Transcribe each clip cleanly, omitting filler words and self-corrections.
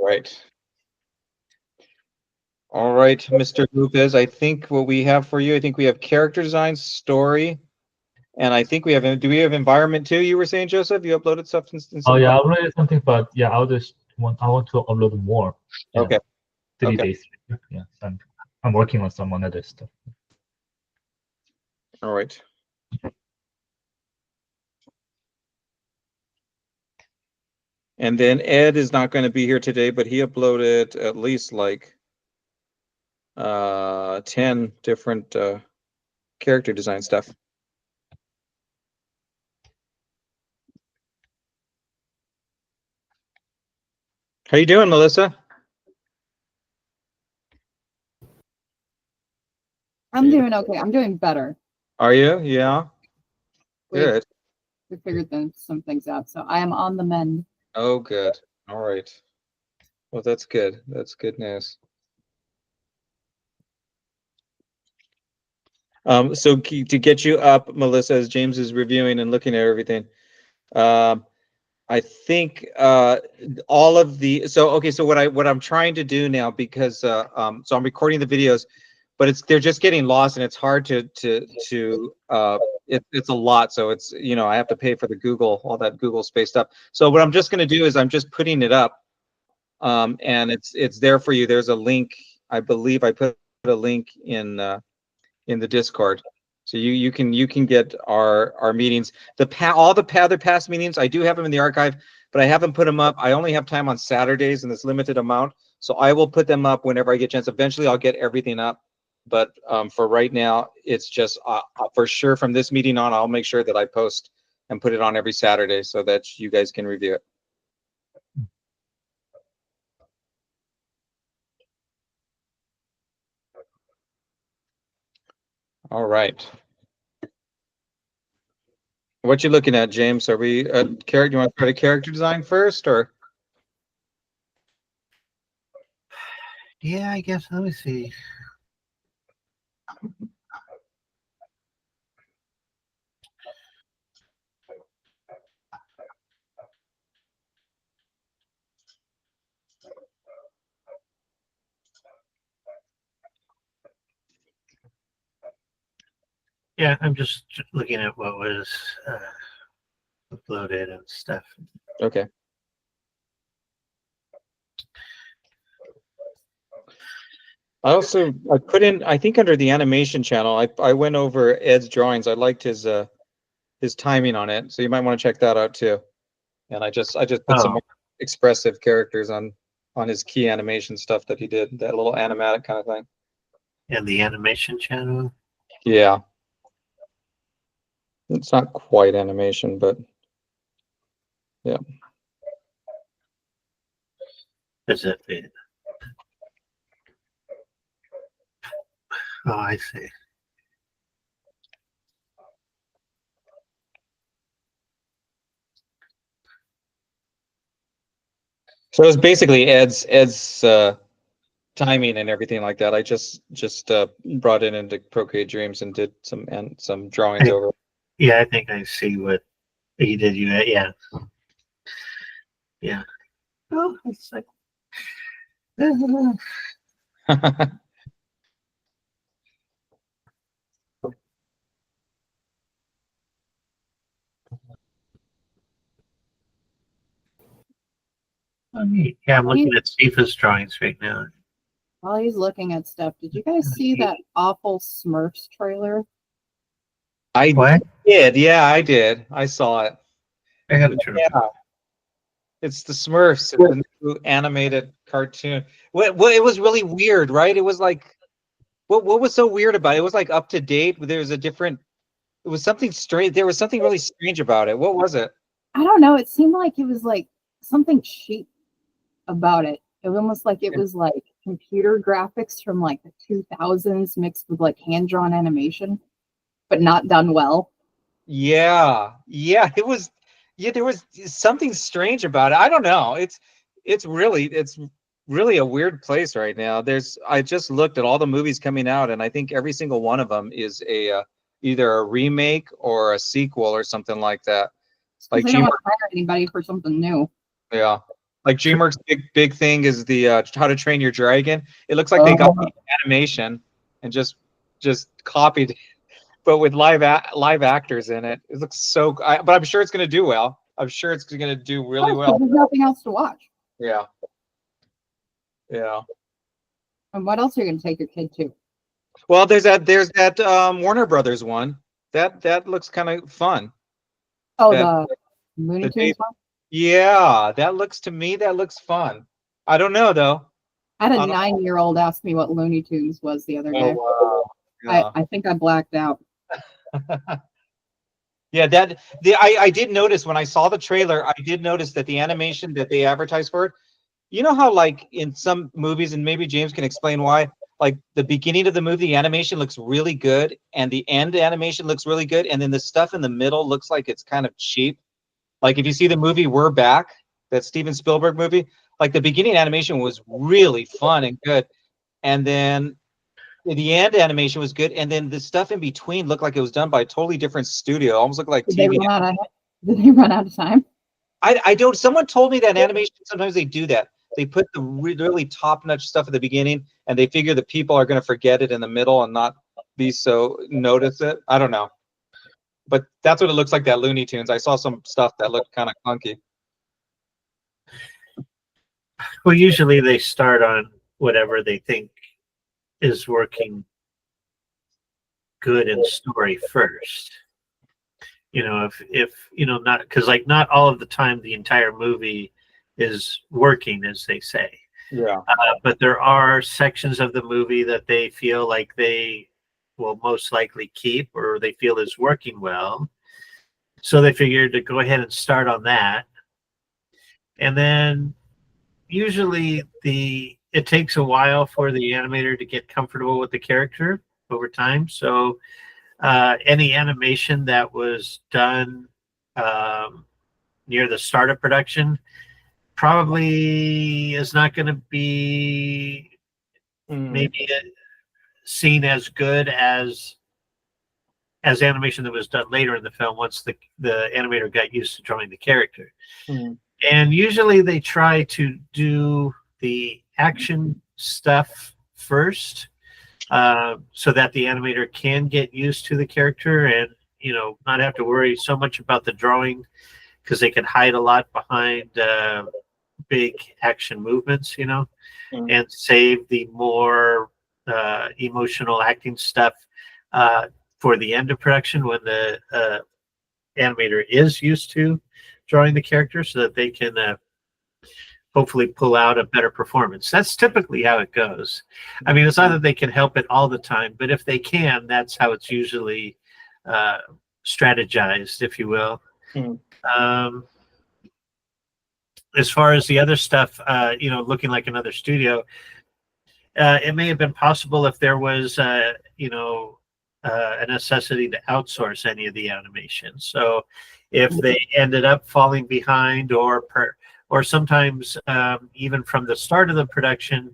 right. All right, Mr. Lopez, I think what we have for you, I think we have character design, story, and I think we have, do we have environment too? You were saying, Joseph, you uploaded stuff in Oh some yeah, I uploaded something, but yeah, I want to upload more. Yeah, Okay. 3 days. Yeah, so I'm working on some other stuff. All right. And then Ed is not going to be here today, but he uploaded at least like 10 different character design stuff. How you doing, Melissa? I'm doing okay. I'm doing better. Are you? Yeah. Good. We figured some things out, so I am on the mend. Oh, good. All right. Well, that's good. That's good news. So to get you up, Melissa, as James is reviewing and looking at everything, I think all of the so what I'm trying to do now, because so I'm recording the videos, but they're just getting lost and it's hard it's a lot, so it's, you know, I have to pay for the Google, all that Google space stuff. So what I'm just going to do is I'm just putting it up, and it's there for you. There's a link. I believe I put a link in the Discord, so you can get our meetings. All the other past meetings, I do have them in the archive, but I haven't put them up. I only have time on Saturdays in this limited amount, so I will put them up whenever I get a chance. Eventually, I'll get everything up, but for right now, it's just for sure from this meeting on, I'll make sure that I post and put it on every Saturday so that you guys can review it. All right. What you looking at, James? Are we character? You want to try to character design first, or? Yeah, I guess. Let me see. Yeah, I'm just looking at what was uploaded and stuff. Okay. I put in, I think under the animation channel, I went over Ed's drawings. I liked his timing on it, so you might want to check that out too. And I just put some more expressive characters on his key animation stuff that he did, that little animatic kind of thing. And the animation channel? Yeah. It's not quite animation, but yeah. Is it? Oh, I see. So it's basically Ed's timing and everything like that. I just brought it into Procreate Dreams and did some drawings over. Yeah, I think I see what he did. Yeah. Yeah. Oh, it's like. Oh, neat. Yeah, I'm looking at Sifa's drawings right now. While he's looking at stuff, did you guys see that awful Smurfs trailer? I did. Yeah, I did. I saw it. I have it. Yeah. It's the Smurfs. It's a new animated cartoon. Well, it was really weird, right? It was like, what was so weird about it? It was like up to date. There was it was something strange. There was something really strange about it. What was it? I don't know. It seemed like it was like something cheap about it. It was almost like it was like computer graphics from like the 2000s mixed with like hand-drawn animation, but not done well. Yeah. It was. Yeah, there was something strange about it. I don't know. It's really a weird place right now. I just looked at all the movies coming out, and I think every single one of them is either a remake or a sequel or something like that. Like they don't want to hire anybody for something new. Yeah. Like DreamWorks' big thing is the How to Train Your Dragon. It looks like they got the animation and just copied, but with live actors in it. It looks so. But I'm sure it's going to do well. I'm sure it's going to do really well. There's nothing else to watch. Yeah. Yeah. And what else are you going to take your kid to? Well, there's that Warner Brothers one. That looks kind of fun. Oh, That- the Looney Tunes one? Yeah, that looks fun. I don't know though. I had a I don't- 9-year-old ask me what Looney Tunes was the other Oh day. wow. Yeah. I think I blacked out. Yeah, I did notice when I saw the trailer, I did notice that the animation that they advertised for it, you know how like in some movies, and maybe James can explain why, like the beginning of the movie, the animation looks really good, and the end animation looks really good, and then the stuff in the middle looks like it's kind of cheap. Like if you see the movie We're Back, that Steven Spielberg movie, like the beginning animation was really fun and good, and then the end animation was good, and then the stuff in between looked like it was done by a totally different studio. Almost looked like Did they TV. run out of time? I don't. Someone told me that animation sometimes they do that. They put the really top-notch stuff at the beginning, and they figure the people are going to forget it in the middle and not be so notice it. I don't know, but that's what it looks like. That Looney Tunes. I saw some stuff that looked kind of clunky. Well, usually they start on whatever they think is working good in story first. You know, if you know, not because like not all of the time the entire movie is working, as they say. Yeah. But there are sections of the movie that they feel like they will most likely keep, or they feel is working well. So they figured to go ahead and start on that. And then usually it takes a while for the animator to get comfortable with the character over time. So any animation that was done near the start of production probably is not going to be maybe seen as good as animation that was done later in the film once the animator got used to drawing the character. And usually they try to do the action stuff first so that the animator can get used to the character and, you know, not have to worry so much about the drawing, because they can hide a lot behind big action movements, you know, and save the more emotional acting stuff for the end of production when the animator is used to drawing the character, so that they can hopefully pull out a better performance. That's typically how it goes. I mean, it's not that they can help it all the time, but if they can, that's how it's usually strategized, if you will. As far as the other stuff, you know, looking like another studio, it may have been possible if there was, you know, a necessity to outsource any of the animation. So if they ended up falling behind, or sometimes even from the start of the production,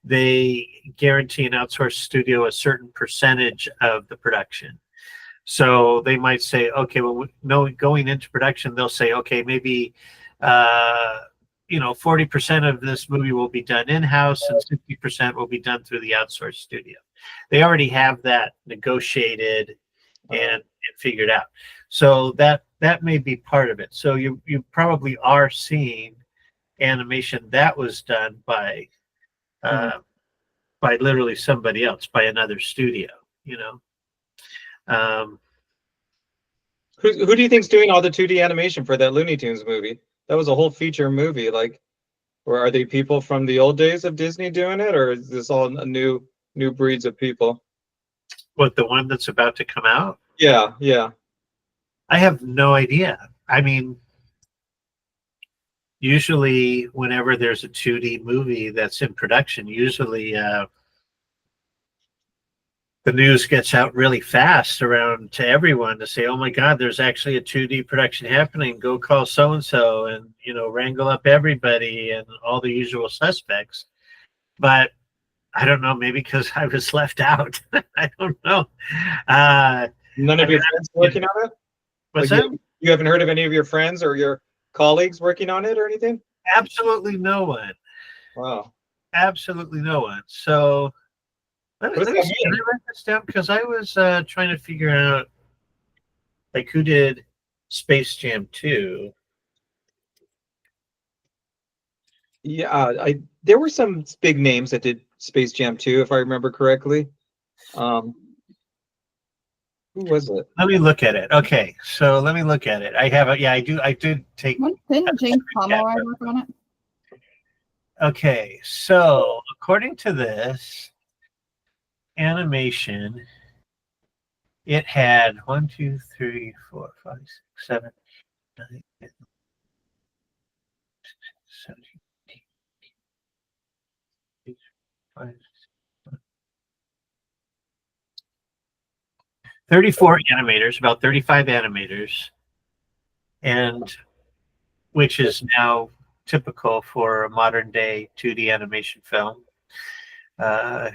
they guarantee an outsourced studio a certain percentage of the production. So they might say, okay, well, no, going into production, they'll say, okay, maybe, you know, 40% of this movie will be done in-house and 60% will be done through the outsourced studio. They already have that negotiated and figured out. So that may be part of it. So you probably are seeing animation that was done by literally somebody else, by another studio, you know. Who do you think's doing all the 2D animation for that Looney Tunes movie? That was a whole feature movie. Like, or are they people from the old days of Disney doing it, or is this all new breeds of people? What, the one that's about to come out? Yeah, yeah. I have no idea. I mean, usually whenever there's a 2D movie that's in production, usually the news gets out really fast around to everyone to say, oh my God, there's actually a 2D production happening. Go call so-and-so and, you know, wrangle up everybody and all the usual suspects. But I don't know, maybe because I was left out. I don't know. None of your friends working on it? What's Like that? you haven't heard of any of your friends or your colleagues working on it or anything? Absolutely no one. Wow. Absolutely no one. So let What does me that see. Can mean? I write this down? Because I was trying to figure out like who did Space Jam 2. Yeah, there were some big names that did Space Jam 2, if I remember correctly. Who was it? Let me look at it. Okay, so let me look at it. I have it. Yeah, I did take. Didn't James Pomeroy work on it? Okay, so according to this animation, it had 1, 2, 3, 4, 5, 6, 7, 9, 10, 17, 18, 5, 34 animators, about 35 animators, and which is now typical for a modern day 2D animation film. And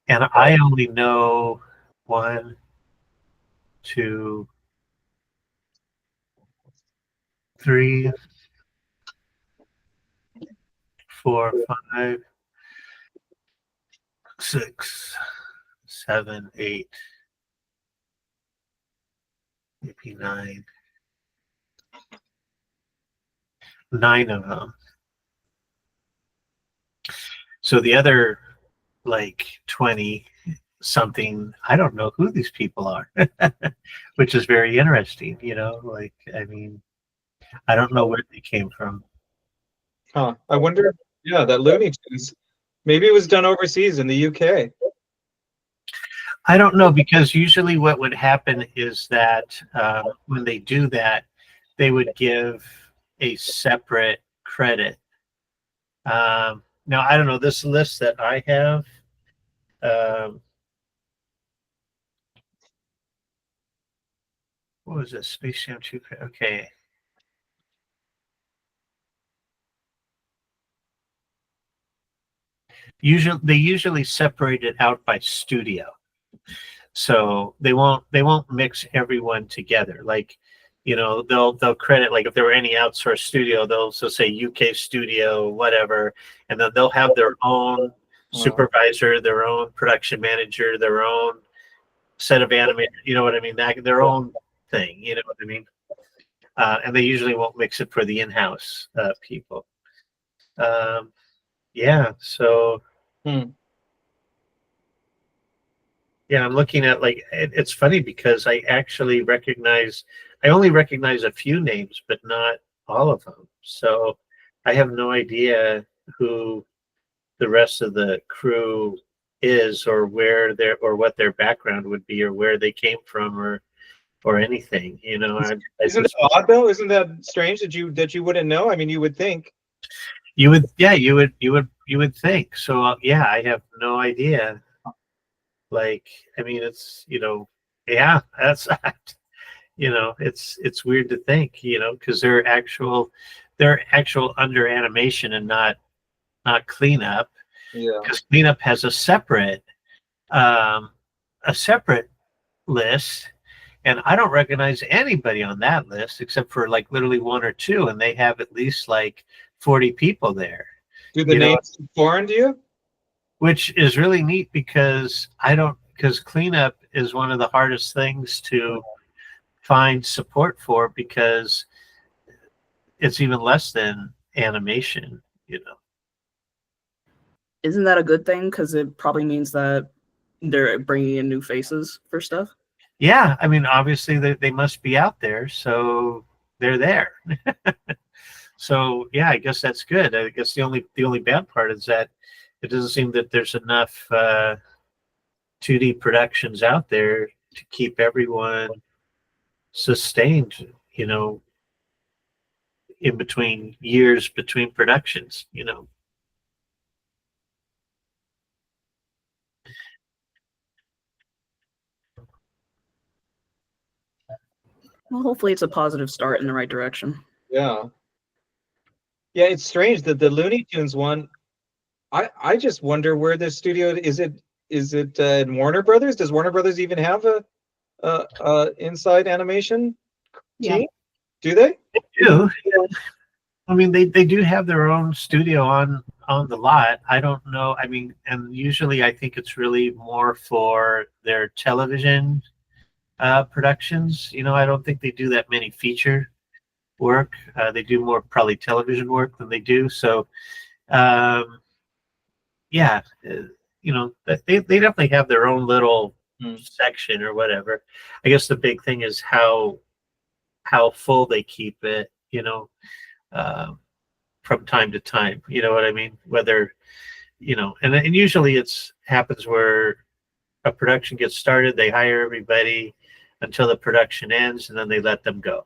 I only know 1, 2, 3, 4, 5, 6, 7, 8, maybe 9. 9 of them. So the other like 20 something, I don't know who these people are, which is very interesting, like, I mean, I don't know where they came from. Huh. I wonder. Yeah, that Looney Tunes. Maybe it was done overseas in the UK. I don't know, because usually what would happen is that when they do that, they would give a separate credit. Now, I don't know, this list that I have, what was this? Space Jam 2? Okay. They usually separate it out by studio. So they won't mix everyone together. Like, they'll credit, like if there were any outsourced studio, they'll also say UK studio, whatever, and then they'll have their own supervisor, their own production manager, their own set of animators, you know what I mean? Their own thing, you know what I mean? And they usually won't mix it for the in-house people. Yeah, so yeah, I'm looking at, like, it's funny because I only recognize a few names, but not all of them. So I have no idea who the rest of the crew is, or what their background would be, or where they came from, or anything. Isn't that odd though? Isn't that strange that you wouldn't know? I mean, you would think. You would think. So yeah, I have no idea. Like, I mean, it's yeah, that's it's weird to think, because they're actual under animation and not cleanup. Yeah. Because cleanup has a separate list, and I don't recognize anybody on that list except for like literally 1 or 2, and they have at least like 40 people there. Do the names seem foreign to you? Which is really neat, because cleanup is one of the hardest things to find support for, because it's even less than animation. Isn't that a good thing? Because it probably means that they're bringing in new faces for stuff. Yeah, I mean, obviously they must be out there, so they're there. So yeah, I guess that's good. I guess the only bad part is that it doesn't seem that there's enough 2D productions out there to keep everyone sustained, in between years between productions. Well, hopefully it's a positive start in the right direction. Yeah. Yeah, it's strange that the Looney Tunes one. I just wonder where the studio is. It in Warner Brothers? Does Warner Brothers even have a inside animation team? Yeah. Do they? They do. I mean, they do have their own studio on the lot. I don't know. I mean, and usually I think it's really more for their television productions. You know, I don't think they do that many feature work. They do more probably television work than they do. So, yeah, you know, they definitely have their own little section or whatever. I guess the big thing is how full they keep it. You know. From time to time, you know what I mean? Whether, you know, and usually it's happens where a production gets started, they hire everybody until the production ends, and then they let them go.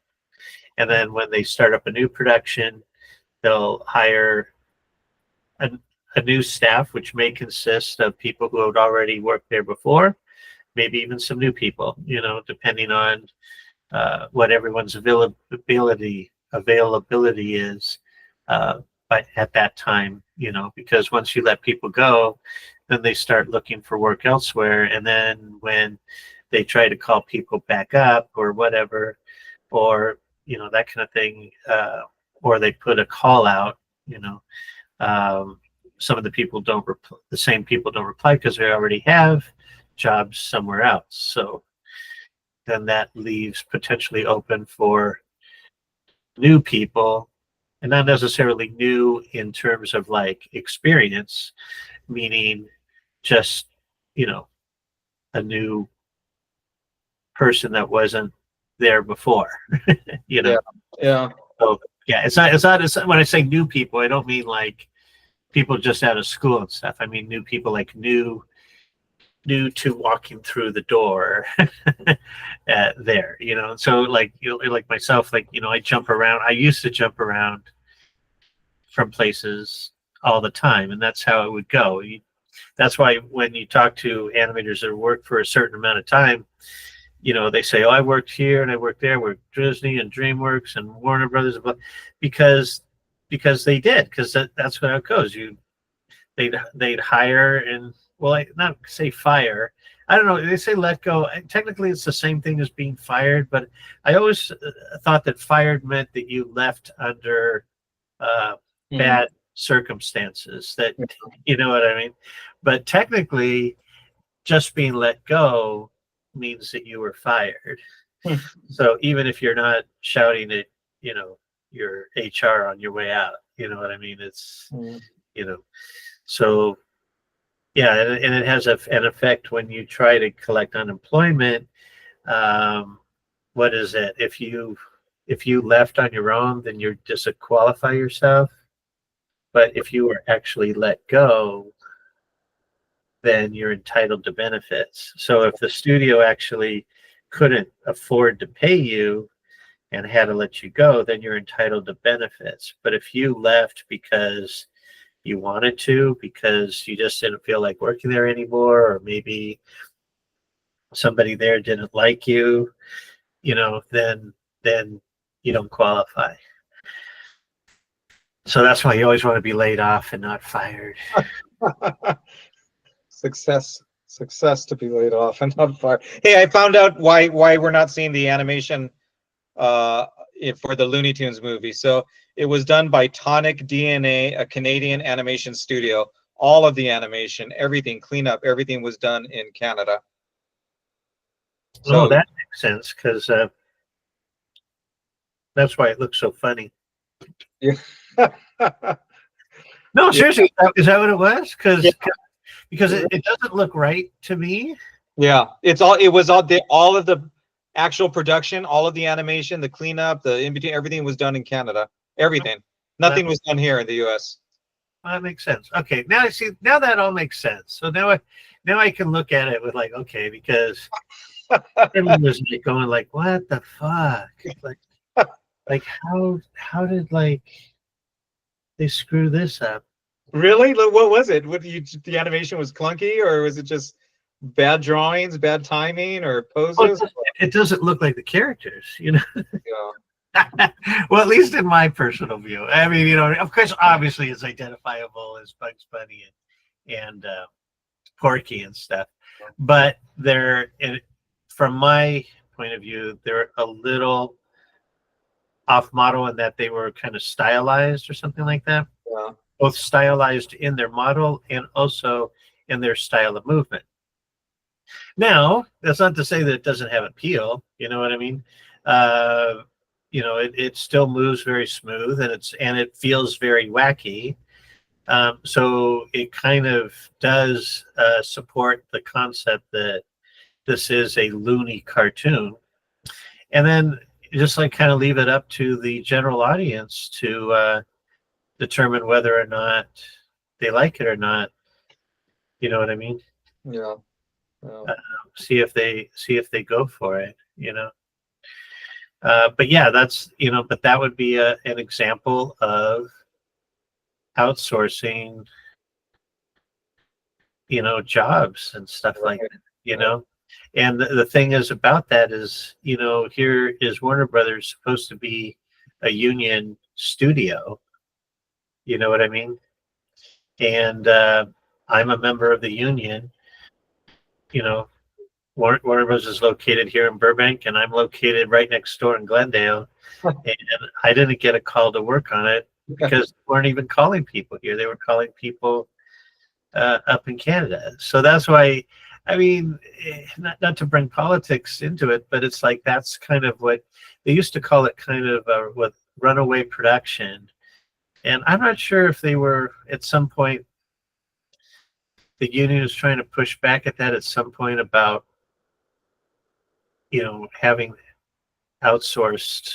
And then when they start up a new production, they'll hire a new staff, which may consist of people who had already worked there before, maybe even some new people, you know, depending on what everyone's availability is. But at that time, you know, because once you let people go, then they start looking for work elsewhere. And then when they try to call people back up or whatever, or, you know, that kind of thing, or they put a call out, you know, some of the people don't the same people don't reply because they already have jobs somewhere else. So then that leaves potentially open for new people, and not necessarily new in terms of like experience, meaning just, you know, a new person that wasn't there before. You know. Yeah. So yeah, it's not when I say new people, I don't mean like people just out of school and stuff. I mean new people, like new to walking through the door there, you know. So like, you know, like myself, like, you know, I jump around. I used to jump around from places all the time, and that's how it would go. That's why when you talk to animators that work for a certain amount of time, you know, they say, "Oh, I worked here and I worked there, with Disney and DreamWorks and Warner Brothers," because they did, because that's how it goes. They'd hire and, well, I not say fire. I don't know. They say let go. Technically, it's the same thing as being fired, but I always thought that fired meant that you left under bad circumstances. That, you know what I mean? But technically, just being let go means that you were fired. So even if you're not shouting at, you know, your HR on your way out, you know what I mean? It's, you know, so yeah, and it has an effect when you try to collect unemployment. What is it? If you left on your own, then you disqualify yourself. But if you were actually let go, then you're entitled to benefits. So if the studio actually couldn't afford to pay you and had to let you go, then you're entitled to benefits. But if you left because you wanted to, because you just didn't feel like working there anymore, or maybe somebody there didn't like you, you know, then you don't qualify. So that's why you always want to be laid off and not fired. Success to be laid off and not fired. Hey, I found out why we're not seeing the animation for the Looney Tunes movie. So it was done by Tonic DNA, a Canadian animation studio. All of the animation, everything, cleanup, everything was done in Canada. So that makes sense, because that's why it looks so funny. Yeah. No, seriously, is that what it was? Because it doesn't look right to me. Yeah, it was all of the actual production, all of the animation, the cleanup, the in between, everything was done in Canada. Everything. Nothing was done here in the US. Well, that makes sense. Okay, now I see. Now that all makes sense. So now I can look at it with like, okay, because everyone was like going like, what the fuck? Like how did like they screw this up? Really? What was it? The animation was clunky, or was it just bad drawings, bad timing, or poses? Well, it doesn't look like the characters, you know. Yeah. Well, at least in my personal view. I mean, you know, of course, obviously, it's identifiable as Bugs Bunny and Porky and stuff, but from my point of view, they're a little off model in that they were kind of stylized or something like that. Yeah. Both stylized in their model and also in their style of movement. Now, that's not to say that it doesn't have appeal. You know what I mean? It still moves very smooth, and it feels very wacky. So it kind of does support the concept that this is a loony cartoon, and then just like kind of leave it up to the general audience to determine whether or not they like it or not. You know what I mean? Yeah. Yeah. See if they go for it. But yeah, but that would be an example of outsourcing, jobs and stuff like that. And the thing is about that is, here is Warner Brothers supposed to be a union studio. You know what I mean? And I'm a member of the union. Warner Bros. Is located here in Burbank, and I'm located right next door in Glendale. And I didn't get a call to work on it because they weren't even calling people here. They were calling people up in Canada. So that's why, I mean, not to bring politics into it, but it's like that's kind of what they used to call it, kind of with runaway production. And I'm not sure if they were at some point, the union was trying to push back at that at some point about, having outsourced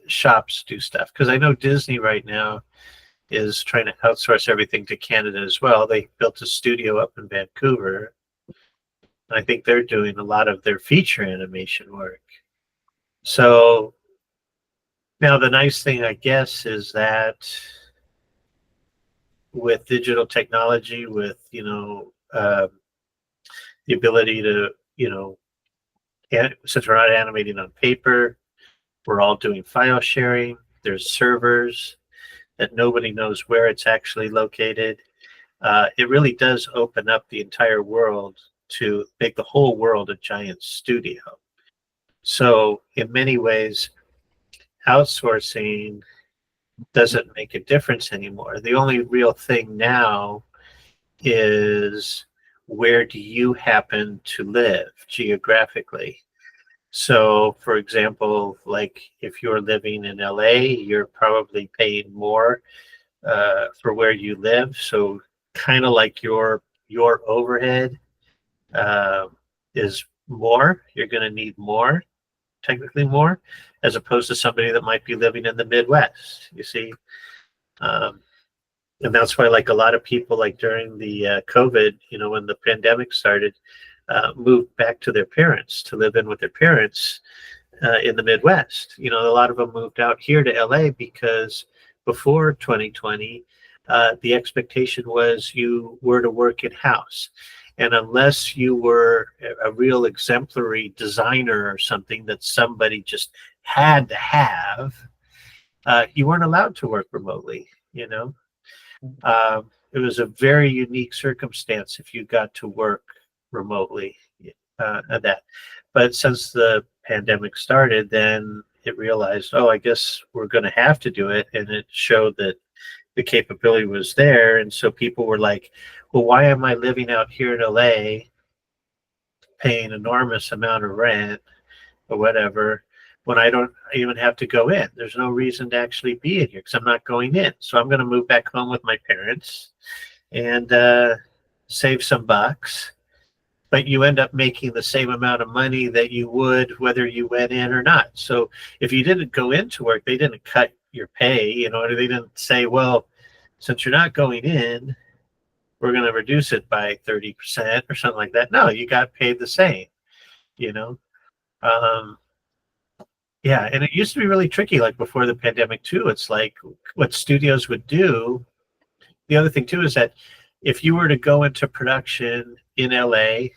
shops do stuff. Because I know Disney right now is trying to outsource everything to Canada as well. They built a studio up in Vancouver. I think they're doing a lot of their feature animation work. So now the nice thing, I guess, is that with digital technology, with the ability to since we're not animating on paper, we're all doing file sharing. There's servers that nobody knows where it's actually located. It really does open up the entire world to make the whole world a giant studio. So in many ways, outsourcing doesn't make a difference anymore. The only real thing now is, where do you happen to live geographically? So, for example, like if you're living in LA, you're probably paying more for where you live. So, kind of like your overhead is more. You're going to need more, technically more, as opposed to somebody that might be living in the Midwest. You see. And that's why, like, a lot of people, like during the COVID, when the pandemic started, moved back to their parents to live in with their parents in the Midwest. A lot of them moved out here to LA because before 2020, the expectation was you were to work in-house. And unless you were a real exemplary designer or something that somebody just had to have, you weren't allowed to work remotely, It was a very unique circumstance if you got to work remotely at that. But since the pandemic started, then it realized, I guess we're going to have to do it. And it showed that the capability was there. And so people were like, well, why am I living out here in LA paying enormous amount of rent or whatever, when I don't even have to go in? There's no reason to actually be in here because I'm not going in. So I'm going to move back home with my parents and save some bucks. But you end up making the same amount of money that you would whether you went in or not. So if you didn't go into work, they didn't cut your pay, or they didn't say, well, since you're not going in, we're going to reduce it by 30% or something like that. No, you got paid the same, Yeah, and it used to be really tricky, like before the pandemic too. It's like what studios would do. The other thing too is that if you were to go into production in LA,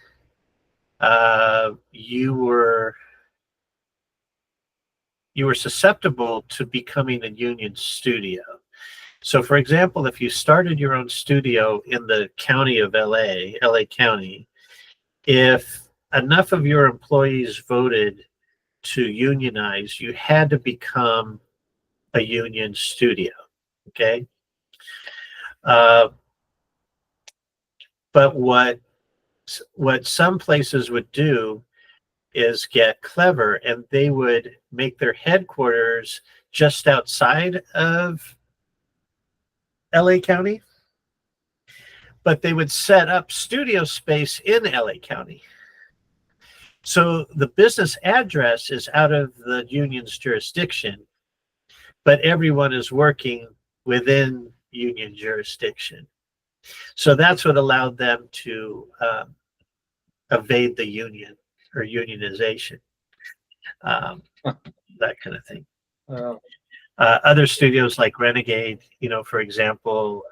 you were susceptible to becoming a union studio. So, for example, if you started your own studio in the county of LA County, if enough of your employees voted to unionize, you had to become a union studio. Okay. But what some places would do is get clever, and they would make their headquarters just outside of LA County, but they would set up studio space in LA County. So the business address is out of the union's jurisdiction, but everyone is working within union jurisdiction. So that's what allowed them to evade the union or unionization, that kind of thing. Other studios like Renegade, for example,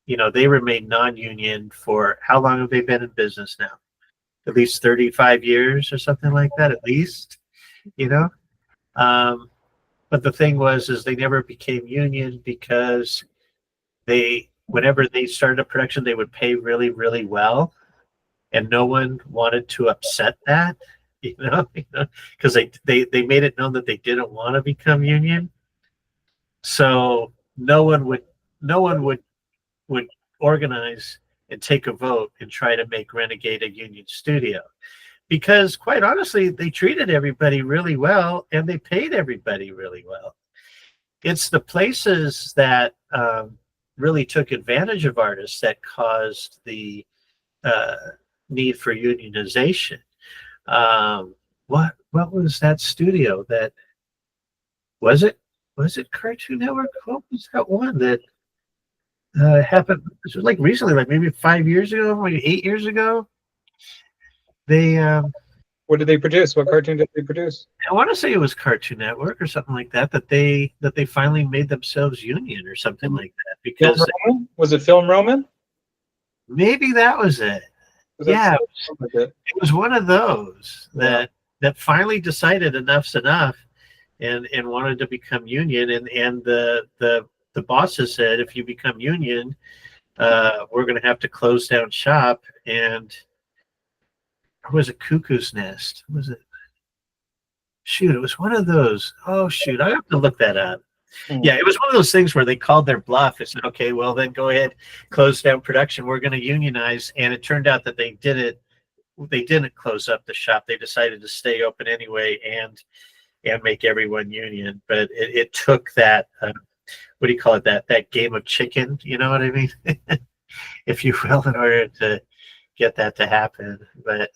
they remain non-union for how long have they been in business now? At least 35 years or something like that, at least, But the thing is they never became union because whenever they started a production, they would pay really, really well. And no one wanted to upset that, because they made it known that they didn't want to become union. So no one would organize and take a vote and try to make Renegade a union studio, because quite honestly, they treated everybody really well and they paid everybody really well. It's the places that really took advantage of artists that caused the need for unionization. What was that studio that was it Cartoon Network? What was that one that happened? It was like recently, like maybe 5 years ago, maybe 8 years ago. They what did they produce? What cartoon did they produce? I want to say it was Cartoon Network or something like that. That they finally made themselves union or something like that, because Was it Film Roman? maybe that was it. Yeah, it was one of those that finally decided enough's enough and wanted to become union, and the bosses said, if you become union, we're going to have to close down shop. And or was it Cuckoo's Nest? Was it? Shoot, it was one of those. Oh shoot, I have to look that up. Yeah, it was one of those things where they called their bluff. They said, okay, well then go ahead, close down production. We're going to unionize. And it turned out that they didn't close up the shop. They decided to stay open anyway and make everyone union. But it took that, what do you call it? That game of chicken, you know what I mean? If you will, in order to get that to happen. But,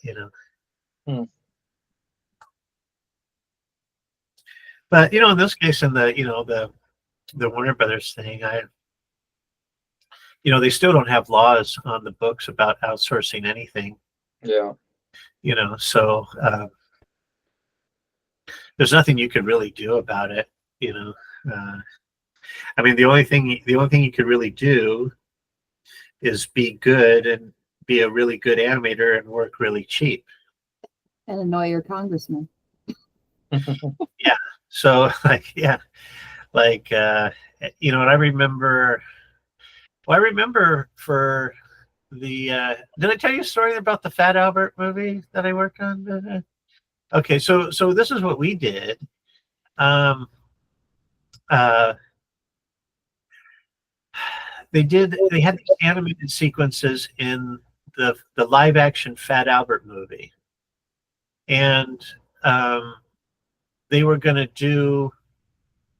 But in this case, in the Warner Brothers thing, they still don't have laws on the books about outsourcing anything. Yeah. So there's nothing you could really do about it. I mean, the only thing you could really do is be good and be a really good animator and work really cheap and annoy your congressman. Yeah. So and I remember for the did I tell you a story about the Fat Albert movie that I worked on? Okay, so this is what we did. They had these animated sequences in the live action Fat Albert movie, and they were going to do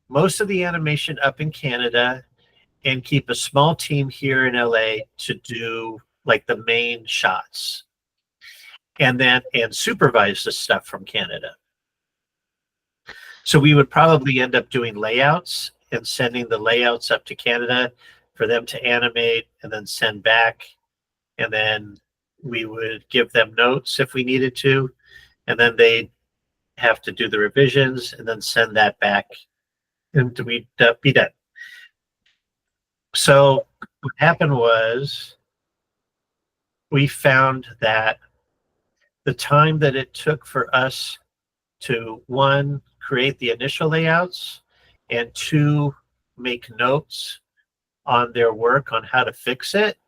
most of the animation up in Canada and keep a small team here in LA to do like the main shots, and supervise the stuff from Canada. So we would probably end up doing layouts and sending the layouts up to Canada for them to animate and then send back, and then we would give them notes if we needed to, and then they'd have to do the revisions and then send that back, and we'd be done. So what happened was we found that the time that it took for us to, one, create the initial layouts, and two, make notes on their work on how to fix it,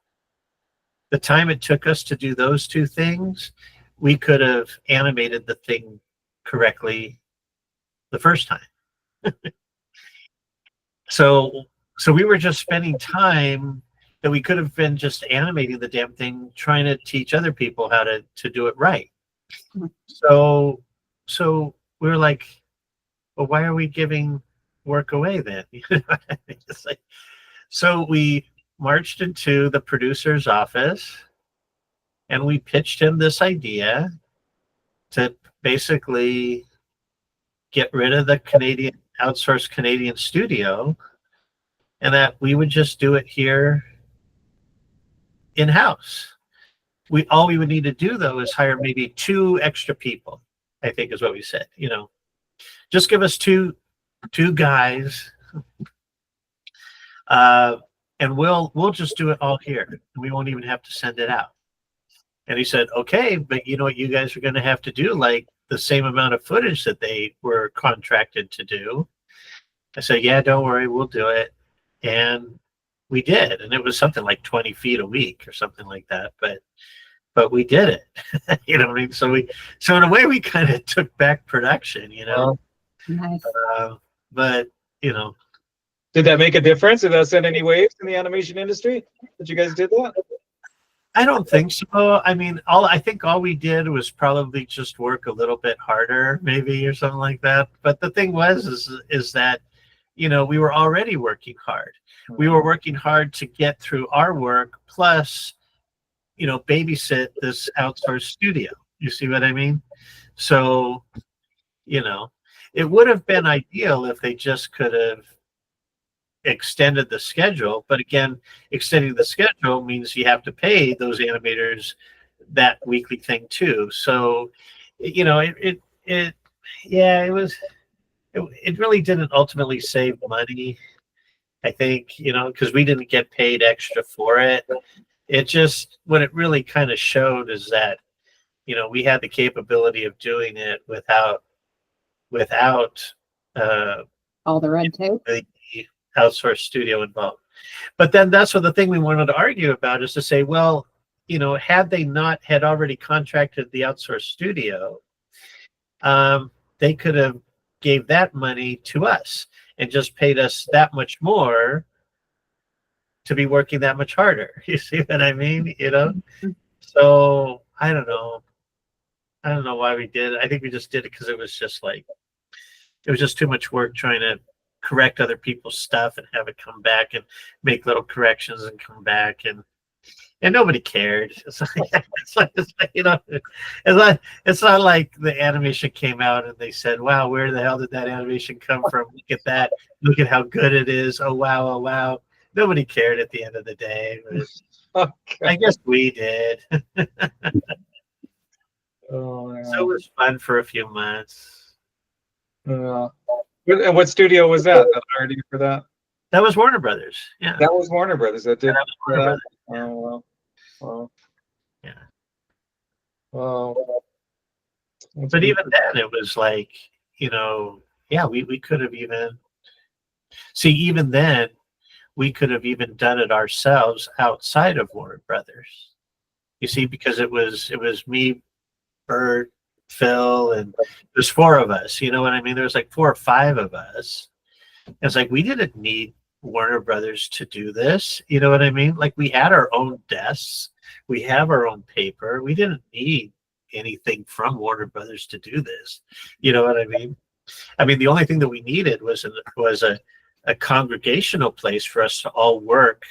the time it took us to do those two things, we could have animated the thing correctly the first time. So we were just spending time that we could have been just animating the damn thing, trying to teach other people how to do it right. So we were like, well, why are we giving work away then? It's like, so we marched into the producer's office and we pitched him this idea to basically get rid of the outsourced Canadian studio, and that we would just do it here in-house. All we would need to do though is hire maybe 2 extra people, I think is what we said. Just give us two guys, and we'll just do it all here. We won't even have to send it out. And he said, okay, but you know what you guys are going to have to do, like the same amount of footage that they were contracted to do. I said, yeah, don't worry, we'll do it. And we did. And it was something like 20 feet a week or something like that. But we did it. You know what I mean? So in a way we kind of took back production, Nice. But Did that make a difference? Did that send any waves in the animation industry that you guys did that? I don't think so. I mean, I think all we did was probably just work a little bit harder, maybe, or something like that. But the thing is that, we were already working hard. We were working hard to get through our work, plus, babysit this outsourced studio. You see what I mean? So, it would have been ideal if they just could have extended the schedule, but again, extending the schedule means you have to pay those animators that weekly thing too. So it really didn't ultimately save money, I think, because we didn't get paid extra for it. It just, what it really kind of showed is that we had the capability of doing it without All the red tape. the outsourced studio involved. But then that's what the thing we wanted to argue about is to say, well, had they not had already contracted the outsourced studio, they could have gave that money to us and just paid us that much more to be working that much harder. You see what I mean? So I don't know why we did it. I think we just did it because it was just too much work trying to correct other people's stuff and have it come back and make little corrections and come back, and nobody cared. It's not like the animation came out and they said, wow, where the hell did that animation come from? Look at that. Look at how good it is. Oh, wow. Oh, wow. Nobody cared at the end of the day. Okay. I guess we did. Oh, yeah. So it was fun for a few months. Yeah. And what studio was that? That hired you for that? That was Warner Brothers. Yeah. That was Warner Brothers. That did. That was Warner Brothers. Oh, wow. Wow. Yeah. Wow. But even then, it was like, we could have even then, we could have even done it ourselves outside of Warner Brothers. You see, because it was me, Bert, Phil, and there's 4 of us. You know what I mean? There was like 4 or 5 of us. It's like we didn't need Warner Brothers to do this. You know what I mean? Like we had our own desks, we have our own paper. We didn't need anything from Warner Brothers to do this. You know what I mean? I mean, the only thing that we needed was a congregational place for us to all work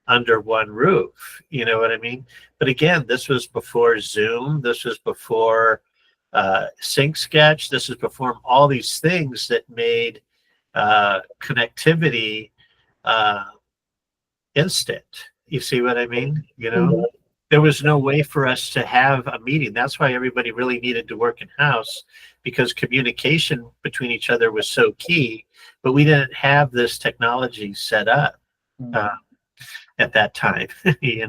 under one roof. You know what I mean? But again, this was before Zoom. This was before Sync Sketch. This is before all these things that made connectivity instant. You see what I mean? There was no way for us to have a meeting. That's why everybody really needed to work in-house, because communication between each other was so key, but we didn't have this technology set up at that time. It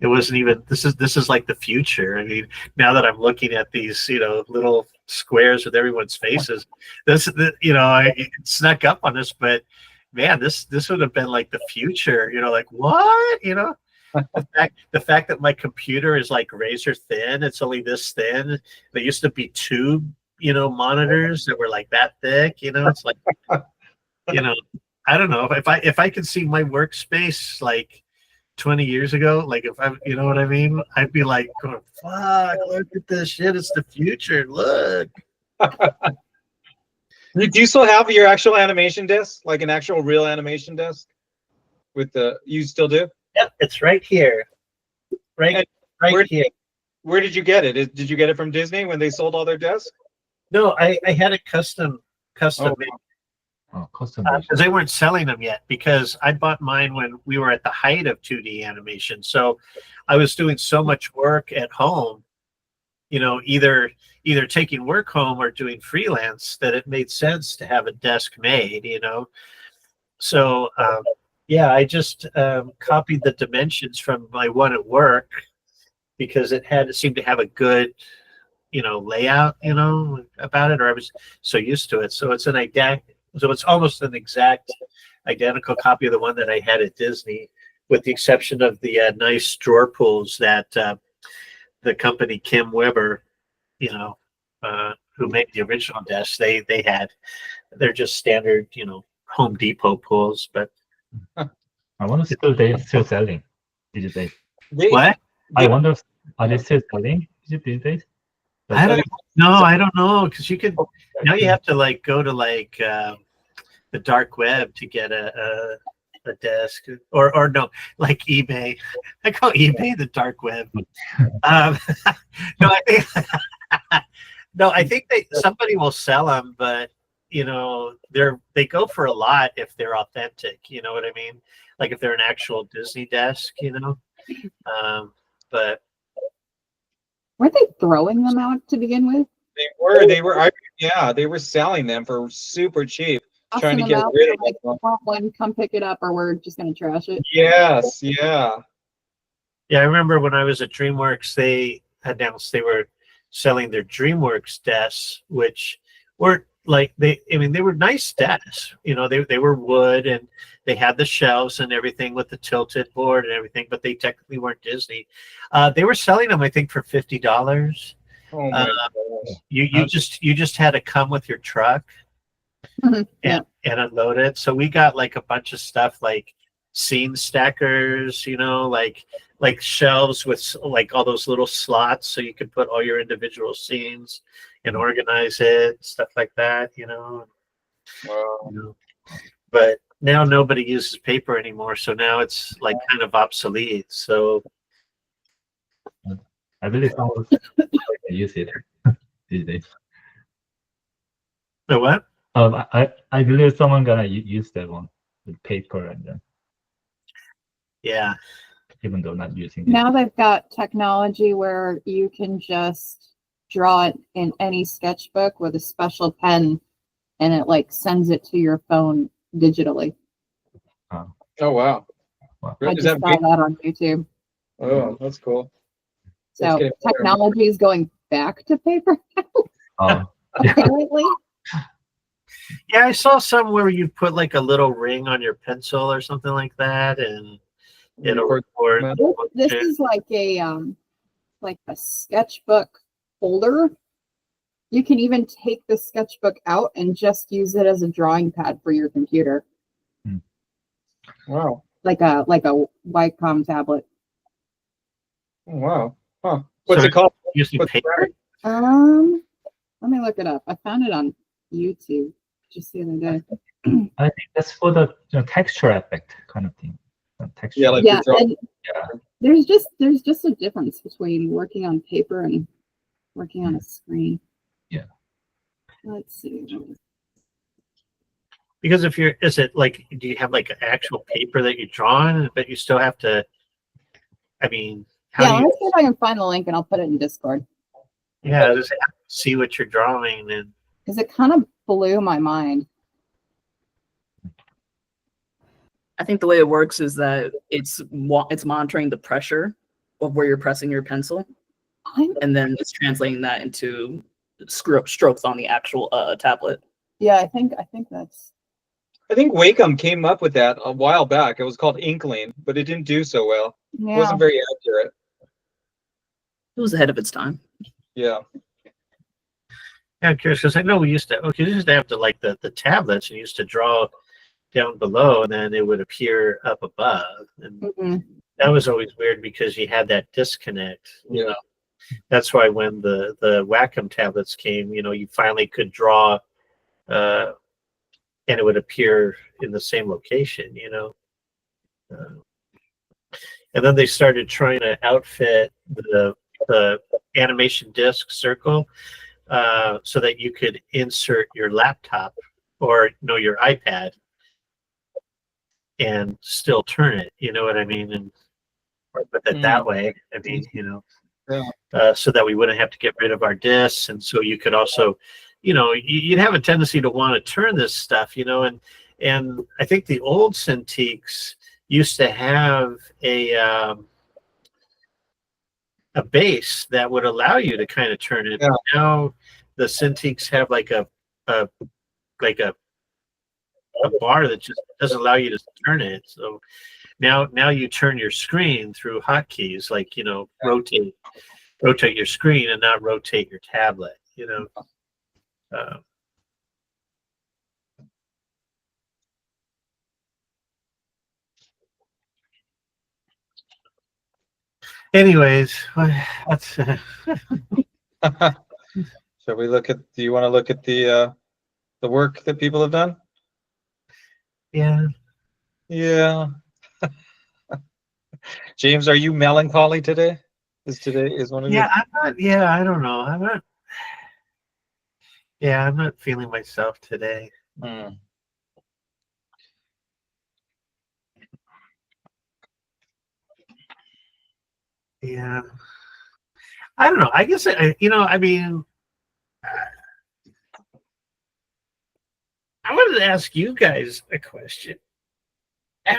wasn't even, this is like the future. I mean, now that I'm looking at these, little squares with everyone's faces, it snuck up on us, but man, this would have been like the future, like what, the fact that my computer is like razor thin, it's only this thin. There used to be tube, monitors that were like that thick. It's like, I don't know if I could see my workspace like 20 years ago, like if I, you know what I mean, I'd be like, going, fuck, look at this shit. It's the future. Look. Do you still have your actual animation disc, like an actual real animation disc? You still do? Yep, it's right here. Right here. Where did you get it? Did you get it from Disney when they sold all their discs? No, I had it custom Oh, made. Custom. Because they weren't selling them yet, because I bought mine when we were at the height of 2D animation. So I was doing so much work at home, either taking work home or doing freelance, that it made sense to have a desk made, So yeah, I just copied the dimensions from my one at work, because it seemed to have a good layout about it, or I was so used to it. So it's it's almost an exact identical copy of the one that I had at Disney, with the exception of the nice drawer pulls that the company Kim Weber, who made the original desk, they had. They're just standard Home Depot pulls. But I wonder if they're still selling these days. what? I wonder, are they still selling these days? I don't know, because you could now you have to like go to like the dark web to get a desk, or no, like eBay. I call eBay the dark web. No, I think somebody will sell them, but they go for a lot if they're authentic. You know what I mean? Like if they're an actual Disney desk, but Weren't they throwing them out to begin with? They were selling them for super cheap, trying to Tossing get them out, rid of like, them. want one, come pick it up, or we're just gonna trash it. Yes, yeah. yeah, I remember when I was at DreamWorks, they announced they were selling their DreamWorks desks, which were like they were nice desks. They were wood, and they had the shelves and everything with the tilted board and everything, but they technically weren't Disney. They were selling them, I think, for $50. Oh my gosh. You just had to come with your truck and unload it. So we got like a bunch of stuff, like scene stackers, like shelves with like all those little slots, so you could put all your individual scenes and organize it, stuff like that. Wow. But now nobody uses paper anymore, so now it's like kind of obsolete. So I believe someone use it these days. the what? I believe someone gonna use that one with paper, and then Yeah. even though not using it. Now they've got technology where you can just draw it in any sketchbook with a special pen, and it like sends it to your phone digitally. Oh wow. I just saw that on YouTube. Oh, that's cool. So technology is going back to paper apparently. Yeah, I saw some where you put like a little ring on your pencil or something like that, and it'll record. This is like a sketchbook folder. You can even take the sketchbook out and just use it as a drawing pad for your computer. Wow. Like a Wacom tablet. Oh, wow. Huh. What's it called? Using paper? Let me look it up. I found it on YouTube just the other day. I think that's for the texture effect kind of thing. Texture. Yeah, like there's just a difference between working on paper and working on a screen. Yeah. Let's see. Because is it like, do you have like actual paper that you draw on, but you still have to, how Let's do see if I can find the link and I'll put it in Discord. Yeah, just have to see what you're drawing, and Because it kind of blew my mind. I think the way it works is that it's monitoring the pressure of where you're pressing your pencil, and then it's translating that into strokes on the actual tablet. Yeah, I think that's. I think Wacom came up with that a while back. It was called Inkling, but it didn't do so well. Yeah. It wasn't very accurate. It was ahead of its time. Yeah. Yeah, I'm curious because I know we used to. Okay, you used to have to like the tablets, and you used to draw down below, and then it would appear up above, and Mhm. that was always weird because you had that disconnect. You know, that's why when the Wacom tablets came, you know, you finally could draw, and it would appear in the same location. You know, and then they started trying to outfit the animation disc circle so that you could insert your laptop or your iPad and still turn it. You know what I mean? And or put it that way. I mean, so that we wouldn't have to get rid of our discs, and so you could also, you'd have a tendency to want to turn this stuff, and I think the old Cintiqs used to have a base that would allow you to kind of turn it. Now the Cintiqs have like a bar that just doesn't allow you to turn it. So now you turn your screen through hotkeys, like rotate your screen and not rotate your tablet. Anyways, that's Shall we look at? Do you want to look at the work that people have done? yeah. James, are you melancholy today? Is one of your? I'm not. Yeah, I don't know. I'm not. Yeah, I'm not feeling myself today. Yeah, I don't know. I guess I mean, I wanted to ask you guys a question. Ouch,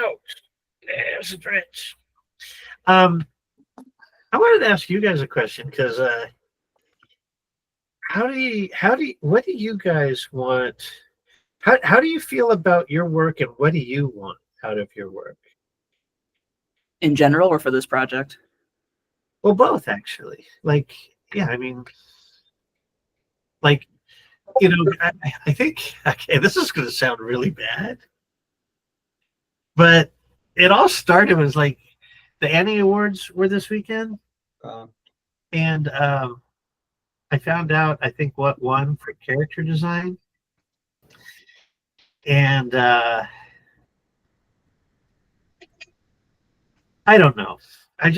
there's a stretch. I wanted to ask you guys a question because what do you guys want? How do you feel about your work, and what do you want out of your work? In general, or for this project? Well, both actually. Like, yeah, I mean, like, I think, okay, this is going to sound really bad, but it all started was like the Annie Awards were this weekend, and I found out I think what won for character design, and I don't know. I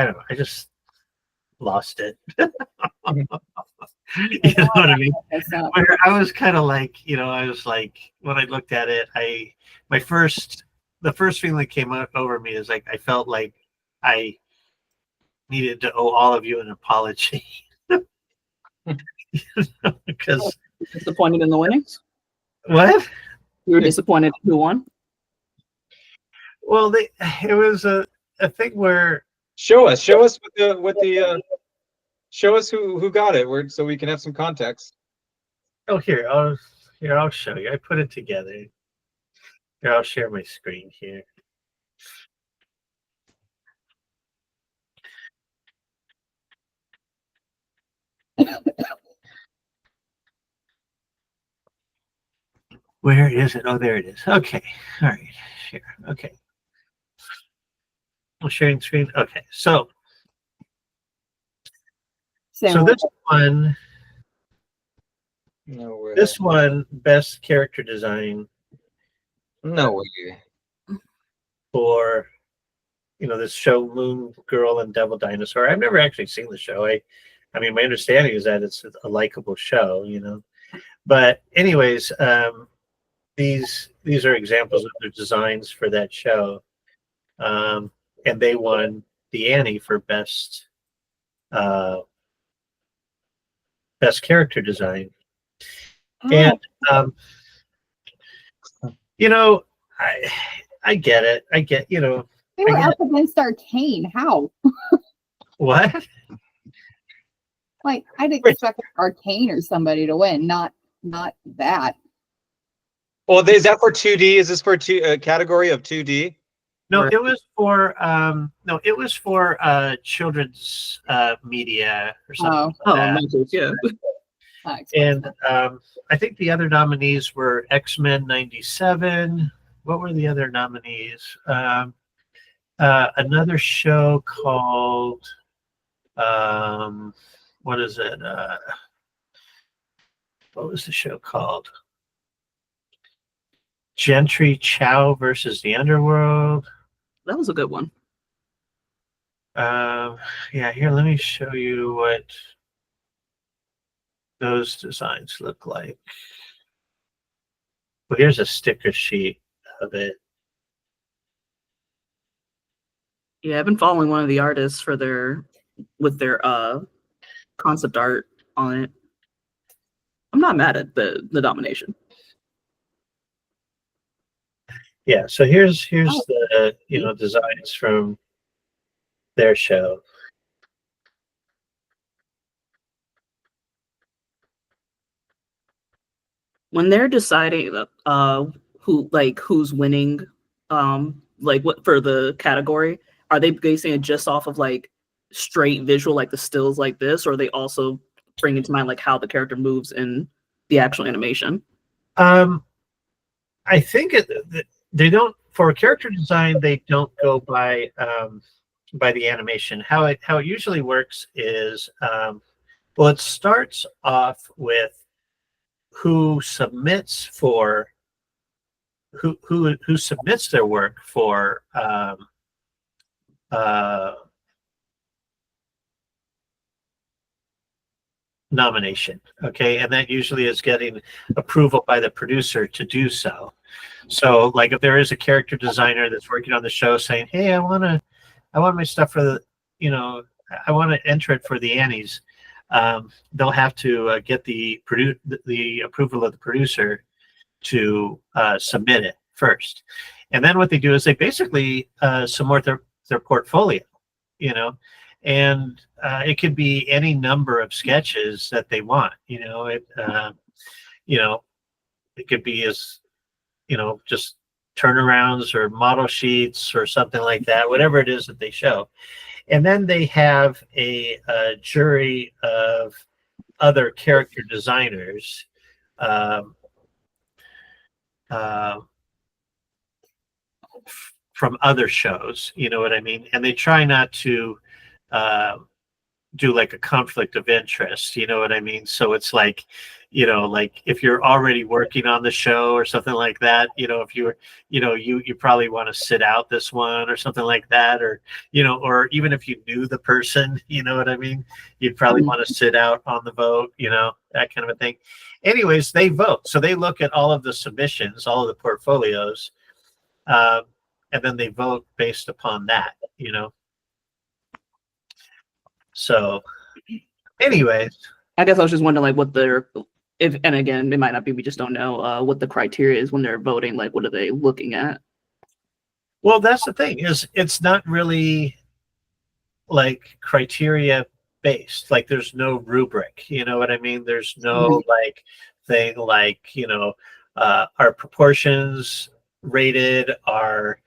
don't know. I just lost it. You know what I mean? Where I was kind of like, I was like, when I looked at it, the first feeling that came over me is like, I felt like I needed to owe all of you an apology. Because disappointed in the winnings? What? You were disappointed in who won? Well, it was a thing where show us show us who got it, so we can have some context. Oh, I'll show you. I put it together. Here, I'll share my screen here. Where is it? Oh, there it is. Okay. All right. Share. Okay. I'm sharing screen. Okay. So this one. No way. This one, best character design. No way. For this show, Moon Girl and Devil Dinosaur. I've never actually seen the show. I mean, my understanding is that it's a likable show, But anyways, these are examples of their designs for that show, and they won the Annie for best character design. And I get it. They were up against Arcane. How? What? Like, I'd expect Arcane or somebody to win, not that. Well, is that for 2D? Is this for a category of 2D? No, Or- it was for children's media or something Oh, like that. Michael's, yeah. that explains And it. I think the other nominees were X-Men '97. What were the other nominees? Another show called what is it? What was the show called? Gentry Chow versus the Underworld. That was a good one. Yeah, here, let me show you what those designs look like. Well, here's a sticker sheet of it. Yeah, I've been following one of the artists for their concept art on it. I'm not mad at the nomination. Yeah, so here's Oh. the designs from their show. When they're deciding who's winning, like what for the category, are they basing it just off of like straight visual, like the stills like this, or are they also bringing to mind like how the character moves in the actual animation? I think they don't, for character design, they don't go by the animation. How it usually works is well, it starts off with who submits for who submits their work for nomination. Okay, and that usually is getting approval by the producer to do so. So, like, if there is a character designer that's working on the show saying, "Hey, I want my stuff for the, I want to enter it for the Annies," they'll have to get the approval of the producer to submit it first, and then what they do is they basically submit their portfolio, and it could be any number of sketches that they want. It could be as just turnarounds or model sheets or something like that, whatever it is that they show. And then they have a jury of other character designers from other shows, you know what I mean? And they try not to do like a conflict of interest, you know what I mean? So it's like, like if you're already working on the show or something like that, if you're, you probably want to sit out this one or something like that, or, or even if you knew the person, you know what I mean? You'd probably want to sit out on the vote, that kind of a thing. Anyways, they vote. So they look at all of the submissions, all of the portfolios, and then they vote based upon that, So, anyways, I guess I was just wondering like what their and again, it might not be, we just don't know what the criteria is when they're voting. Like, what are they looking at? Well, that's the thing, is it's not really like criteria based. Like, there's no rubric, you know what I mean? There's no like thing like, our proportions rated, our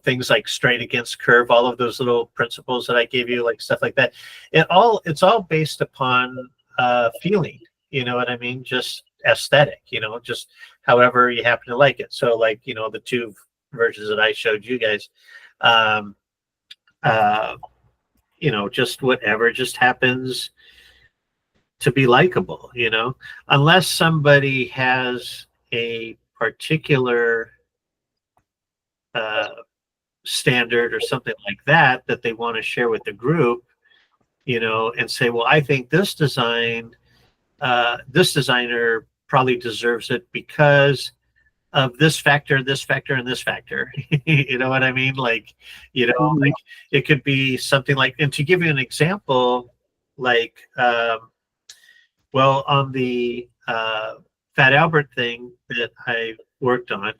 things like straight against curve, all of those little principles that I gave you, like stuff like that. It's all based upon feeling, you know what I mean? Just aesthetic, just however you happen to like it. So like, the two versions that I showed you guys, just whatever just happens to be likable, unless somebody has a particular standard or something like that they want to share with the group, and say, well, I think this designer probably deserves it because of this factor, and this factor. You know what I mean? Like, like it could be something like, and to give you an example, like, well, on the Fat Albert thing that I worked on,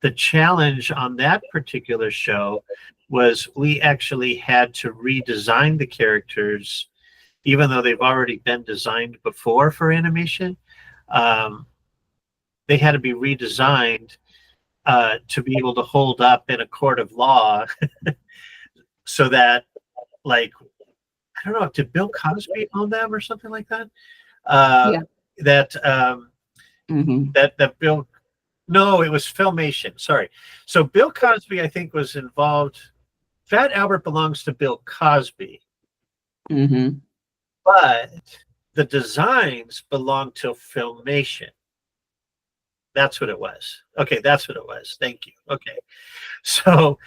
the challenge on that particular show was we actually had to redesign the characters, even though they've already been designed before for animation. They had to be redesigned to be able to hold up in a court of law, so that, like, I don't know, did Bill Cosby own them or something like that? Yeah. That Mhm. that Bill, no, it was Filmation. Sorry. So Bill Cosby, I think, was involved. Fat Albert belongs to Bill Cosby, Mhm. but the designs belong to Filmation. That's what it was. Okay, that's what it was. Thank you. Okay. So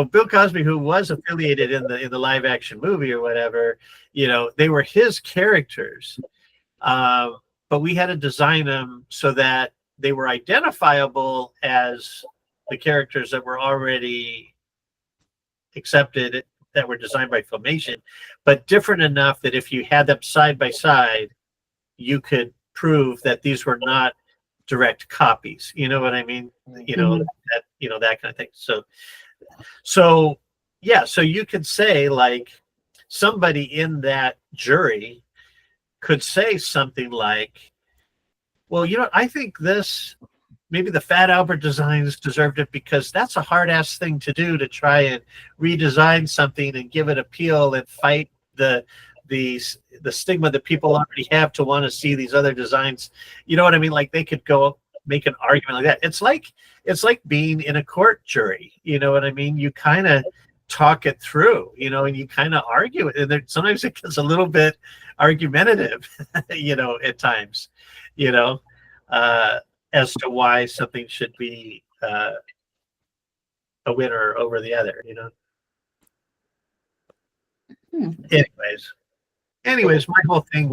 Bill Cosby, who was affiliated in the live action movie or whatever, they were his characters. But we had to design them so that they were identifiable as the characters that were already accepted, that were designed by Filmation, but different enough that if you had them side by side, you could prove that these were not direct copies. You know what I mean? That kind of thing. So yeah, so you could say, like, somebody in that jury could say something like, well, I think maybe the Fat Albert designs deserved it because that's a hard ass thing to do, to try and redesign something and give it appeal and fight the stigma that people already have to want to see these other designs. You know what I mean? Like, they could go make an argument like that. It's like being in a court jury. You know what I mean? You kind of talk it through, and you kind of argue it. And sometimes it gets a little bit argumentative, at times, as to why something should be a winner over the other, Anyways, my whole thing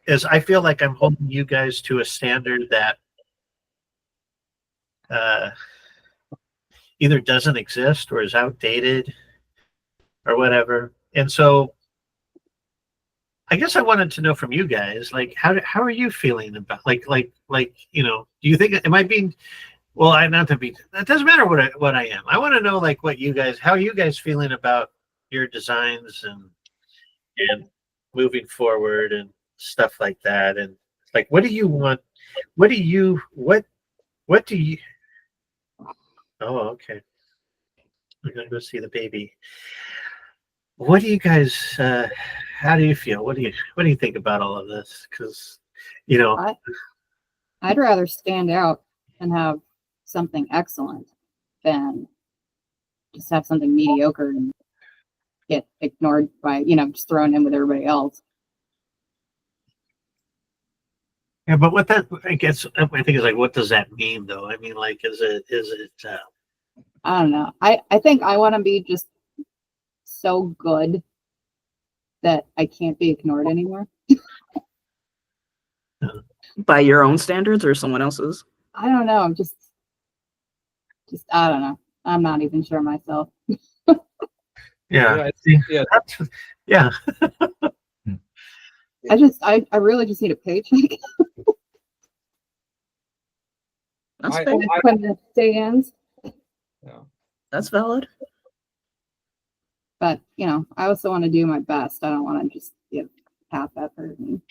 is I feel like I'm holding you guys to a standard that either doesn't exist or is outdated or whatever. And so I guess I wanted to know from you guys, like, how are you feeling about, like, do you think, am I being, well, that doesn't matter what I am. I want to know, like, how are you guys feeling about your designs and moving forward and stuff like that. And, like, what do you want? What do you, oh, okay. We're going to go see the baby. What do you guys, how do you feel? What do you think about all of this? Because, I'd rather stand out and have something excellent than just have something mediocre and get ignored by, just thrown in with everybody else. Yeah, but what that, I think is like, what does that mean though? I mean, like, is it I don't know. I think I want to be just so good that I can't be ignored anymore. By your own standards or someone else's? I don't know. I'm just I don't know. I'm not even sure myself. Yeah. Yeah. I really just need a paycheck. That's I- fair. When the day ends. Yeah. That's valid. But, I also want to do my best. I don't want to just give half effort and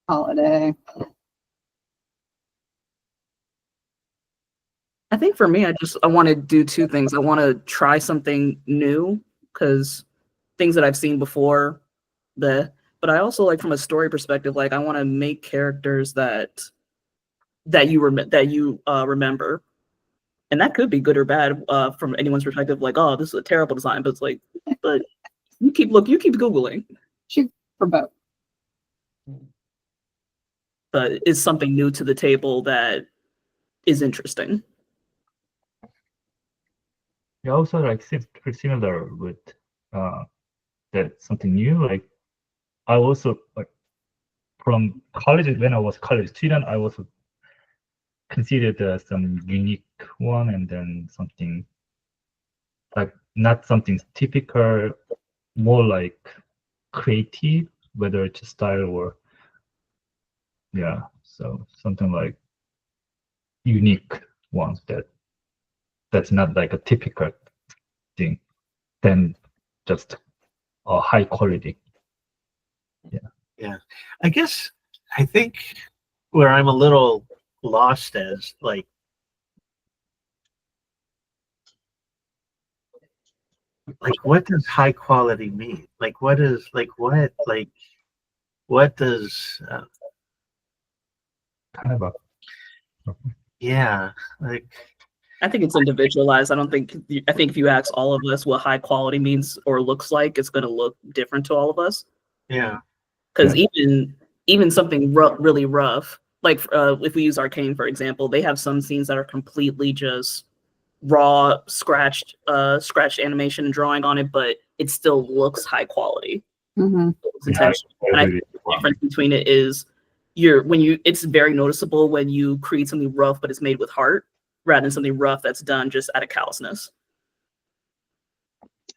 holiday. I think for me, I want to do two things. I want to try something new, because things that I've seen before, but I also, like, from a story perspective, like, I want to make characters that you remember, and that could be good or bad from anyone's perspective. Like, oh, this is a terrible design, but it's like, but you keep Googling. Shoot for both. But it's something new to the table that is interesting. Yeah, also, like, similar with that something new. Like, I also, like, from college, when I was a college student, I also considered some unique one, and then something like not something typical, more like creative, whether it's style or so something like unique ones that's not like a typical thing, then just a high quality. Yeah. I guess I think where I'm a little lost as, like, like what does high quality mean? Like what is what does kind of a yeah, like I think it's individualized. I think if you ask all of us what high quality means or looks like, it's going to look different to all of us. yeah. Because even something really rough, like if we use Arcane for example, they have some scenes that are completely just raw, scratched animation and drawing on it, but it still looks high quality. Mm-hmm. It's intentional. And I think the difference between it is it's very noticeable when you create something rough but it's made with heart, rather than something rough that's done just out of callousness.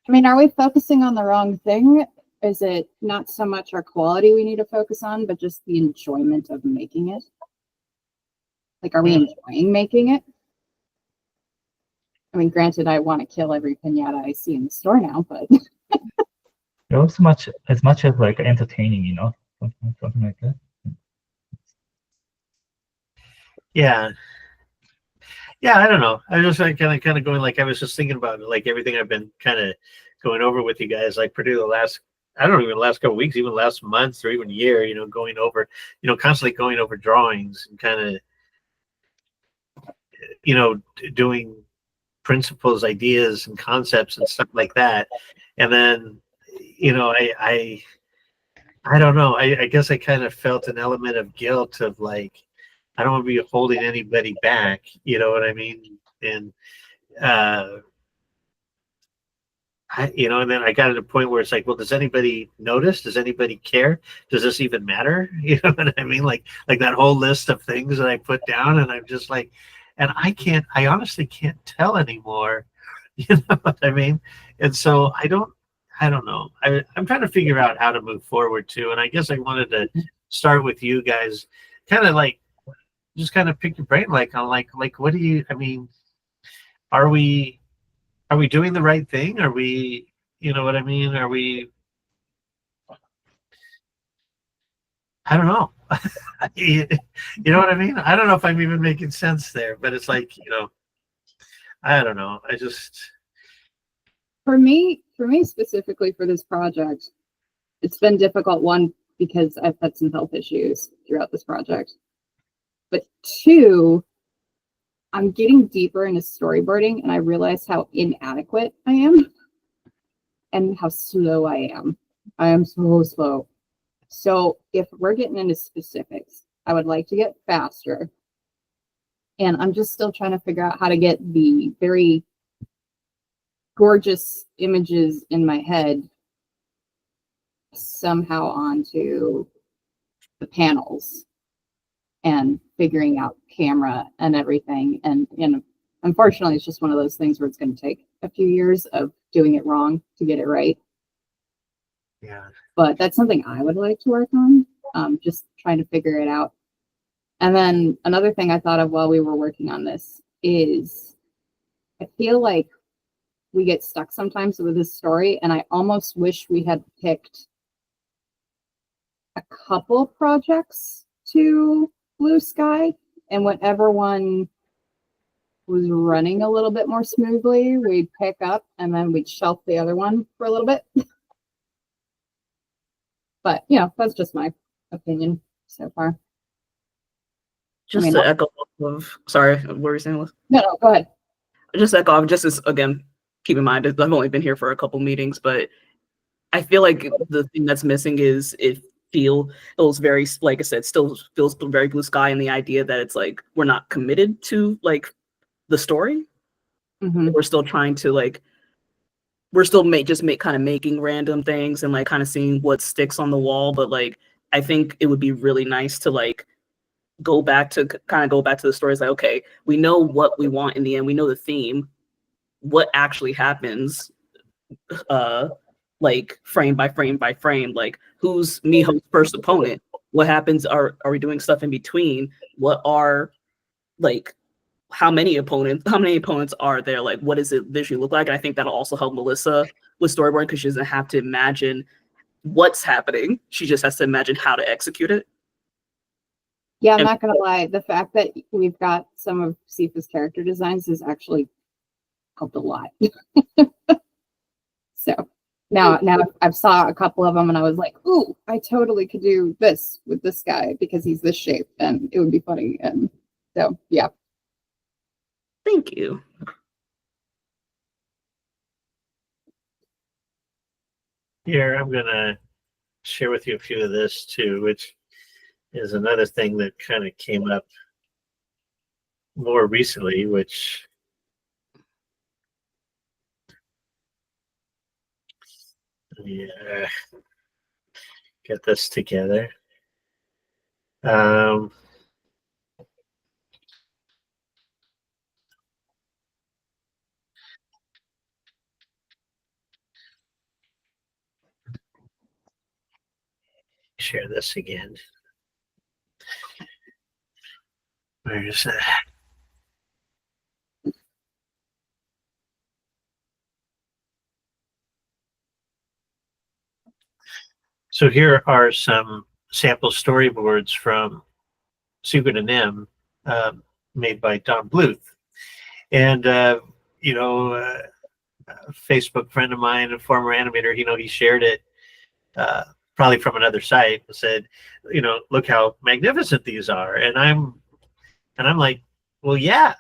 I mean, are we focusing on the wrong thing? Is it not so much our quality we need to focus on, but just the enjoyment of making it? Like, are we enjoying making it? I mean, granted, I want to kill every pinata I see in the store now, but as much as like entertaining, you know, something like that. Yeah. Yeah, I don't know. I was just like kind of going like I was just thinking about it, like everything I've been kind of going over with you guys, like Purdue the last last couple of weeks, even last month or even year, you know, going over, you know, constantly going over drawings and kind of, you know, doing principles, ideas, and concepts and stuff like that. And then, you know, I don't know. I guess I kind of felt an element of guilt of like, I don't want to be holding anybody back. You know what I mean? And, you know, and then I got to the point where it's like, well, does anybody notice? Does anybody care? Does this even matter? You know what I mean? Like that whole list of things that I put down, and I'm just like, and I honestly can't tell anymore. You know what I mean? And so I don't know. I'm trying to figure out how to move forward too. And I guess I wanted to start with you guys, kind of like, just kind of pick your brain, like on like what do you? I mean, are we doing the right thing? Are we, you know what I mean? Are we? I don't know. You know what I mean? I don't know if I'm even making sense there, but it's like, you know, I don't know. I just. for me specifically for this project, it's been difficult. One, because I've had some health issues throughout this project, but two, I'm getting deeper into storyboarding and I realize how inadequate I am and how slow I am. I am so slow. So if we're getting into specifics, I would like to get faster. And I'm just still trying to figure out how to get the very gorgeous images in my head somehow onto the panels and figuring out camera and everything. And unfortunately, it's just one of those things where it's going to take a few years of doing it wrong to get it right. Yeah. But that's something I would like to work on, just trying to figure it out. And then another thing I thought of while we were working on this is I feel like we get stuck sometimes with this story, and I almost wish we had picked a couple projects to Blue Sky, and whatever one was running a little bit more smoothly, we'd pick up and then we'd shelf the other one for a little bit. But, you know, that's just my opinion so far. Just to echo of, sorry, what were you saying? No, go ahead. Just echo, just as, again, keep in mind, I've only been here for a couple meetings, but I feel like the thing that's missing is it feels very, like I said, still feels very Blue Sky, and the idea that it's like we're not committed to like the story. Mm-hmm. We're still trying to like, we're still kind of making random things and like kind of seeing what sticks on the wall. But like, I think it would be really nice to like go back to the stories. Like, okay, we know what we want in the end. We know the theme. What actually happens, like frame by frame by frame, like who's Miho's first opponent? What happens? Are we doing stuff in between? What are like how many opponents are there? Like what does it visually look like? And I think that'll also help Melissa with storyboarding because she doesn't have to imagine what's happening. She just has to imagine how to execute it. Yeah, I'm not gonna lie. The fact that we've got some of Sifa's character designs has actually helped a lot. So now I've saw a couple of them and I was like, ooh, I totally could do this with this guy because he's this shape and it would be funny. And so, yeah. Thank you. Here, I'm going to share with you a few of this too, which is another thing that kind of came up more recently, which get this together. Share this again. Where is that? So here are some sample storyboards from Secret and M, made by Don Bluth. And, you know, a Facebook friend of mine, a former animator, you know, he shared it probably from another site and said, you know, look how magnificent these are. And I'm like, well, yeah.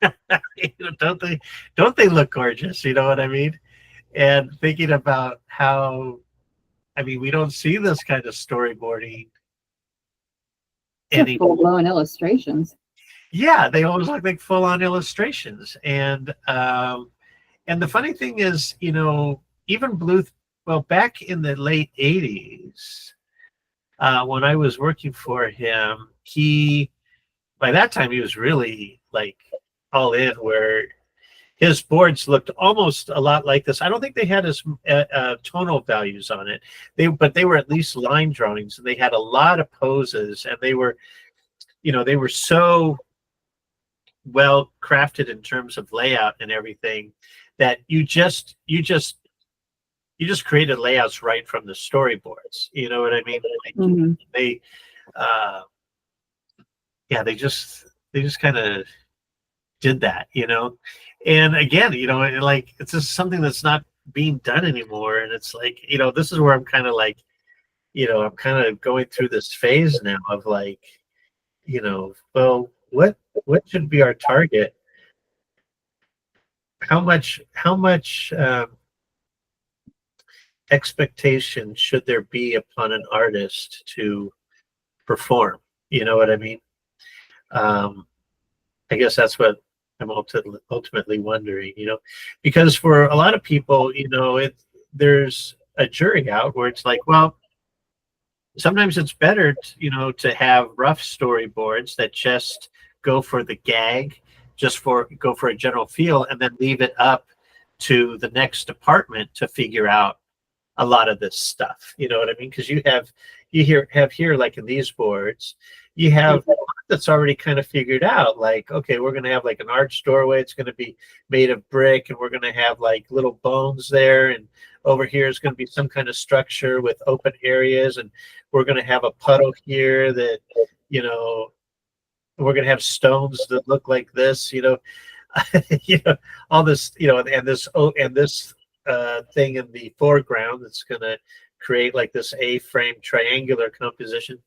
You know, don't they look gorgeous? You know what I mean? And thinking about how, I mean, we don't see this kind of storyboarding Full blown illustrations. Yeah, they always look like full on illustrations. And the funny thing is, you know, even Bluth, well, back in the late 80s, when I was working for him, by that time he was really like all in, where his boards looked almost a lot like this. I don't think they had as tonal values on it, but they were at least line drawings, and they had a lot of poses, and they were, you know, they were so well crafted in terms of layout and everything that you just created layouts right from the storyboards. You know what I mean? Like, they just kind of did that, you know. And again, you know, like, it's just something that's not being done anymore. And it's like, you know, this is where I'm kind of like, you know, I'm kind of going through this phase now of like, you know, well, what should be our target? How much expectation should there be upon an artist to perform? You know what I mean? I guess that's what I'm ultimately wondering, you know, because for a lot of people, you know, there's a jury out where it's like, well, sometimes it's better, you know, to have rough storyboards that just go for the gag, go for a general feel, and then leave it up to the next department to figure out a lot of this stuff. You know what I mean? Because you have here, like in these boards, you have a lot that's already kind of figured out. Like, okay, we're going to have like an arched doorway. It's going to be made of brick, and we're going to have like little bones there. And over here is going to be some kind of structure with open areas. And we're going to have a puddle here that, you know, we're going to have stones that look like this, you know, you know, all this, you know, and this thing in the foreground that's going to create like this A-frame triangular composition.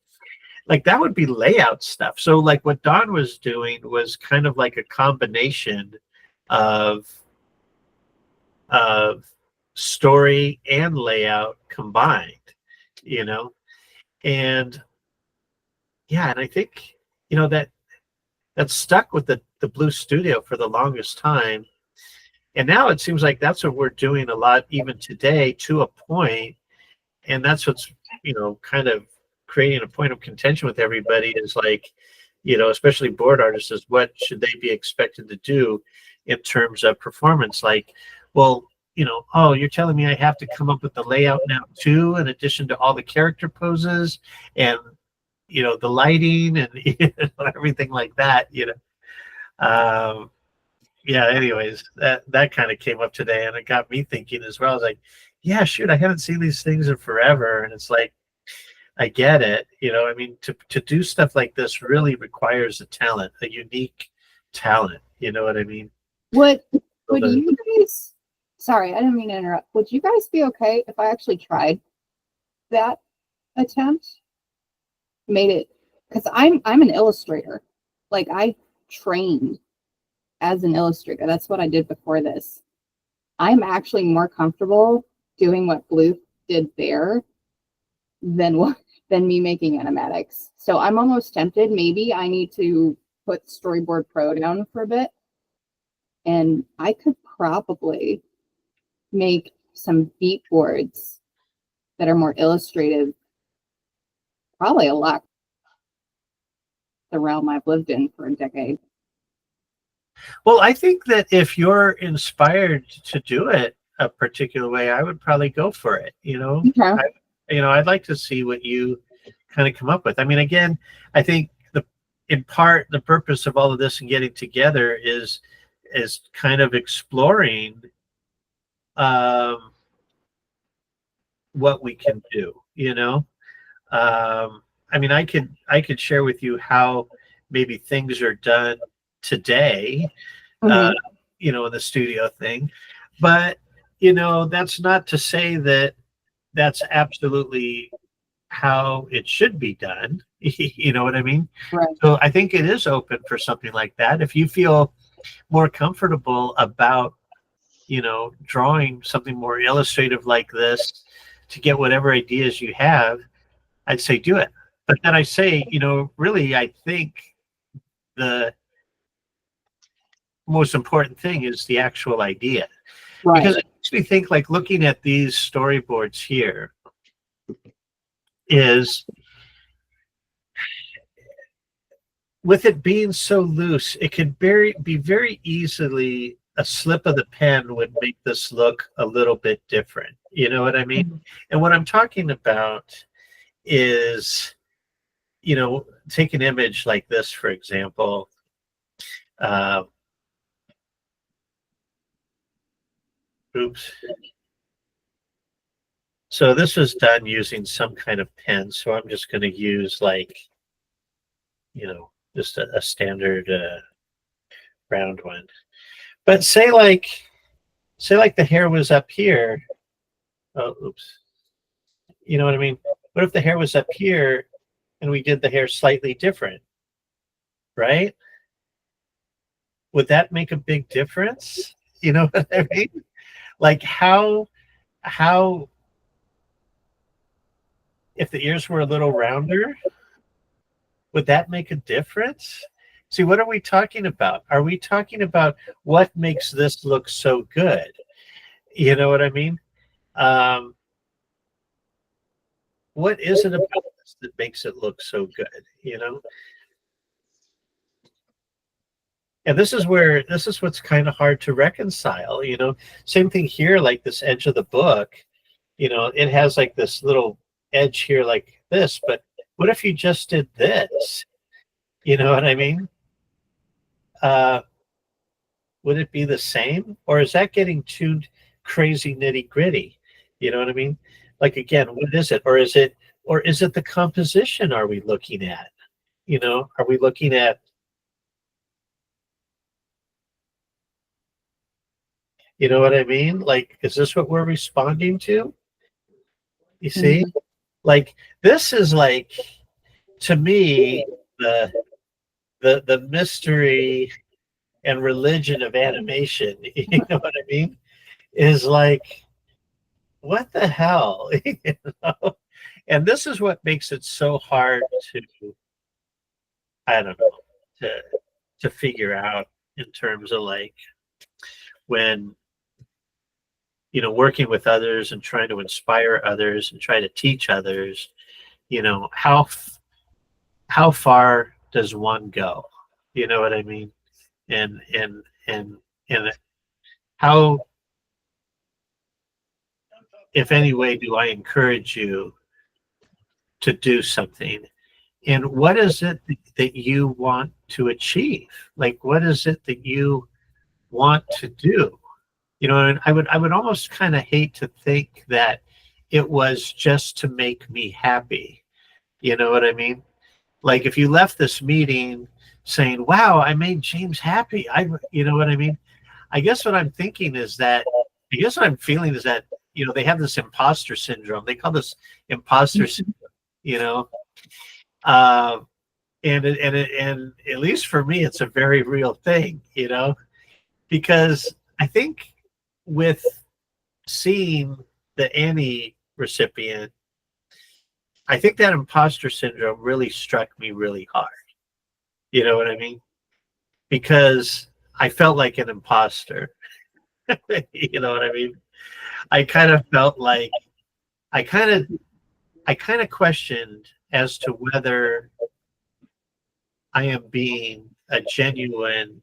Like, that would be layout stuff. So like what Don was doing was kind of like a combination of story and layout combined, you know. And yeah, and I think, you know, that stuck with the Blue Studio for the longest time. And now it seems like that's what we're doing a lot even today, to a point. And that's what's, you know, kind of creating a point of contention with everybody, is like, you know, especially board artists, is what should they be expected to do in terms of performance? Like, well, you know, oh, you're telling me I have to come up with the layout now too, in addition to all the character poses and, you know, the lighting and, you know, everything like that, you know. Yeah, anyways, that kind of came up today, and it got me thinking as well. I was like, yeah, shoot, I haven't seen these things in forever. And it's like, I get it. You know, I mean, to do stuff like this really requires a talent, a unique talent. You know what I mean? What do you guys Sorry, I didn't mean to interrupt. Would you guys be okay if I actually tried that attempt? Made it, because I'm an illustrator. Like, I trained as an illustrator. That's what I did before this. I'm actually more comfortable doing what Blue did there than me making animatics. So I'm almost tempted. Maybe I need to put Storyboard Pro down for a bit, and I could probably make some beat boards that are more illustrative, probably a lot the realm I've lived in for a decade. Well, I think that if you're inspired to do it a particular way, I would probably go for it. Okay. I'd like to see what you kind of come up with. I mean, again, I think in part the purpose of all of this and getting together is kind of exploring what we can do. I mean, I could share with you how maybe things are done today, in the studio thing, but that's not to say that that's absolutely how it should be done. You know what I mean? Right. So I think it is open for something like that. If you feel more comfortable about, drawing something more illustrative like this to get whatever ideas you have, I'd say do it. But then I say, really, I think the most important thing is the actual idea. Right. Because it makes me think, like, looking at these storyboards here is, with it being so loose, it could be very easily a slip of the pen would make this look a little bit different. You know what I mean? And what I'm talking about is, take an image like this, for example. Oops. So this was done using some kind of pen. So I'm just going to use, like, just a standard round one. But say like the hair was up here. Oh, oops. You know what I mean? What if the hair was up here and we did the hair slightly different, right? Would that make a big difference? You know what I mean? Like, how if the ears were a little rounder, would that make a difference? See, what are we talking about? Are we talking about what makes this look so good? You know what I mean? What is it about this that makes it look so good? And this is what's kind of hard to reconcile. Same thing here, like this edge of the book. It has like this little edge here like this, but what if you just did this? You know what I mean? Would it be the same, or is that getting too crazy nitty gritty? You know what I mean? Like, again, what is it? Or is it the composition? Are we looking at? Are we looking at? You know what I mean? Like, is this what we're responding to? You see? Like, this is, like, to me, the mystery and religion of animation, you know what I mean? Is like, what the hell? And this is what makes it so hard to, I don't know, to figure out, in terms of, like, when working with others and trying to inspire others and try to teach others, how far does one go? You know what I mean? And how, if any way, do I encourage you to do something? And what is it that you want to achieve? Like, what is it that you want to do? And I would almost kind of hate to think that it was just to make me happy. You know what I mean? Like, if you left this meeting saying, wow, I made James happy, you know what I mean? I guess what I'm thinking is that I guess what I'm feeling is that, you know, they have this imposter syndrome. They call this imposter syndrome, you know. And at least for me, it's a very real thing, you know, because I think with seeing the Annie recipient, I think that imposter syndrome really struck me really hard. You know what I mean? Because I felt like an imposter. You know what I mean? I kind of felt like I kind of questioned as to whether I am being a genuine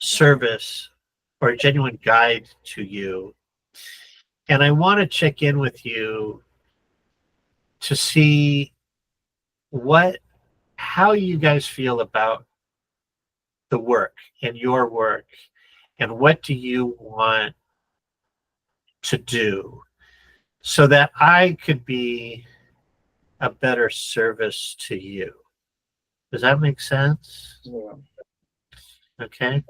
service or a genuine guide to you. And I want to check in with you to see how you guys feel about the work and your work, and what do you want to do so that I could be a better service to you. Does that make sense? Yeah. Okay.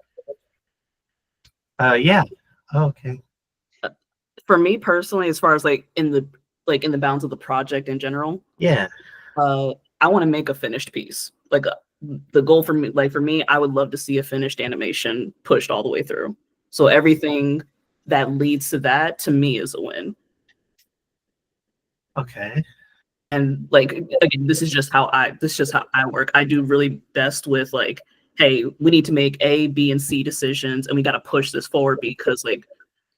Yeah. Okay. For me personally, as far as like in the bounds of the project in general, Yeah. I want to make a finished piece. Like the goal for me, I would love to see a finished animation pushed all the way through. So everything that leads to that, to me, is a win. Okay. And like again, this is just how I work. I do really best with like, hey, we need to make A, B, and C decisions, and we got to push this forward because like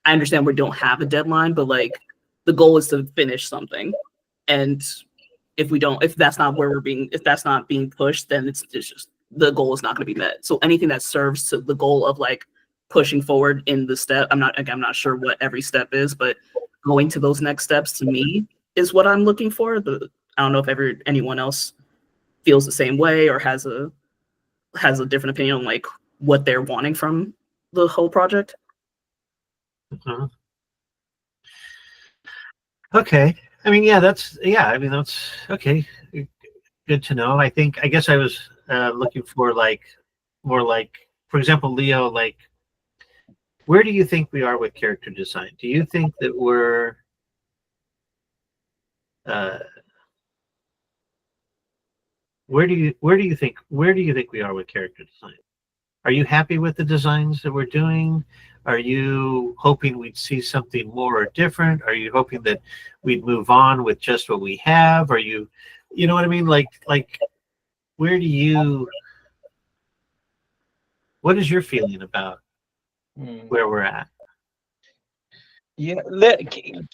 I understand we don't have a deadline, but like the goal is to finish something. And if that's not being pushed, then it's just the goal is not going to be met. So anything that serves to the goal of like pushing forward in the step, I'm not sure what every step is, but going to those next steps to me is what I'm looking for. I don't know if anyone else feels the same way or has a different opinion on like what they're wanting from the whole project. Uh-huh. Okay. I mean, that's okay. Good to know. I guess I was looking for like more like, for example, Leo, like, where do you think we are with character design? Do you think that we're where do you think we are with character design? Are you happy with the designs that we're doing? Are you hoping we'd see something more or different? Are you hoping that we'd move on with just what we have? Are you know what I mean? Like what is your feeling about where we're at? Yeah,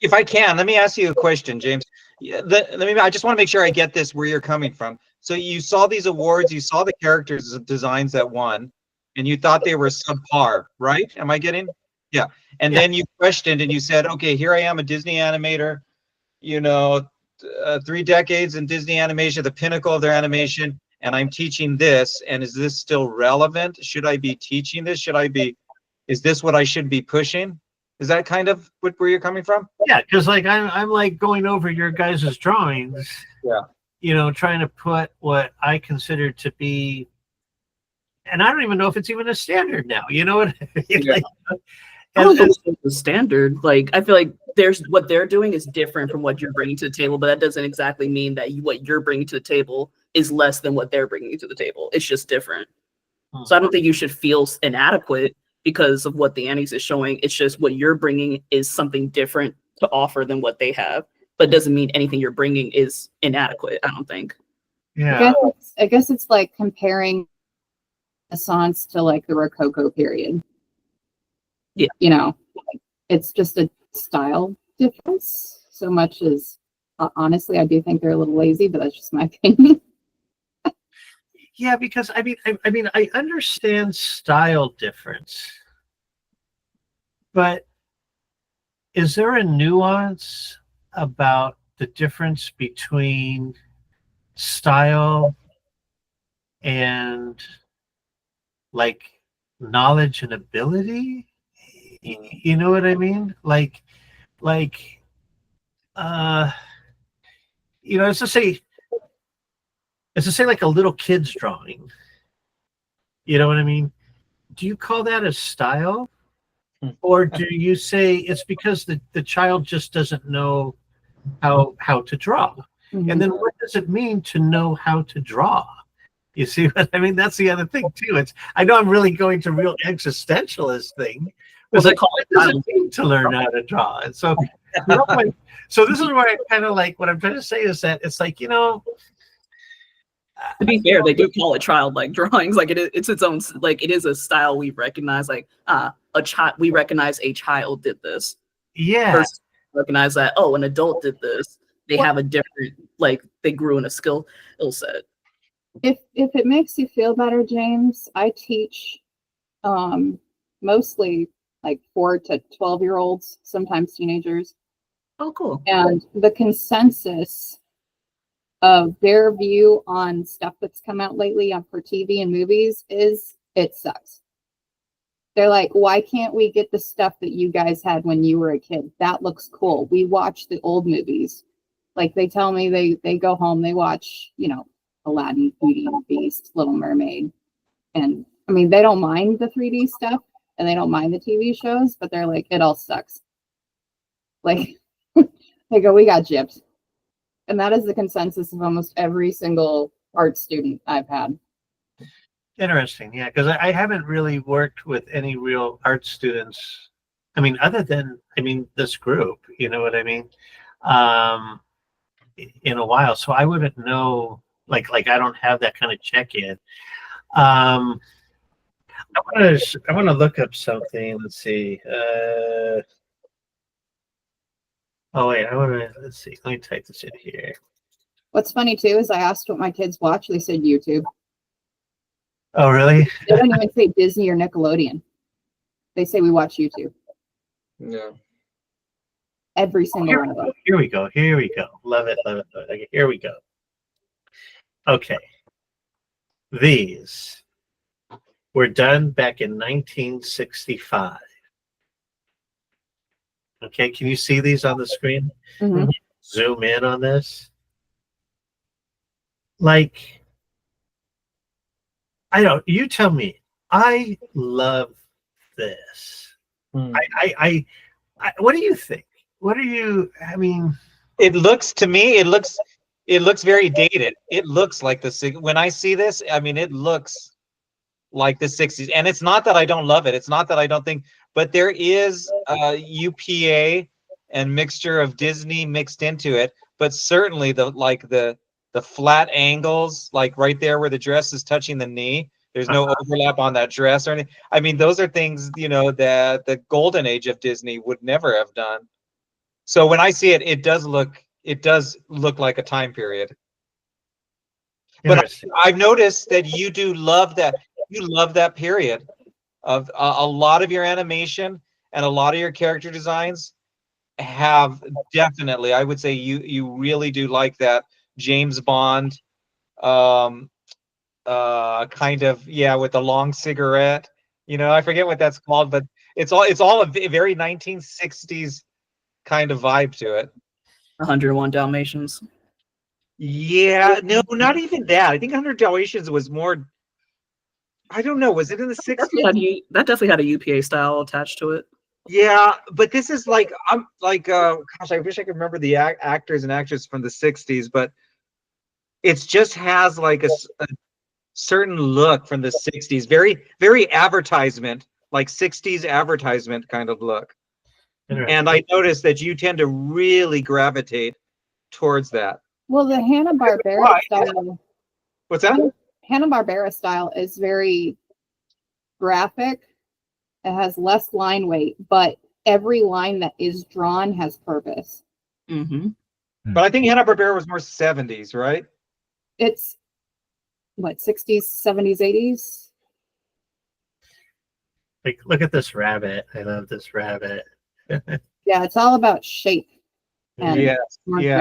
if I can, let me ask you a question, James. Yeah, I just want to make sure I get this where you're coming from. So you saw these awards, you saw the characters designs that won, and you thought they were subpar, right? Am I getting? Yeah. And then you questioned and you said, okay, here I am, a Disney animator, you know, 3 decades in Disney animation, the pinnacle of their animation, and I'm teaching this. And is this still relevant? Should I be teaching this? Is this what I should be pushing? Is that kind of where you're coming from? Yeah, because like I'm like going over your guys' drawings. Yeah. You know, trying to put what I consider to be, and I don't even know if it's even a standard now. You know what? Yeah. I don't think it's the standard. Like I feel like what they're doing is different from what you're bringing to the table, but that doesn't exactly mean that what you're bringing to the table is less than what they're bringing to the table. It's just different. So I don't think you should feel inadequate because of what the Annie's is showing. It's just what you're bringing is something different to offer than what they have, but it doesn't mean anything you're bringing is inadequate, I don't think. Yeah. I guess it's like comparing Renaissance to like the Rococo period. Yeah. You know, it's just a style difference so much as, honestly, I do think they're a little lazy, but that's just my opinion. Yeah, because I mean, I understand style difference, but is there a nuance about the difference between style and like knowledge and ability? You know what I mean? Like, you know, it's to say like a little kid's drawing. You know what I mean? Do you call that a style? Or do you say it's because the child just doesn't know how to draw? Mhm. And then what does it mean to know how to draw? You see what I mean? That's the other thing too. I know I'm really going to real existentialist thing. Well, they Like, call what it does it mean to learn how to draw? And so, so this is where I kind of like what I'm trying to say is that it's like, To be fair, they do call it childlike drawings. Like it's its own, like it is a style we recognize. Like a child, we recognize a child did this. yeah, Versus recognize that an adult did this. They have a different, like they grew in a skill set. If it makes you feel better, James, I teach mostly like 4 to 12-year-olds, sometimes teenagers. Oh, cool. And the consensus of their view on stuff that's come out lately for TV and movies is it sucks. They're like, why can't we get the stuff that you guys had when you were a kid? That looks cool. We watch the old movies. Like they tell me they go home, they watch, Aladdin, Beauty and the Beast, Little Mermaid. And I mean, they don't mind the 3D stuff and they don't mind the TV shows, but they're like, it all sucks. Like they go, we got gypped. And that is the consensus of almost every single art student I've had. interesting. Yeah, because I haven't really worked with any real art students. I mean, other than this group, you know what I mean? In a while, so I wouldn't know. Like I don't have that kind of check-in. I want to look up something. Let's see. Oh wait, let's see. Let me type this in here. What's funny too is I asked what my kids watch. They said YouTube. Oh really? They don't even say Disney or Nickelodeon. They say we watch YouTube. Yeah. Every single one of them. Here we go. Love it. Okay, here we go. Okay. These were done back in 1965. Okay, can you see these on the screen? Mhm. Zoom in on this. Like, I don't, you tell me. I love this. I what do you think? It looks to me, it looks very dated. It looks like when I see this, it looks like the 60s. And it's not that I don't love it. It's not that I don't think, but there is UPA and mixture of Disney mixed into it. But certainly the flat angles, like right there where the dress is touching the knee, there's no overlap on that dress or anything. Those are things, that the golden age of Disney would never have done. So when I see it, it does look like a time period. But I've noticed that you do love that. You love that period of a lot of your animation and a lot of your character designs have definitely, I would say you really do like that James Bond kind of, with the long cigarette. I forget what that's called, but it's all a very 1960s kind of vibe to it. 101 Dalmatians. Yeah, no, not even that. I think 100 Dalmatians was more. I don't know. Was it in the 60s? That definitely had a UPA style attached to it. Yeah, but this is like gosh, I wish I could remember the actors and actresses from the 60s, but it just has like a certain look from the 60s, very very advertisement, like 60s advertisement kind of look. And I noticed that you tend to really gravitate towards that. Well, the Hanna-Barbera style. What's that? Hanna-Barbera style is very graphic. It has less line weight, but every line that is drawn has purpose. Mm-hmm. But I think Hanna-Barbera was more 70s, right? It's what, 60s, 70s, 80s? Like, look at this rabbit. I love this rabbit. Yeah, it's all about shape. And yes. Yeah.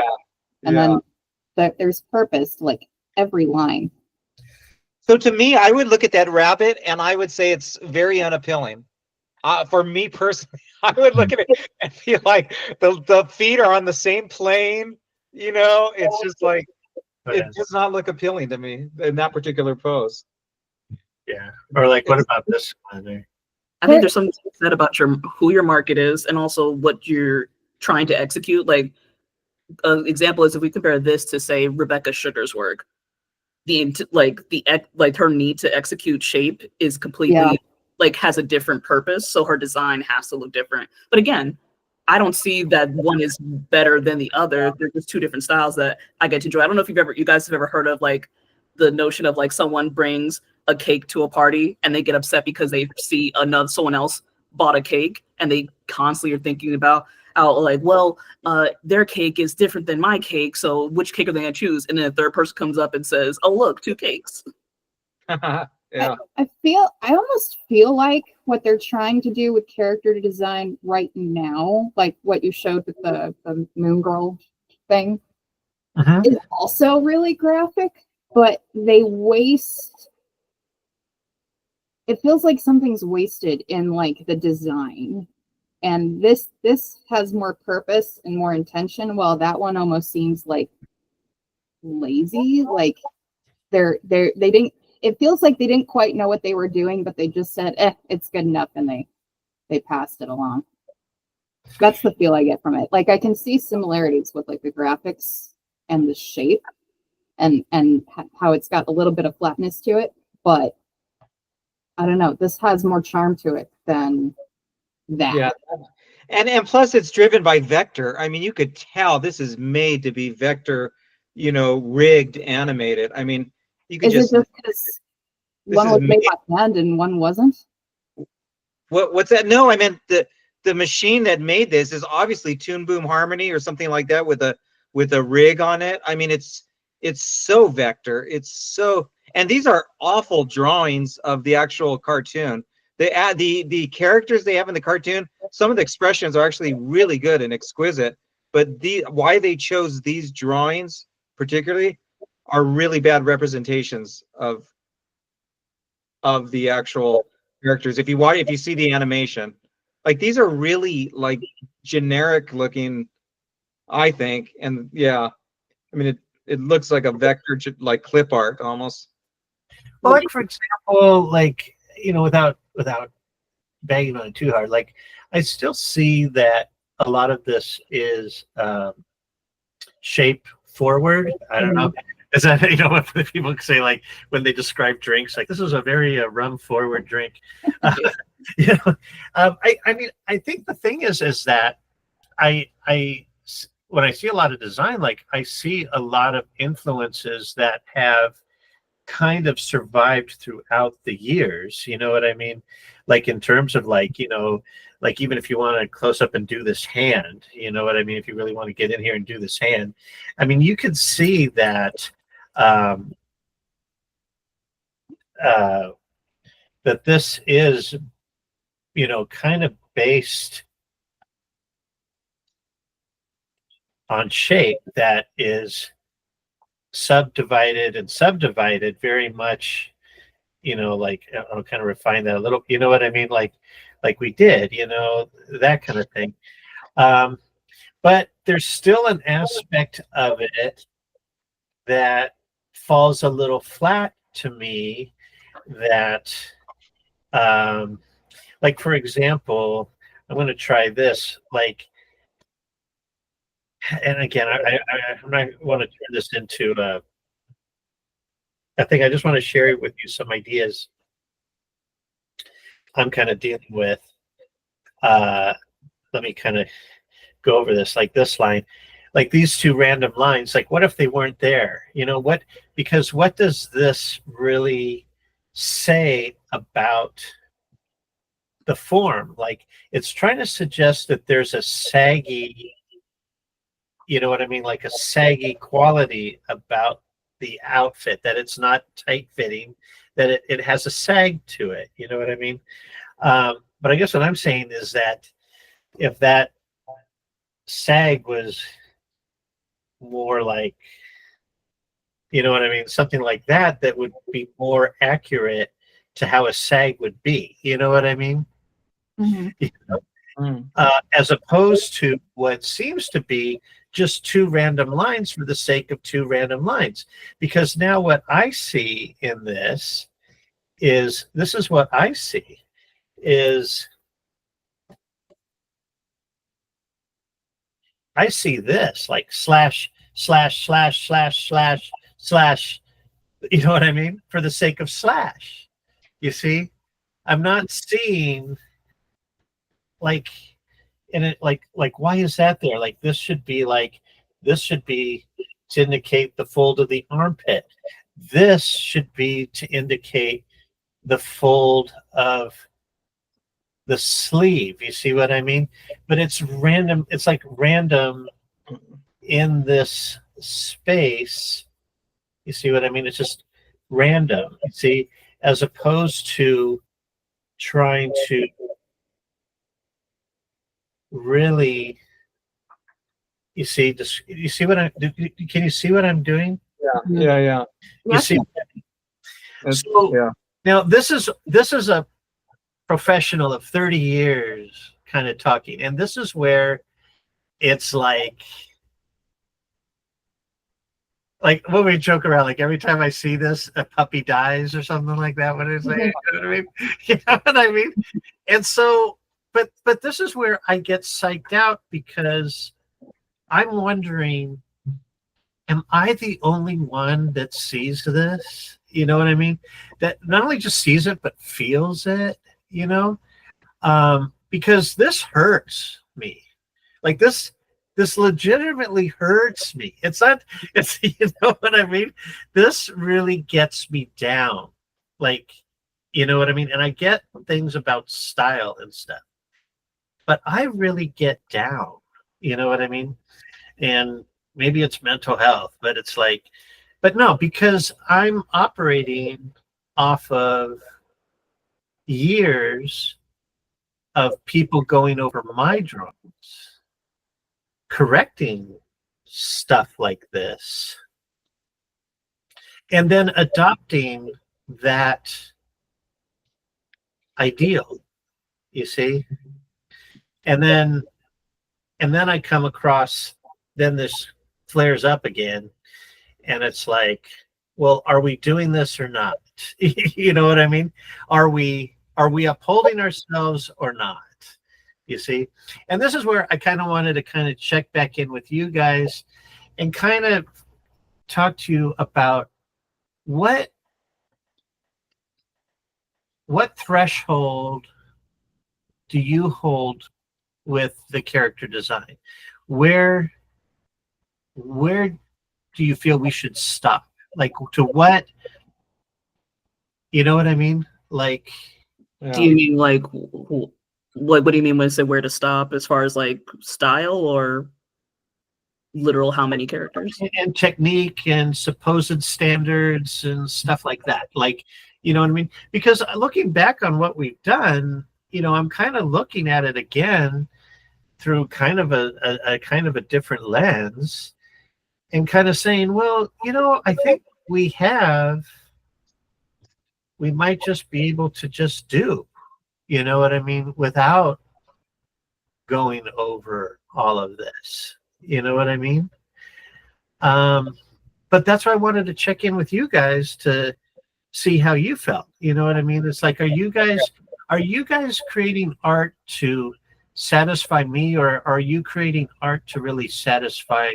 And then there's purpose, like every line. So to me, I would look at that rabbit and I would say it's very unappealing. For me personally, I would look at it and feel like the feet are on the same plane. It's just like, it does not look appealing to me in that particular pose. Yeah. Or like, what about this one? I think there's something to be said about who your market is and also what you're trying to execute. Like an example is if we compare this to say Rebecca Sugar's work, like her need to execute shape is completely like has a different purpose, so her design has to look different. But again, I don't see that one is better than the other. They're just two different styles that I get to enjoy. I don't know if you guys have ever heard of like the notion of like someone brings a cake to a party and they get upset because they see someone else bought a cake and they constantly are thinking about like, well, their cake is different than my cake, so which cake are they gonna choose? And then a third person comes up and says, oh look, two cakes. Yeah. I almost feel like what they're trying to do with character design right now, like what you showed with the Moon Girl thing, is also really graphic, but they waste. It feels like something's wasted in like the design, and this has more purpose and more intention, while that one almost seems like lazy. Like they didn't. It feels like they didn't quite know what they were doing, but they just said, it's good enough, and they passed it along. That's the feel I get from it. Like I can see similarities with like the graphics and the shape and how it's got a little bit of flatness to it, but I don't know, this has more charm to it than that. Yeah. And plus it's driven by vector. I mean, you could tell this is made to be vector, rigged, animated. I mean, you could Is it just because one was made by hand and one wasn't? What's that? No, I meant the machine that made this is obviously Toon Boom Harmony or something like that with a rig on it. I mean, it's so vector. And these are awful drawings of the actual cartoon. They add the characters they have in the cartoon. Some of the expressions are actually really good and exquisite, but why they chose these drawings particularly are really bad representations of the actual characters. If you see the animation, like these are really like generic looking, I think. And yeah, I mean it looks like a vector, like clip art almost. Well, like for example, like without banging on it too hard, like I still see that a lot of this is shape forward. I don't know. Is that what people say, like when they describe drinks, like this is a very rum forward drink. I mean, I think the thing is that I when I see a lot of design, like I see a lot of influences that have kind of survived throughout the years. You know what I mean? Like in terms of like even if you want to close up and do this hand, you know what I mean? If you really want to get in here and do this hand, I mean, you could see that that this is, kind of based on shape that is subdivided very much, like I'll kind of refine that a little, you know what I mean? Like we did, that kind of thing. But there's still an aspect of it that falls a little flat to me that, like, for example, I'm going to try this, like, and again, I want to turn this into I think I just want to share with you some ideas I'm kind of dealing with. Let me kind of go over this, like this line, like these two random lines, like what if they weren't there? Because what does this really say about the form? Like it's trying to suggest that there's a saggy, you know what I mean? Like a saggy quality about the outfit, that it's not tight fitting, that it has a sag to it. You know what I mean? But I guess what I'm saying is that if that sag was more like, you know what I mean? Something like that, that would be more accurate to how a sag would be. You know what I mean? Mm-hmm. As opposed to what seems to be just two random lines for the sake of two random lines. Because now what I see in this is what I see is I see this like slash, slash, slash, slash, slash, slash, you know what I mean? For the sake of slash. You see? I'm not seeing like in it like why is that there? Like this should be to indicate the fold of the armpit. This should be to indicate the fold of the sleeve. You see what I mean? But it's random. It's like random in this space. You see what I mean? It's just random. You see, as opposed to trying to really, you see what I'm, can you see what I'm doing? Yeah. You see? So Yeah. now this is a professional of 30 years kind of talking, and this is where it's like when we joke around, like every time I see this, a puppy dies or something like that. What is it? You know what I mean? You know what I mean? And so, but this is where I get psyched out because I'm wondering, am I the only one that sees this? You know what I mean? That not only just sees it, but feels it, you know? Because this hurts me. Like this legitimately hurts me. It's you know what I mean? This really gets me down. Like, you know what I mean? And I get things about style and stuff, but I really get down. You know what I mean? And maybe it's mental health, but it's like, but no, because I'm operating off of years of people going over my drawings, correcting stuff like this, and then adopting that ideal, you see? And then I come across, then this flares up again, and it's like, well, are we doing this or not? You know what I mean? Are we upholding ourselves or not? You see? And this is where I kind of wanted to kind of check back in with you guys and kind of talk to you about what threshold do you hold with the character design? Where do you feel we should stop? Like to what, you know what I mean? Like, Do you mean like what do you mean when I say where to stop as far as like style or literal how many characters? And technique and supposed standards and stuff like that. Like, you know what I mean? Because looking back on what we've done, you know, I'm kind of looking at it again through kind of a kind of a different lens and kind of saying, well, you know, I think we might just be able to just do, you know what I mean, without going over all of this. You know what I mean? But that's why I wanted to check in with you guys to see how you felt. You know what I mean? It's like, are you guys creating art to satisfy me, or are you creating art to really satisfy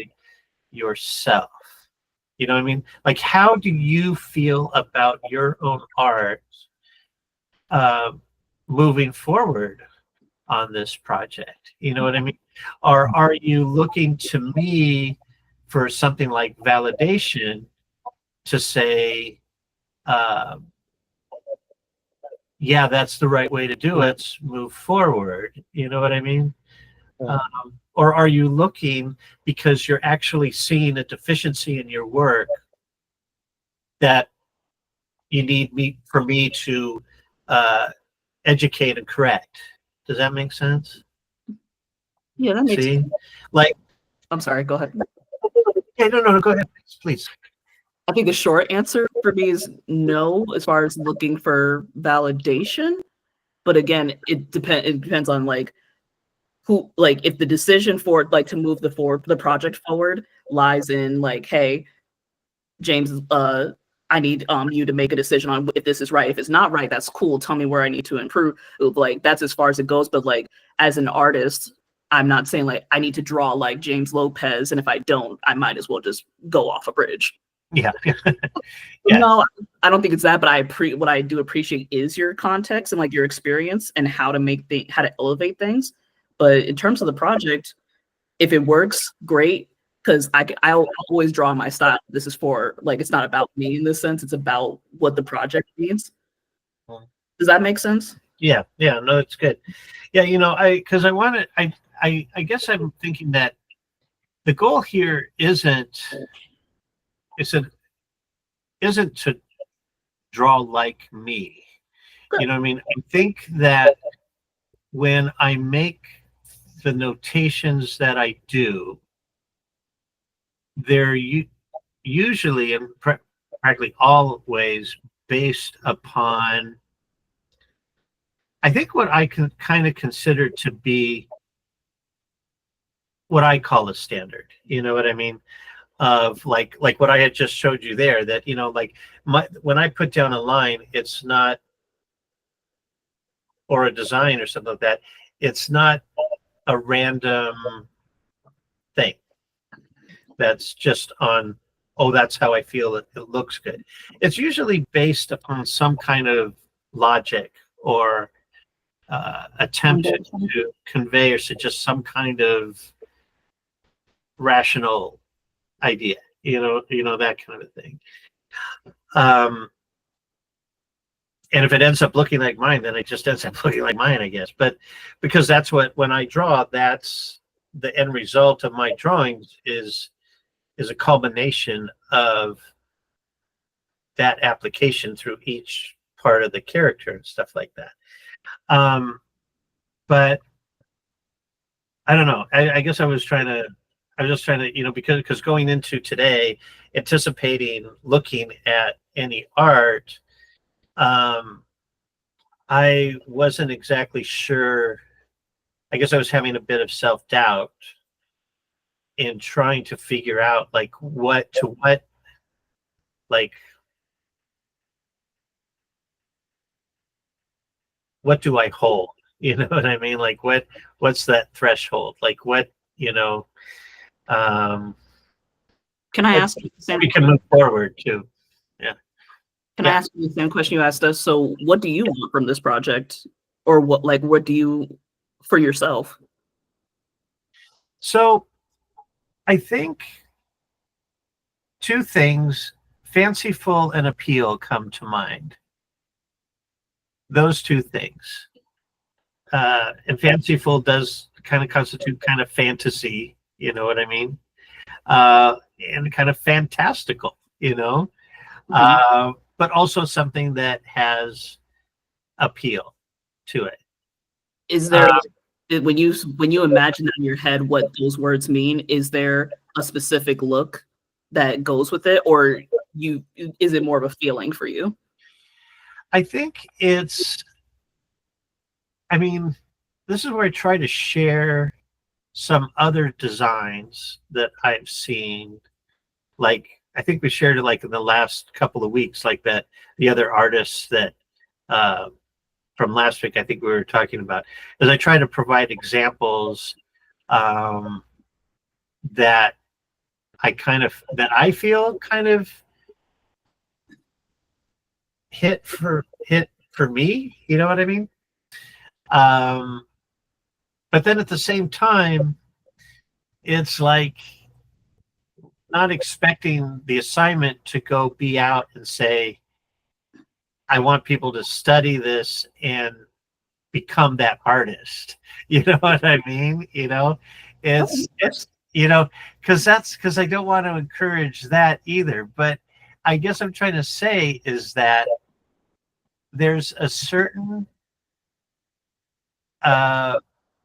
yourself? You know what I mean? Like, how do you feel about your own art moving forward on this project? You know what I mean? Or are you looking to me for something like validation to say, yeah, that's the right way to do it, let's move forward? You know what I mean? Or are you looking because you're actually seeing a deficiency in your work that you need for me to educate and correct? Does that make sense? Yeah, that makes sense. Like, I'm sorry, go ahead. yeah, no, go ahead, please. I think the short answer for me is no, as far as looking for validation. But again, it depends on like who, like if the decision for like to move the project forward lies in like, hey, James I need you to make a decision on if this is right. If it's not right, that's cool. Tell me where I need to improve. Like that's as far as it goes. But like as an artist, I'm not saying like I need to draw like James Lopez, and if I don't, I might as well just go off a bridge. Yeah. No, I don't think it's that. But what I do appreciate is your context and like your experience and how to how to elevate things. But in terms of the project, if it works, great. Because I'll always draw my style. This is for like it's not about me in this sense. It's about what the project needs. Does that make sense? Yeah. No, it's good. Yeah, I guess I'm thinking that the goal here isn't to draw like me. You know what I mean? I think that when I make the notations that I do, they're usually and practically always based upon, I think, what I can kind of consider to be what I call a standard. You know what I mean? Of like what I had just showed you there, that like when I put down a line, it's not, or a design or something like that, it's not a random thing that's just on, oh, that's how I feel it looks good. It's usually based upon some kind of logic or attempt to convey or suggest some kind of rational idea, that kind of a thing. And if it ends up looking like mine, then it just ends up looking like mine, I guess. But because that's when I draw, that's the end result of my drawings is a culmination of that application through each part of the character and stuff like that. But I don't know. I guess I was just trying to, because going into today, anticipating looking at any art, I wasn't exactly sure. I guess I was having a bit of self-doubt in trying to figure out like what do I hold? You know what I mean? Like what's that threshold? Like what, Can I ask you the same? We can move forward too. Yeah. Can I ask you the same question you asked us? So what do you want from this project? Or what do you for yourself? So I think two things, fanciful and appeal, come to mind. Those two things. And fanciful does kind of constitute kind of fantasy, you know what I mean? And kind of fantastical, but also something that has appeal to it. Is there when you imagine in your head what those words mean, is there a specific look that goes with it, or is it more of a feeling for you? I think this is where I try to share some other designs that I've seen. Like, I think we shared it like in the last couple of weeks, like that the other artists that from last week, I think we were talking about, as I try to provide examples that I feel kind of hit for me, you know what I mean? But then at the same time, it's like not expecting the assignment to go be out and say, I want people to study this and become that artist. You know what I mean? It's because I don't want to encourage that either. But I guess I'm trying to say is that there's a certain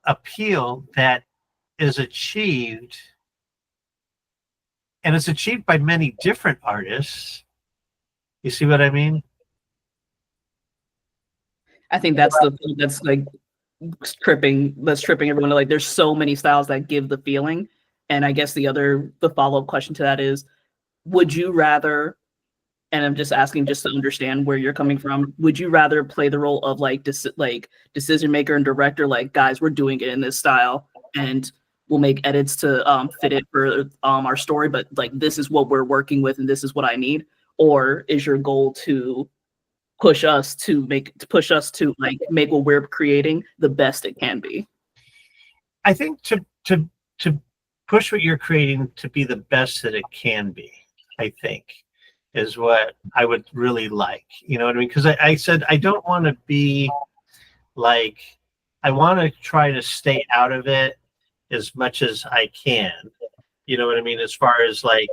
appeal that is achieved, and it's achieved by many different artists. You see what I mean? I think that's like tripping everyone. Like, there's so many styles that give the feeling. And I guess the follow-up question to that is, would you rather, and I'm just asking just to understand where you're coming from. Would you rather play the role of like decision maker and director, like guys, we're doing it in this style, and we'll make edits to fit it for our story, but like this is what we're working with, and this is what I need? Or is your goal to push us to make what we're creating the best it can be? I think to push what you're creating to be the best that it can be, I think, is what I would really like. You know what I mean? Because I said I don't want to be like, I want to try to stay out of it as much as I can. You know what I mean? As far as like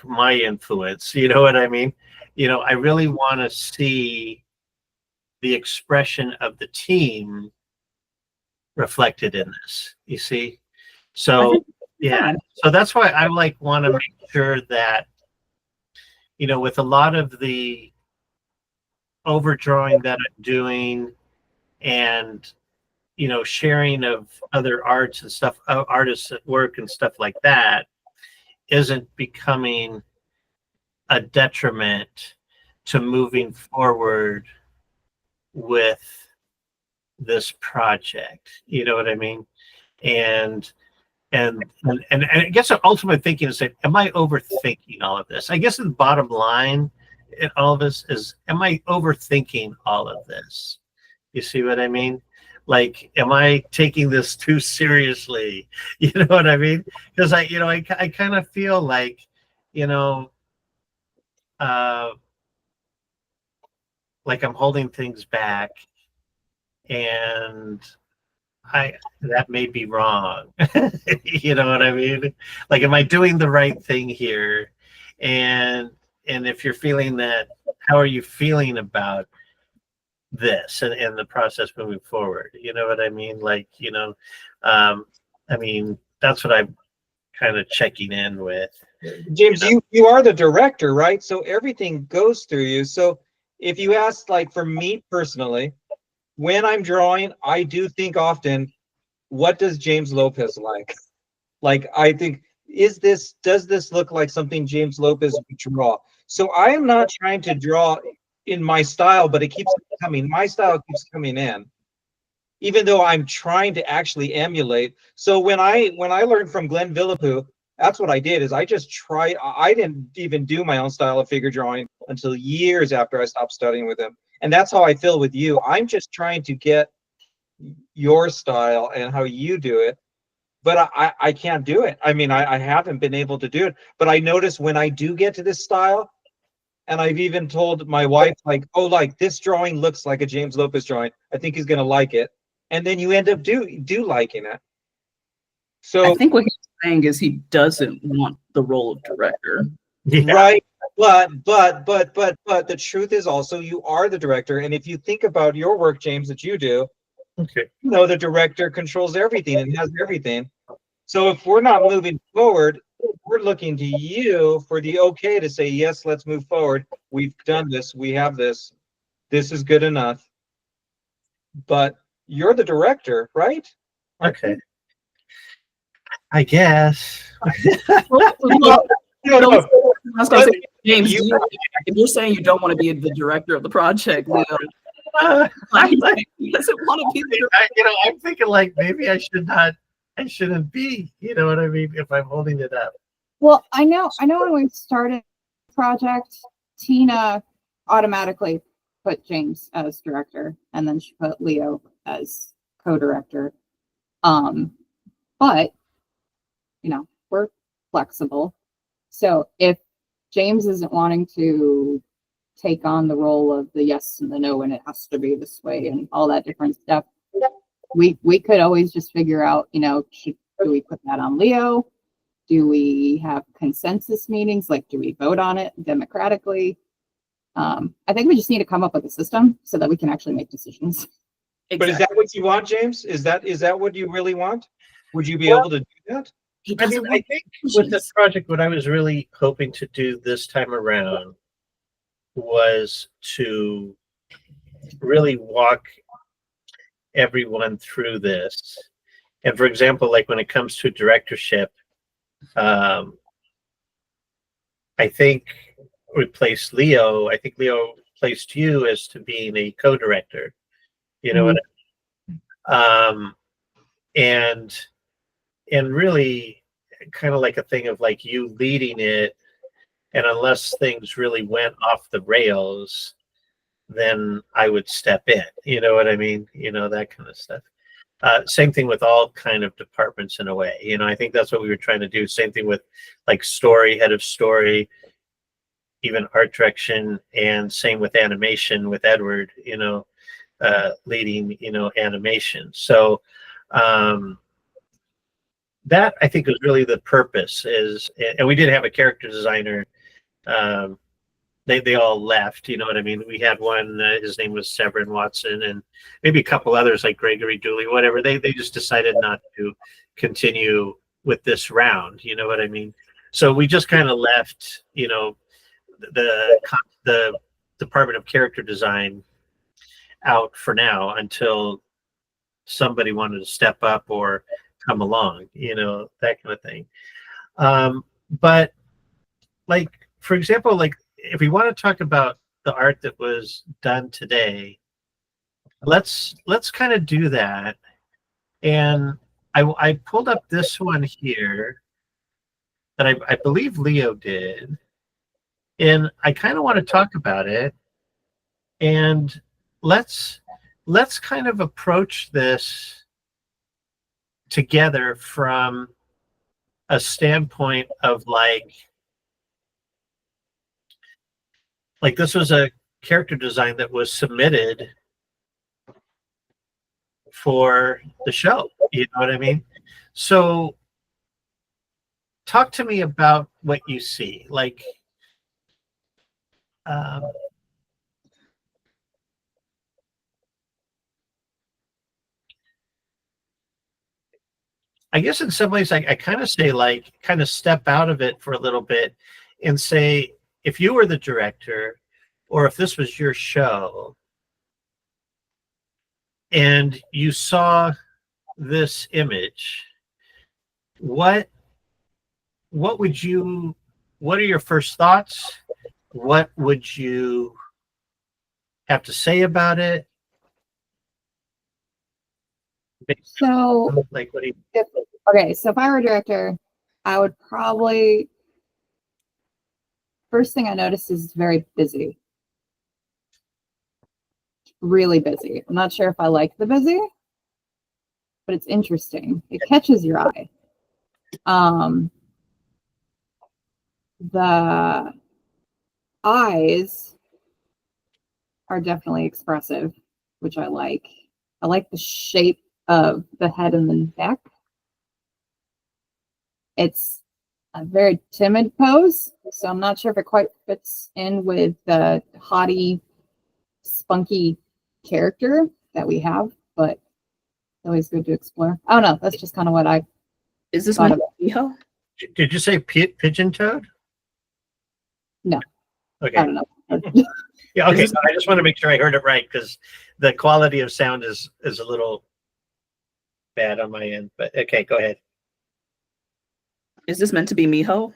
my influence, you know what I mean? You know, I really want to see the expression of the team reflected in this, you see? So yeah, so that's why I like want to make sure that, you know, with a lot of the overdrawing that I'm doing and, you know, sharing of other arts and stuff, artists at work and stuff like that, isn't becoming a detriment to moving forward with this project. You know what I mean? And I guess the ultimate thinking is that, am I overthinking all of this? I guess the bottom line in all of this is, am I overthinking all of this? You see what I mean? Like, am I taking this too seriously? You know what I mean? Because I kind of feel like, you know, like I'm holding things back, and that may be wrong. You know what I mean? Like, am I doing the right thing here? And if you're feeling that, how are you feeling about this and the process moving forward? You know what I mean? Like, you know, I mean, that's what I'm kind of checking in with. James, you are the director, right? So everything goes through you. So if you ask, like, for me personally, when I'm drawing, I do think often, what does James Lopez like? Like, I think, does this look like something James Lopez would draw? So I am not trying to draw in my style, but it keeps coming. My style keeps coming in, even though I'm trying to actually emulate. So when I learned from Glenn Villapoo, that's what I did, is I just tried. I didn't even do my own style of figure drawing until years after I stopped studying with him. And that's how I feel with you. I'm just trying to get your style and how you do it, but I can't do it. I mean, I haven't been able to do it, but I notice when I do get to this style, and I've even told my wife, like, oh, like, this drawing looks like a James Lopez drawing, I think he's gonna like it. And then you end up do liking it. So I think what he's saying is he doesn't want the role of director. Yeah. right, but the truth is also, you are the director, and if you think about your work, James, that you do, Okay. you know, the director controls everything and has everything. So if we're not moving forward, we're looking to you for the okay to say, yes, let's move forward. We've done this. We have this. This is good enough. But you're the director, right? Okay. I guess. No. I was gonna say, James, You- if you're saying you don't want to be the director of the project, Leo, he doesn't want to be the director. I'm thinking, like, maybe I shouldn't be, you know what I mean, if I'm holding it up. Well, I know when we started the project, Tina automatically put James as director, and then she put Leo as co-director. But you know, we're flexible. So if James isn't wanting to take on the role of the yes and the no, and it has to be this way and all that different stuff, we could always just figure out, you know, do we put that on Leo? Do we have consensus meetings? Like, do we vote on it democratically? I think we just need to come up with a system so that we can actually make decisions. But is that what you want, James? Is that what you really want? Would you be able to do that? I mean, I think with this project, what I was really hoping to do this time around was to really walk everyone through this. And for example, like when it comes to directorship, I think replaced Leo, I think Leo placed you as to being a co-director. You know what I mean? And really kind of like a thing of like you leading it, and unless things really went off the rails, then I would step in. You know what I mean? You know, that kind of stuff. Same thing with all kind of departments in a way. You know, I think that's what we were trying to do. Same thing with like story, head of story, even art direction, and same with animation with Edward, you know, leading, you know, animation. So that I think was really the purpose is, and we did have a character designer. They all left, you know what I mean? We had one, his name was Severin Watson, and maybe a couple others like Gregory Dooley, whatever. They just decided not to continue with this round, you know what I mean? So we just kind of left, you know, the Department of Character Design out for now until somebody wanted to step up or come along, you know, that kind of thing. But like, for example, like if we want to talk about the art that was done today, let's kind of do that. And I pulled up this one here that I believe Leo did, and I kind of want to talk about it. And let's kind of approach this together from a standpoint of like this was a character design that was submitted for the show, you know what I mean? So talk to me about what you see. Like I guess in some ways I kind of say like kind of step out of it for a little bit and say, if you were the director or if this was your show and you saw this image, what are your first thoughts? What would you have to say about it? So, like, what do you? Okay, so if I were a director, I would probably, first thing I noticed is it's very busy. Really busy. I'm not sure if I like the busy, but it's interesting. It catches your eye. The eyes are definitely expressive, which I like. I like the shape of the head and the neck. It's a very timid pose, so I'm not sure if it quite fits in with the haughty, spunky character that we have, but it's always good to explore. I don't know. That's just kind of what I. Is this one Miho? Did you say pigeon toed? No. Okay. I don't know. Yeah. Okay. So I just want to make sure I heard it right because the quality of sound is a little bad on my end. But okay, go ahead. Is this meant to be Miho?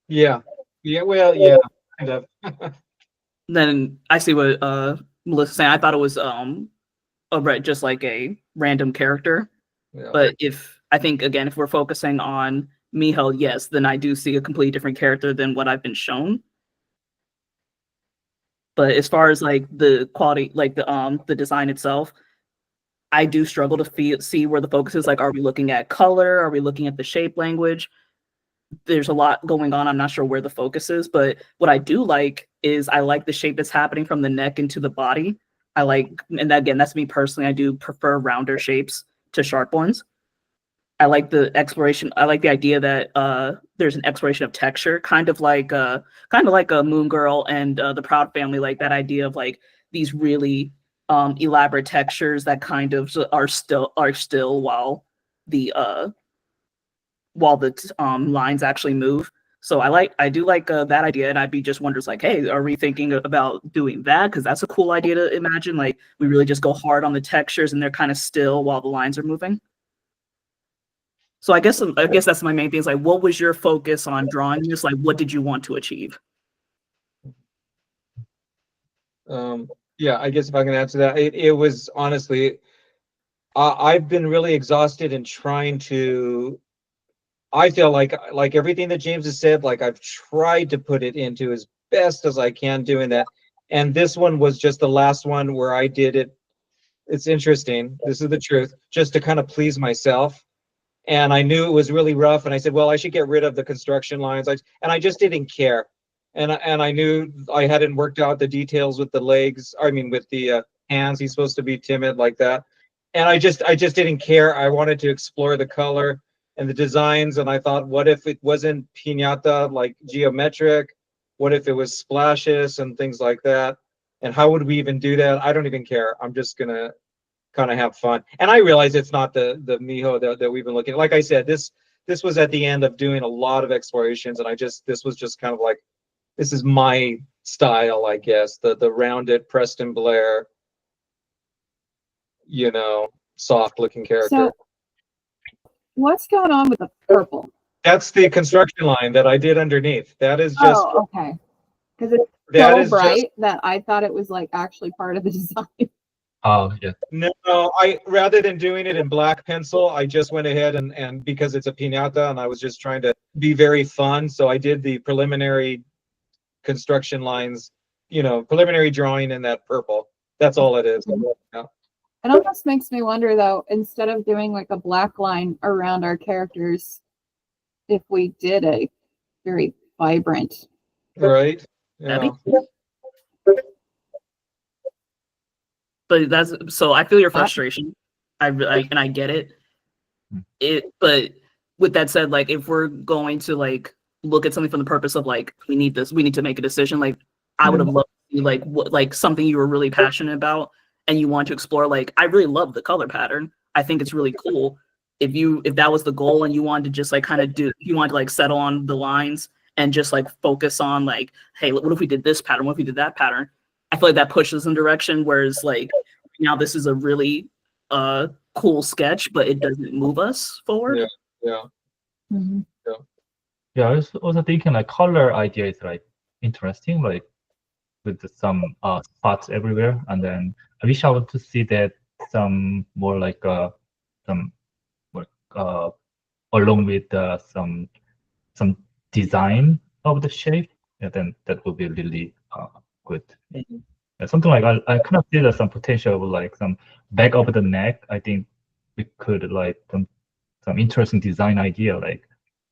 Yeah. Well, yeah, kind of. Then I see what Melissa's saying. I thought it was just like a random character. Yeah. But if I think again, if we're focusing on Miho, yes, then I do see a completely different character than what I've been shown. But as far as like the quality, like the design itself, I do struggle to see where the focus is. Like, are we looking at color? Are we looking at the shape language? There's a lot going on. I'm not sure where the focus is, but what I do like is I like the shape that's happening from the neck into the body. I like, and again, that's me personally. I do prefer rounder shapes to sharp ones. I like the exploration. I like the idea that there's an exploration of texture, kind of like a Moon Girl and the Proud Family. Like that idea of like these really elaborate textures that kind of are still while the lines actually move. So I do like that idea, and I'd be just wonders like, hey, are we thinking about doing that? Because that's a cool idea to imagine. Like we really just go hard on the textures, and they're kind of still while the lines are moving. So I guess that's my main thing. Is like, what was your focus on drawing this? Like, what did you want to achieve? Yeah, I guess if I can answer that, it was honestly, I've been really exhausted in trying to. I feel like everything that James has said, like I've tried to put it into as best as I can doing that. And this one was just the last one where I did it. It's interesting. This is the truth, just to kind of please myself. And I knew it was really rough. And I said, well, I should get rid of the construction lines. And I just didn't care. And I knew I hadn't worked out the details with the legs. I mean, with the hands. He's supposed to be timid like that. And I just didn't care. I wanted to explore the color and the designs. And I thought, what if it wasn't piñata like geometric? What if it was splashes and things like that? And how would we even do that? I don't even care. I'm just gonna kind of have fun. And I realize it's not the Miho that we've been looking at. Like I said, this was at the end of doing a lot of explorations, and this was just kind of like, this is my style, I guess. The rounded Preston Blair, you know, soft looking character. So what's going on with the purple? That's the construction line that I did underneath. That is just okay. Because it's that so is bright just, that I thought it was like actually part of the design. Oh, yeah. no, I rather than doing it in black pencil, I just went ahead and because it's a piñata and I was just trying to be very fun, so I did the preliminary construction lines, you know, preliminary drawing in that purple. That's all it is. Yeah. It almost makes me wonder though, instead of doing like a black line around our characters, if we did a very vibrant. Right. Yeah. But that's so I feel your frustration. I get it. But with that said, like if we're going to like look at something from the purpose of like we need to make a decision, like I would have loved to see like what like something you were really passionate about and you want to explore. Like I really love the color pattern. I think it's really cool. If that was the goal and you wanted to just like kind of you want to like settle on the lines and just like focus on like, hey, what if we did this pattern? What if we did that pattern? I feel like that pushes in direction. Whereas like now this is a really cool sketch, but it doesn't move us forward. Yeah. Yeah. Mm-hmm. Yeah, I was also thinking like color idea is like interesting, like with some spots everywhere. And then I wish I would to see that some more like some more along with some design of the shape. Yeah, then that would be really good. Mhm. Yeah, something like I kind of see there's some potential of like some back of the neck. I think we could like some interesting design idea, like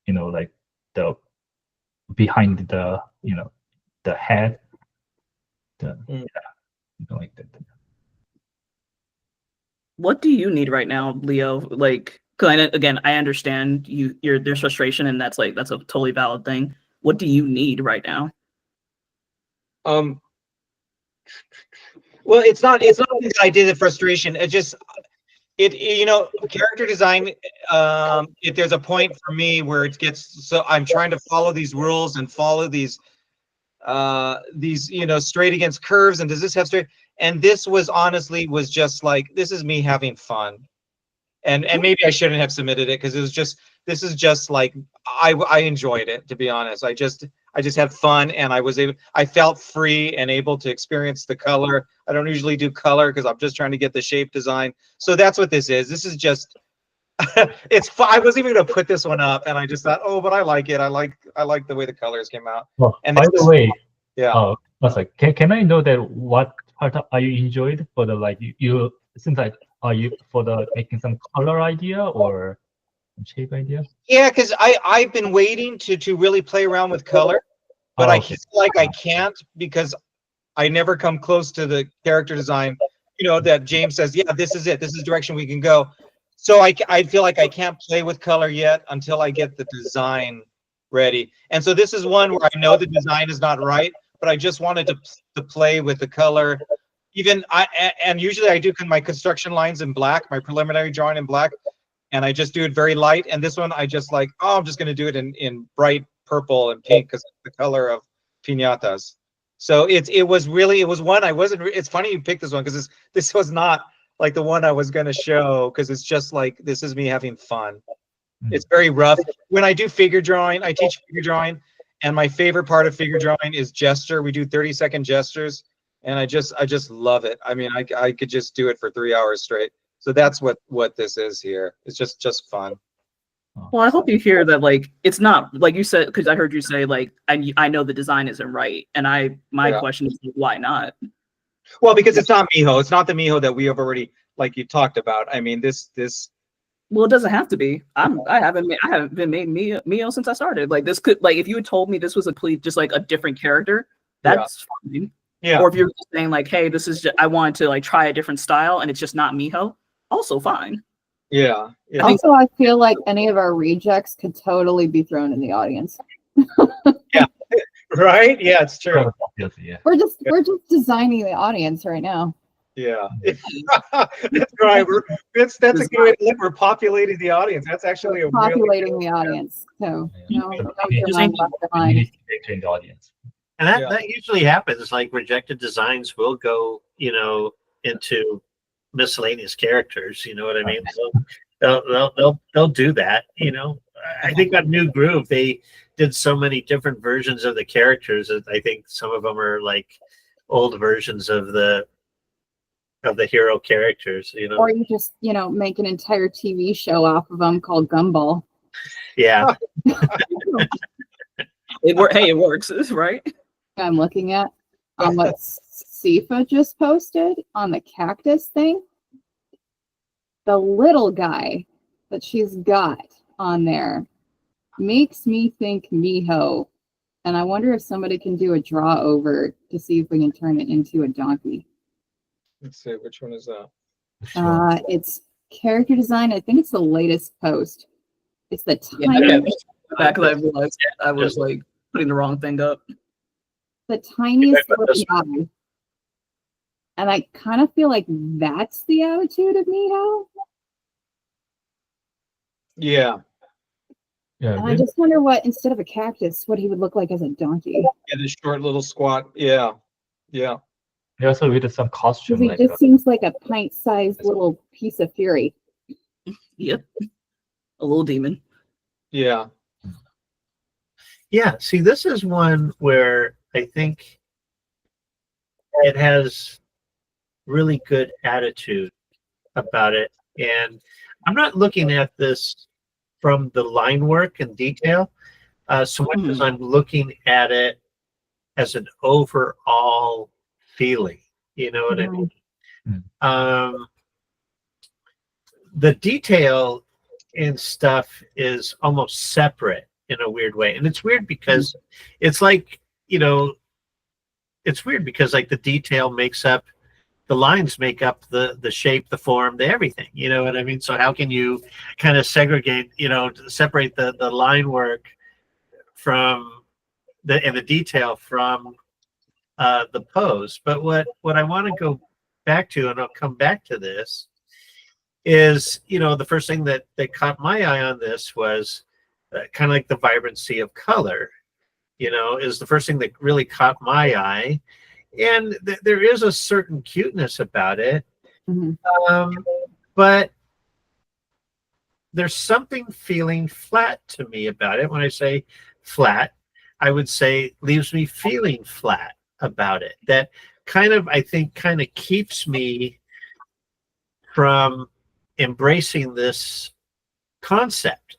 you know, like the behind the the head, yeah, something like that. What do you need right now, Leo? Like, because again, I understand there's frustration, and that's a totally valid thing. What do you need right now? Well, it's not that I did the frustration. It just you know, character design, if there's a point for me where it gets so I'm trying to follow these rules and follow these you know, straight against curves, and does this have straight, and this was honestly was just like, this is me having fun, and maybe I shouldn't have submitted it because it was just, this is just like I enjoyed it, to be honest. I just had fun, and I felt free and able to experience the color. I don't usually do color because I'm just trying to get the shape design. So that's what this is. This is just it's fun. I wasn't even gonna put this one up, and I just thought, oh, but I like it. I like the way the colors came out. Well, And by the way, yeah. I was like, can I know that what part are you enjoyed for the like you it seems like are you for the making some color idea or shape idea? Yeah, because I've been waiting to really play around with color, but I feel like I can't because I never come close to the character design, you know, that James says, yeah, this is it. This is the direction we can go. So I feel like I can't play with color yet until I get the design ready. And so this is one where I know the design is not right, but I just wanted to play with the color. And usually I do my construction lines in black, my preliminary drawing in black, and I just do it very light. And this one I just like, oh, I'm just going to do it in bright purple and pink because it's the color of piñatas. So it was one I wasn't. It's funny you picked this one because this was not like the one I was going to show because it's just like, this is me having fun. It's very rough. When I do figure drawing, I teach figure drawing, and my favorite part of figure drawing is gesture. We do 30-second gestures. and I just love it. I mean, I could just do it for 3 hours straight. So that's what this is here. It's just fun. Well, I hope you hear that, like, it's not like you said, because I heard you say, like, I know the design isn't right, and my question is, why not? Well, because it's not Miho. It's not the Miho that we have already, like you talked about. I mean, this. Well, it doesn't have to be. I haven't been made Mio since I started. Like, this could, like, if you had told me this was a complete, just like a different character, that's fine. Yeah. Or if you're just saying like, hey, this is just, I wanted to like try a different style, and it's just not Miho, also fine. Yeah. Yeah. Also, I feel like any of our rejects could totally be thrown in the audience. Yeah. Right. Yeah, it's true. Yeah. We're just designing the audience right now. Yeah. That's right. That's a good way to look. We're populating the audience. That's actually Populating the audience. So no Design left behind. In the audience. And that usually happens. Like rejected designs will go, into miscellaneous characters. You know what I mean? So they'll do that. I think on New Groove they did so many different versions of the characters that I think some of them are like old versions of the hero characters. Or you just make an entire TV show off of them called Gumball. Yeah. It works, right? I'm looking at what Sifa just posted on the cactus thing. The little guy that she's got on there makes me think Miho. And I wonder if somebody can do a draw over to see if we can turn it into a donkey. Let's see, which one is that? It's character design. I think it's the latest post. It's the tiniest. Back I realized I was like putting the wrong thing up. The tiniest little guy. And I kind of feel like that's the attitude of Miho. Yeah. Yeah. And I just wonder instead of a cactus, what he would look like as a donkey. Yeah, the short little squat. Yeah. Yeah. They also did some costume. He just seems like a pint-sized little piece of fury. Yep. A little demon. Yeah. Yeah. See, this is one where I think it has really good attitude about it. And I'm not looking at this from the line work and detail so much as I'm looking at it as an overall feeling. You know what I mean? The detail and stuff is almost separate in a weird way. And it's weird because it's like, it's weird because like the detail makes up, the lines make up the shape, the form, the everything. You know what I mean? So how can you kind of segregate, separate the line work from the detail from the pose? But what I want to go back to, and I'll come back to this, is the first thing that caught my eye on this was kind of like the vibrancy of color. Is the first thing that really caught my eye, and there is a certain cuteness about it, but there's something feeling flat to me about it. When I say flat, I would say leaves me feeling flat about it. That I think keeps me from embracing this concept,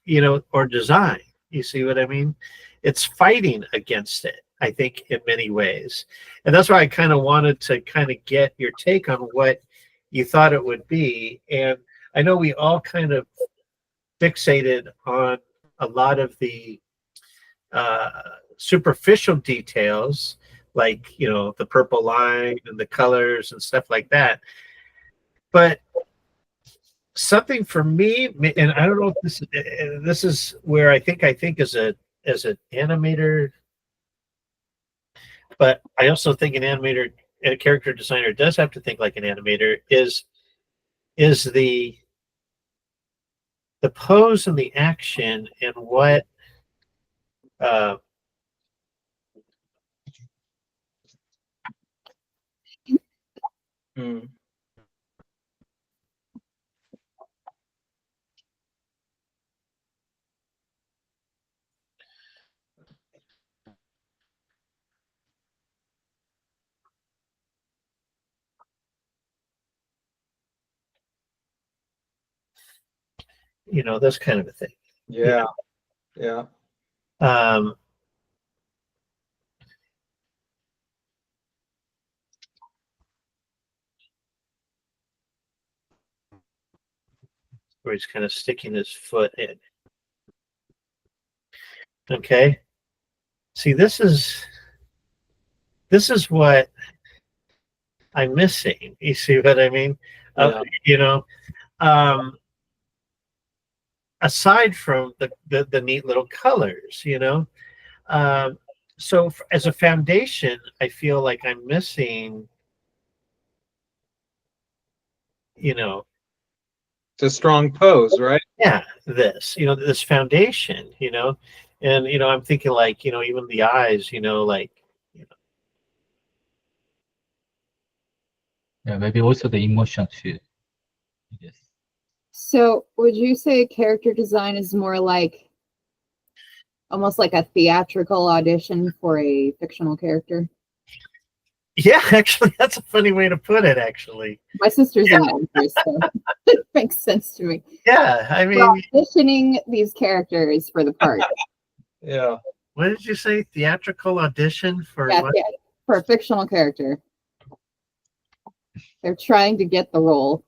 or design. You see what I mean? It's fighting against it, I think, in many ways. And that's why I kind of wanted to get your take on what you thought it would be. And I know we all kind of fixated on a lot of the superficial details, like, the purple line and the colors and stuff like that. But something for me, and I don't know if this is where I think as an animator, but I also think an animator, a character designer does have to think like an animator, is the pose and the action and what this kind of a thing. Yeah. Yeah. Where he's kind of sticking his foot in. Okay. See, this is what I'm missing. You see what I mean? Aside from the neat little colors, so as a foundation, I feel like I'm missing, It's a strong pose, right? yeah, this foundation, and I'm thinking like, even the eyes, like, Yeah, maybe also the emotion too. Yes. So would you say character design is more like almost like a theatrical audition for a fictional character? yeah, actually, that's a funny way to put it, actually. My sister's an actress, so it makes sense to me. Yeah, I mean, We're auditioning these characters for the part. Yeah. what did you say? Theatrical audition for Yeah, what? yeah, for a fictional character. They're trying to get the role.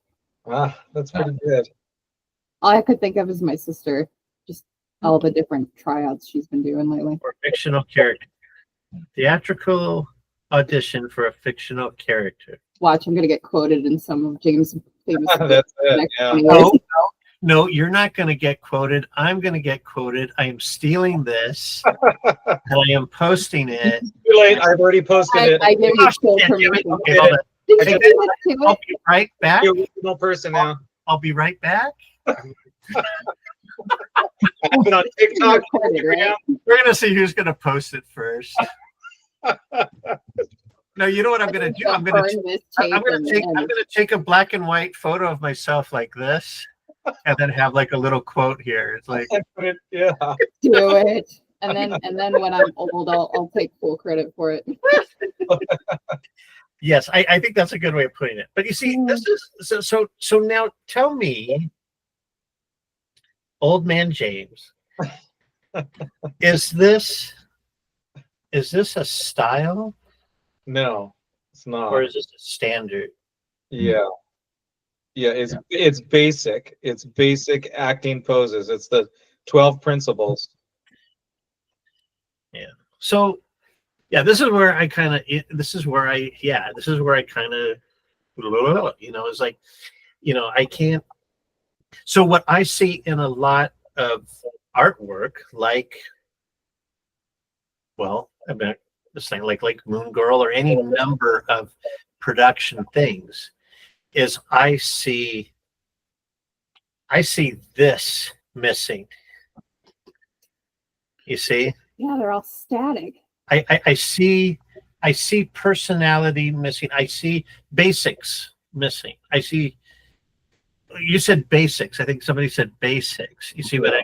Ah, that's pretty good. All I could think of is my sister. Just all the different tryouts she's been doing lately. For a fictional character. Theatrical audition for a fictional character. Watch, I'm gonna get quoted in some of James' famous. That's it. Yeah. No, you're not going to get quoted. I'm going to get quoted. I am stealing this and I am posting it. Too late. I've already posted it. I give you full Yeah, permission. okay, hold on. Did I you think do that to I'll it? be right back. You're a real person now. I'll be right back. I've been on TikTok. Recorded, right? We're going to see who's going to post it first. No, you know what I'm going to do? I'm going to take a black and white photo of myself like this, and then have like a little quote here. It's like, Yeah. Do it, and then when I'm old, I'll take full credit for it. yes, I think that's a good way of putting it. But you see, this is so now tell me, old man James, is this a style? No, it's not. Or is this a standard? Yeah. Yeah, it's basic. It's basic acting poses. It's the 12 principles. Yeah. So yeah, this is where I kind of it's like, I can't. So what I see in a lot of artwork, like, well, I mean, this thing like Moon Girl or any number of production things, is I see this missing. You see? Yeah, they're all static. I see personality missing. I see basics missing. I see. You said basics. I think somebody said basics. You see what I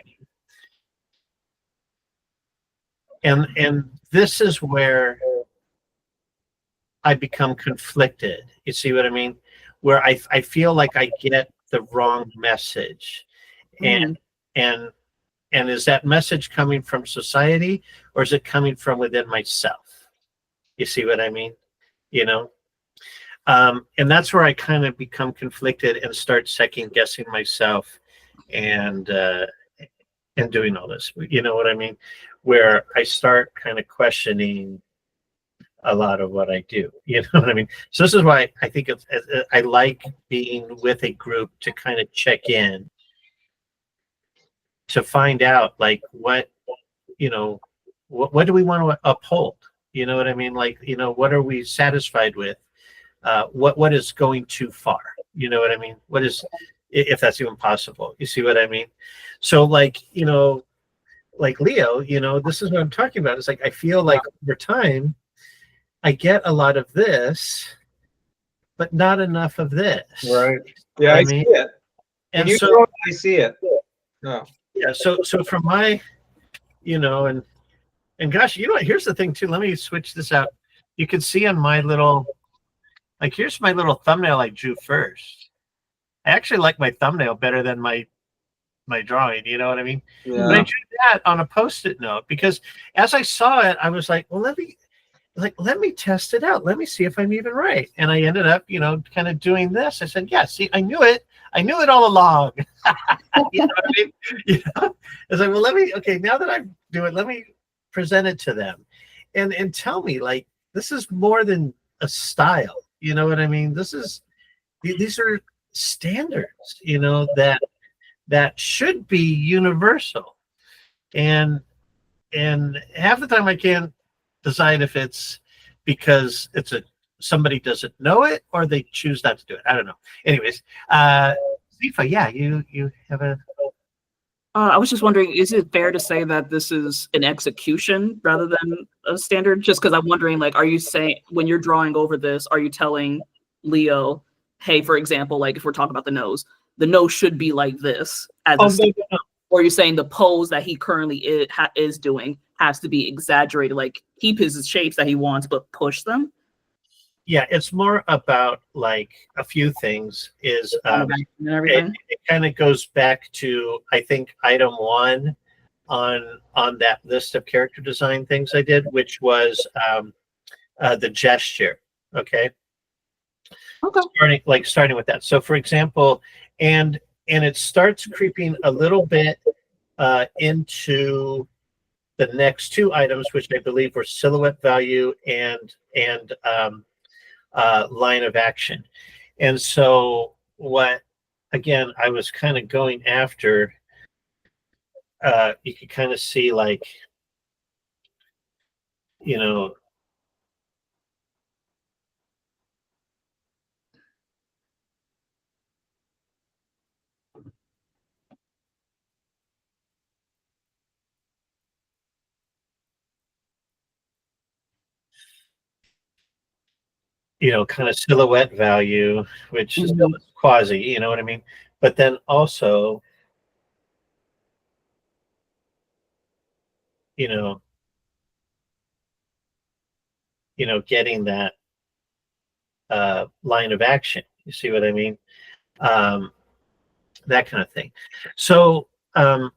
mean? And this is where I become conflicted. You see what I mean? Where I feel like I get the wrong message, and is that message coming from society, or is it coming from within myself? You see what I mean? And that's where I kind of become conflicted and start second guessing myself, and doing all this. You know what I mean? Where I start kind of questioning a lot of what I do. You know what I mean? So this is why I think I like being with a group to kind of check in, to find out like what do we want to uphold? You know what I mean? Like, what are we satisfied with? What is going too far? You know what I mean? What is, if that's even possible? You see what I mean? So like, like Leo, this is what I'm talking about. It's like, I feel like over time, I get a lot of this, but not enough of this. Right. Yeah, I see it. And you so I see it. No. Yeah. So from my, and gosh, what? Here's the thing too. Let me switch this out. You can see on my little, like, here's my little thumbnail I drew first. I actually like my thumbnail better than my my drawing. You know what I mean? But I Yeah. drew that on a Post-it note because as I saw it, I was like, well, let me test it out. Let me see if I'm even right. And I ended up, kind of doing this. I said, yeah, see, I knew it. I knew it all along. You know what I mean? I was like, well, okay, now that I do it, let me present it to them and tell me, like, this is more than a style. You know what I mean? These are standards, that should be universal. And half the time I can't decide if it's because somebody doesn't know it or they choose not to do it. I don't know. Anyways, Sifa, yeah, you have a. I was just wondering, is it fair to say that this is an execution rather than a standard? Just because I'm wondering, like, are you saying when you're drawing over this, are you telling Leo, hey, for example, like if we're talking about the nose should be like this as a standard? No. Or are you saying the pose that he currently is doing has to be exaggerated, like keep his shapes that he wants, but push them? Yeah, it's more about like a few things. And everything. It kind of goes back to, I think, item 1 on that list of character design things I did, which was the gesture. Okay. Starting with that. So, for example, and it starts creeping a little bit into the next 2 items, which I believe were silhouette value and line of action. And so again, I was kind of going after, you could kind of see, like, kind of silhouette value, which is still quasi, you know what I mean? But then also, getting that line of action. You see what I mean? That kind of thing. So, and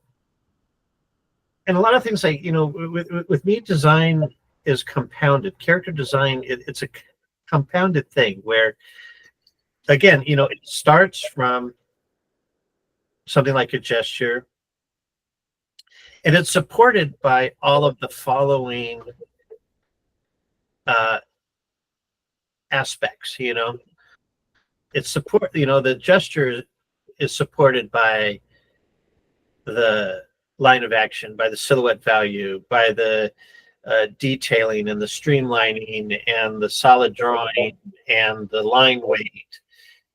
a lot of things, like, with me, design is compounded. Character design, it's a compounded thing where, again, it starts from something like a gesture, and it's supported by all of the following aspects. It's the gesture is supported by the line of action, by the silhouette value, by the detailing and the streamlining and the solid drawing and the line weight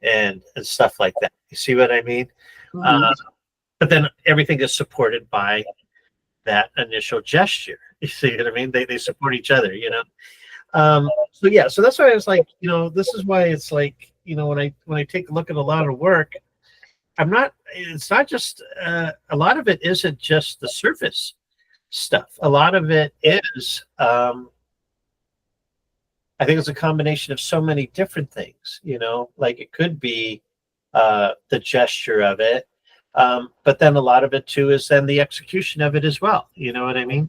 and stuff like that. You see what I mean? But then everything is supported by that initial gesture. You see what I mean? They support each other, So yeah, so that's why I was like, this is why it's like, when I take a look at a lot of work, it's not just a lot of it isn't just the surface stuff. A lot of it is, I think it's a combination of so many different things, like it could be the gesture of it, but then a lot of it too is then the execution of it as well. You know what I mean?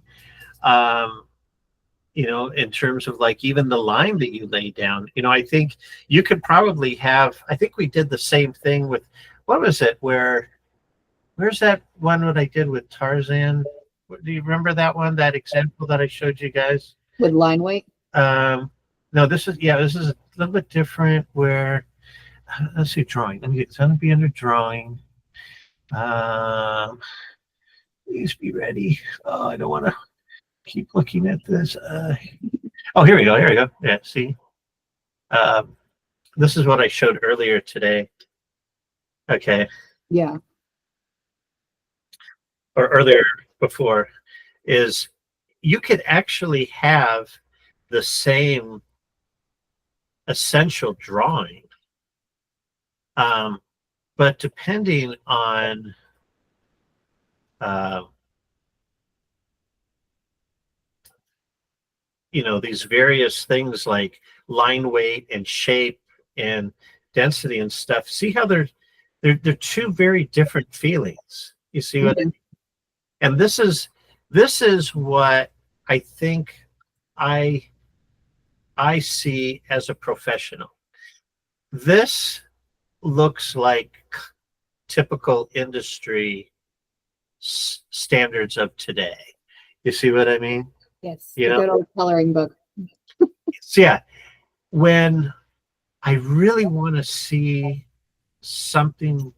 In terms of, like, even the line that you lay down, I think you could probably I think we did the same thing with, what was it? Where's that one that I did with Tarzan? Do you remember that one, that example that I showed you guys? With line weight? No, this is a little bit different where, let's see, drawing. It's going to be under drawing. Please be ready. Oh, I don't want to keep looking at this. Oh, here we go. Yeah, see? This is what I showed earlier today. Okay. Yeah. Or earlier before, is you could actually have the same essential drawing, but depending on these various things like line weight and shape and density and stuff, see how they're two very different feelings. You see what? And this is what I think I see as a professional. This looks like typical industry standards of today. You see what I mean? Yes, You the know? good old coloring book. So yeah, when I really want to see something,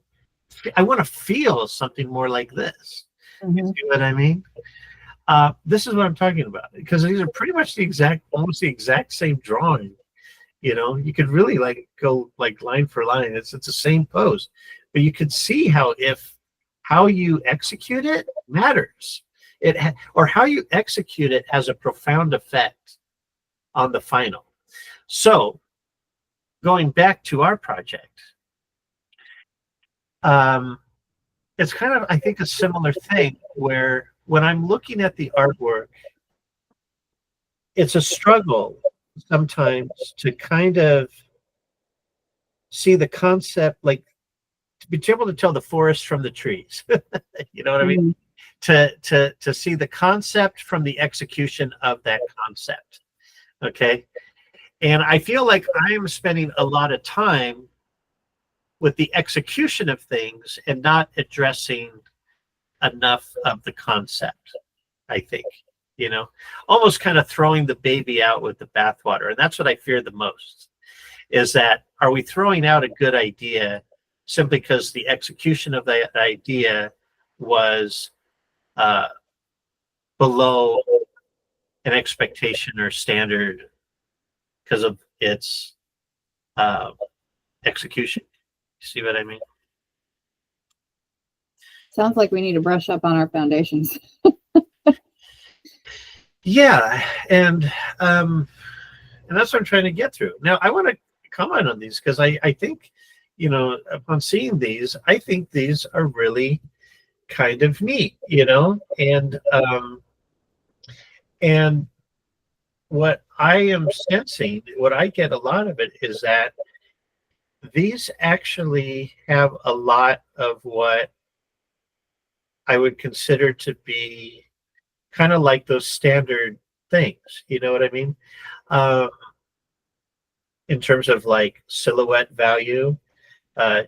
I want to feel something more like this. You see what I mean? This is what I'm talking about, because these are pretty much almost the exact same drawing. You know, you could really like go like line for line. It's the same pose, but you could see how you execute it matters. Or how you execute it has a profound effect on the final. So going back to our project, it's kind of, I think, a similar thing where when I'm looking at the artwork, it's a struggle sometimes to kind of see the concept, like to be able to tell the forest from the trees. You know what I mean? To see the concept from the execution of that concept. Okay. And I feel like I am spending a lot of time with the execution of things and not addressing enough of the concept, I think, you know, almost kind of throwing the baby out with the bathwater. And that's what I fear the most, is that, are we throwing out a good idea simply because the execution of that idea was below an expectation or standard because of its execution? You see what I mean? Sounds like we need to brush up on our foundations. Yeah, and that's what I'm trying to get through. Now, I want to comment on these because I think, you know, upon seeing these, I think these are really kind of neat, you know, and what I am sensing, what I get a lot of it is that these actually have a lot of what I would consider to be kind of like those standard things. You know what I mean? In terms of like silhouette value,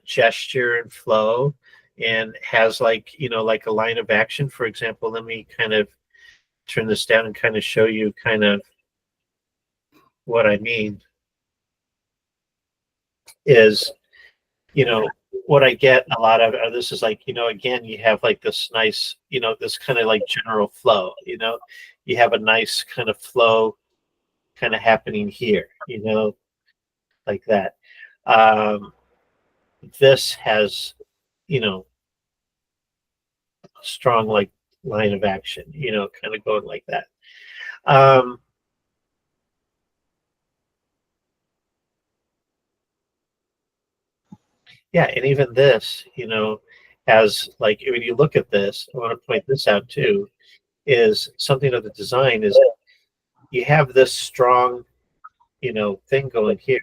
gesture and flow, and has like, you know, like a line of action. For example, let me kind of turn this down and kind of show you kind of what I mean is, you know, what I get a lot of, this is like, you know, again, you have like this nice, you know, this kind of like general flow, you know, you have a nice kind of flow kind of happening here, you know, like that. This has, you know, strong like line of action, you know, kind of going like that. Yeah, and even this, you know, has like, when you look at this, I want to point this out too, is something of the design is you have this strong, you know, thing going here.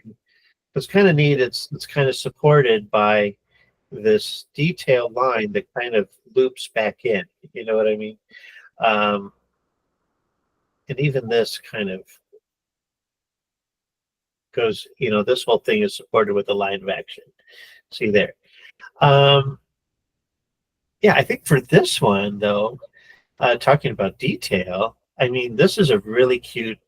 It's kind of neat. It's kind of supported by this detailed line that kind of loops back in. You know what I mean? And even this kind of goes, you know, this whole thing is supported with a line of action. See there. Yeah, I think for this one though, talking about detail, I mean, this is a really cute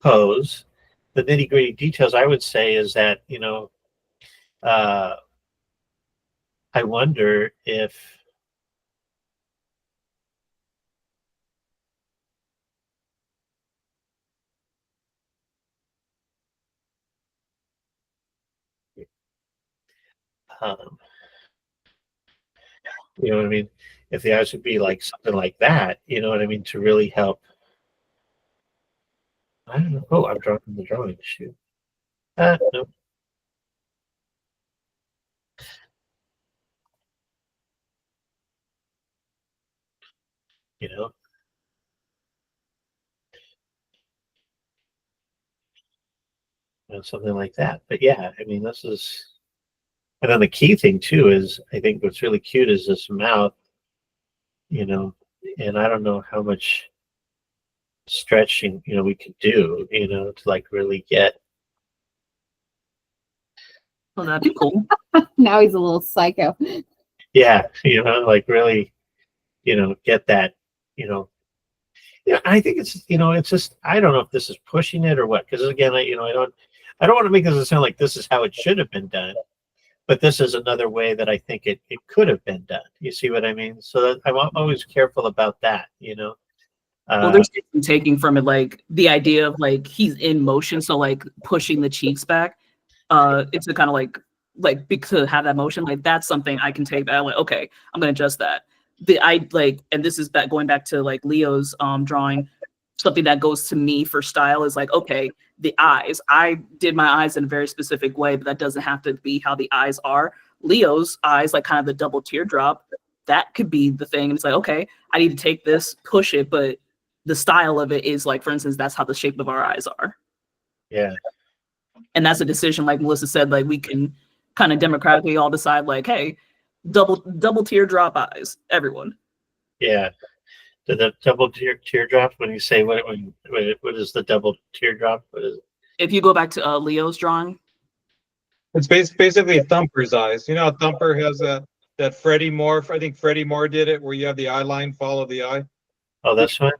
pose. The nitty gritty details, I would say, is that, you know, I wonder if um, you know what I mean? If the eyes would be like something like that, you know what I mean, to really help. I don't know. Oh, I'm dropping the drawing. Shoot. No. You know, something like that. But yeah, I mean, this is, and then the key thing too is, I think what's really cute is this mouth. you know, and I don't know how much stretching, we could do, to like really get. Well, that'd be cool. Now he's a little psycho. Yeah, like really, get that, yeah, I think it's just, I don't know if this is pushing it or what, because again, I don't want to make this sound like this is how it should have been done, but this is another way that I think it could have been done. You see what I mean? So that I'm always careful about that, Well, there's different taking from it, like the idea of like he's in motion, so like pushing the cheeks back. It's a kind of like to have that motion, like that's something I can take that. I'm like, okay, I'm gonna adjust that. And this is going back to like Leo's drawing. Something that goes to me for style is like, okay, the eyes. I did my eyes in a very specific way, but that doesn't have to be how the eyes are. Leo's eyes, like kind of the double teardrop, that could be the thing. And it's like, okay, I need to take this, push it, but the style of it is like, for instance, that's how the shape of our eyes are. Yeah. And that's a decision, like Melissa said, like we can kind of democratically all decide, like, hey, double teardrop eyes, everyone. Yeah. The double teardrop, when you say what is the double teardrop? What is it? If you go back to Leo's drawing, It's basically Thumper's eyes. You know, Thumper has that Freddie Moore. I think Freddie Moore did it, where you have the eye line follow the eye. Oh, that's one.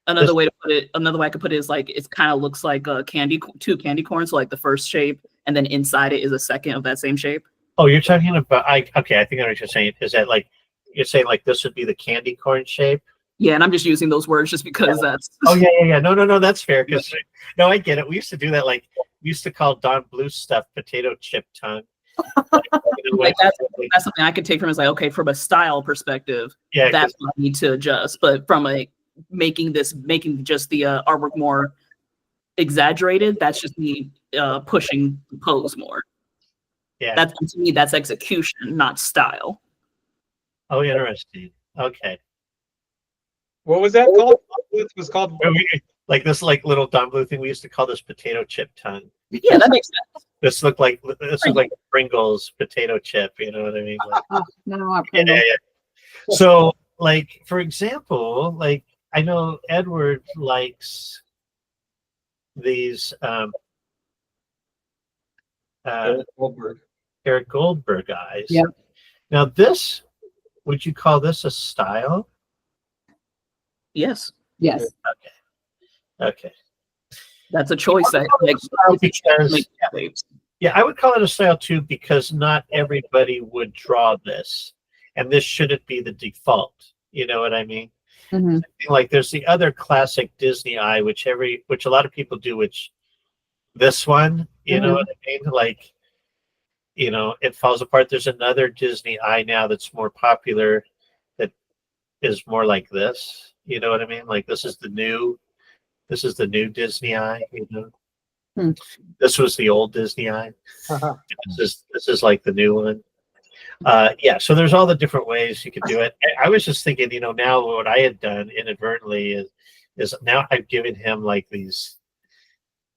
another way I could put it is like it kind of looks like two candy corns, so like the first shape, and then inside it is a second of that same shape. Oh, you're talking about okay, I think I know what you're saying. Is that like you're saying like this would be the candy corn shape? Yeah, and I'm just using those words just because that's. Oh yeah. No, that's fair. Because no, I get it. We used to do that. Like we used to call Don Bluth stuff potato chip tongue. Like that's something I could take from is like, okay, from a style perspective, yeah, that's what I need to adjust. But from making just the artwork more exaggerated, that's just me pushing the pose more. Yeah. That's, to me, that's execution, not style. Oh, interesting. Okay. What was that called? It was called like this, like little Don Bluth thing. We used to call this potato chip tongue. Yeah, that makes sense. This looked like Pringles potato chip. You know what I mean? Like, No, yeah. So, like for example, like I know Edward likes these Eric Goldberg eyes. Yeah. Now this, would you call this a style? Yes. Yes. Okay. That's a choice. Yeah, I would call it a style too, because not everybody would draw this, and this shouldn't be the default. You know what I mean? Mm-hmm. Like there's the other classic Disney eye, which a lot of people do, which this one, you know what I mean? Like, it falls apart. There's another Disney eye now that's more popular that is more like this. You know what I mean? Like this is the new Disney eye, This was the old Disney eye. This is like the new one. Yeah, so there's all the different ways you could do it. I was just thinking, now what I had done inadvertently is now I've given him like these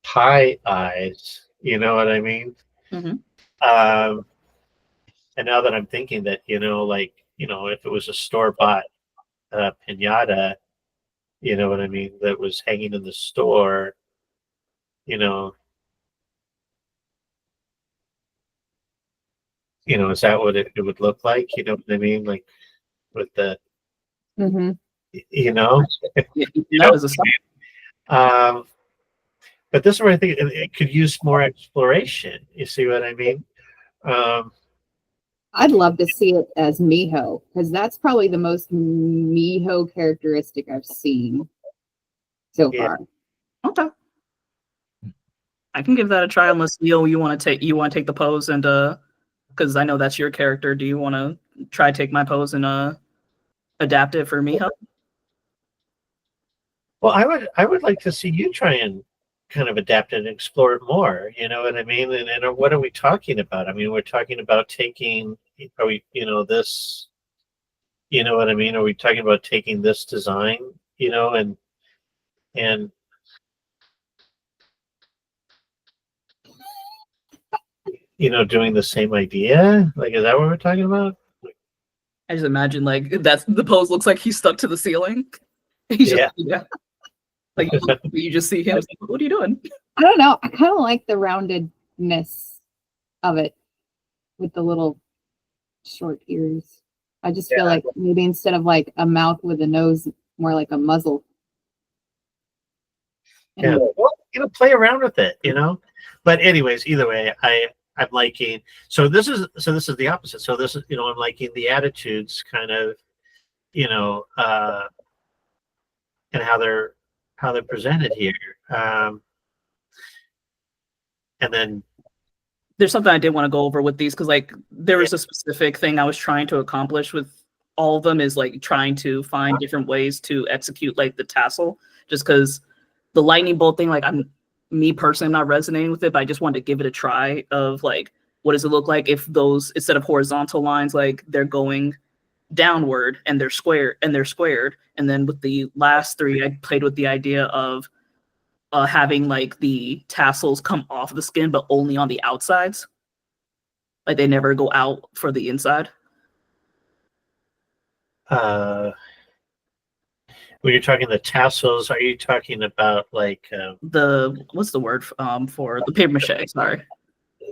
pie eyes. You know what I mean? Mm-hmm. And now that I'm thinking that, if it was a store-bought piñata, you know what I mean, that was hanging in the store, is that what it would look like? You know what I mean? Like with the, but this is where I think it could use more exploration. You see what I mean? I'd love to see it as Miho, because that's probably the most Miho characteristic I've seen so far. Okay. I can give that a try, unless Neil, you want to take the pose, and because I know that's your character. Do you want to try take my pose and adapt it for Miho? Well, I would like to see you try and kind of adapt it and explore it more. You know what I mean? And what are we talking about? I mean, we're talking about taking, this, you know what I mean? Are we talking about taking this design, and doing the same idea? Like, is that what we're talking about? I just imagine like that's the pose looks like he's stuck to the ceiling. He's just like you just see him. Like, what are you doing? I don't know. I kind of like the roundedness of it with the little short ears. I just feel like maybe instead of like a mouth with a nose, more like a muzzle. Yeah, well, play around with it, But anyways, either way, I'm liking. So this is the opposite. So this is I'm liking the attitudes kind of, and how they're presented here. And then there's something I did want to go over with these because like there was a specific thing I was trying to accomplish with all of them is like trying to find different ways to execute like the tassel, just because the lightning bolt thing, like me personally, I'm not resonating with it, but I just wanted to give it a try of like, what does it look like if those, instead of horizontal lines, like they're going downward and they're squared. And then with the last three, I played with the idea of having like the tassels come off the skin, but only on the outsides. Like they never go out for the inside. When you're talking the tassels, are you talking about like what's the word for the paper mache? Sorry.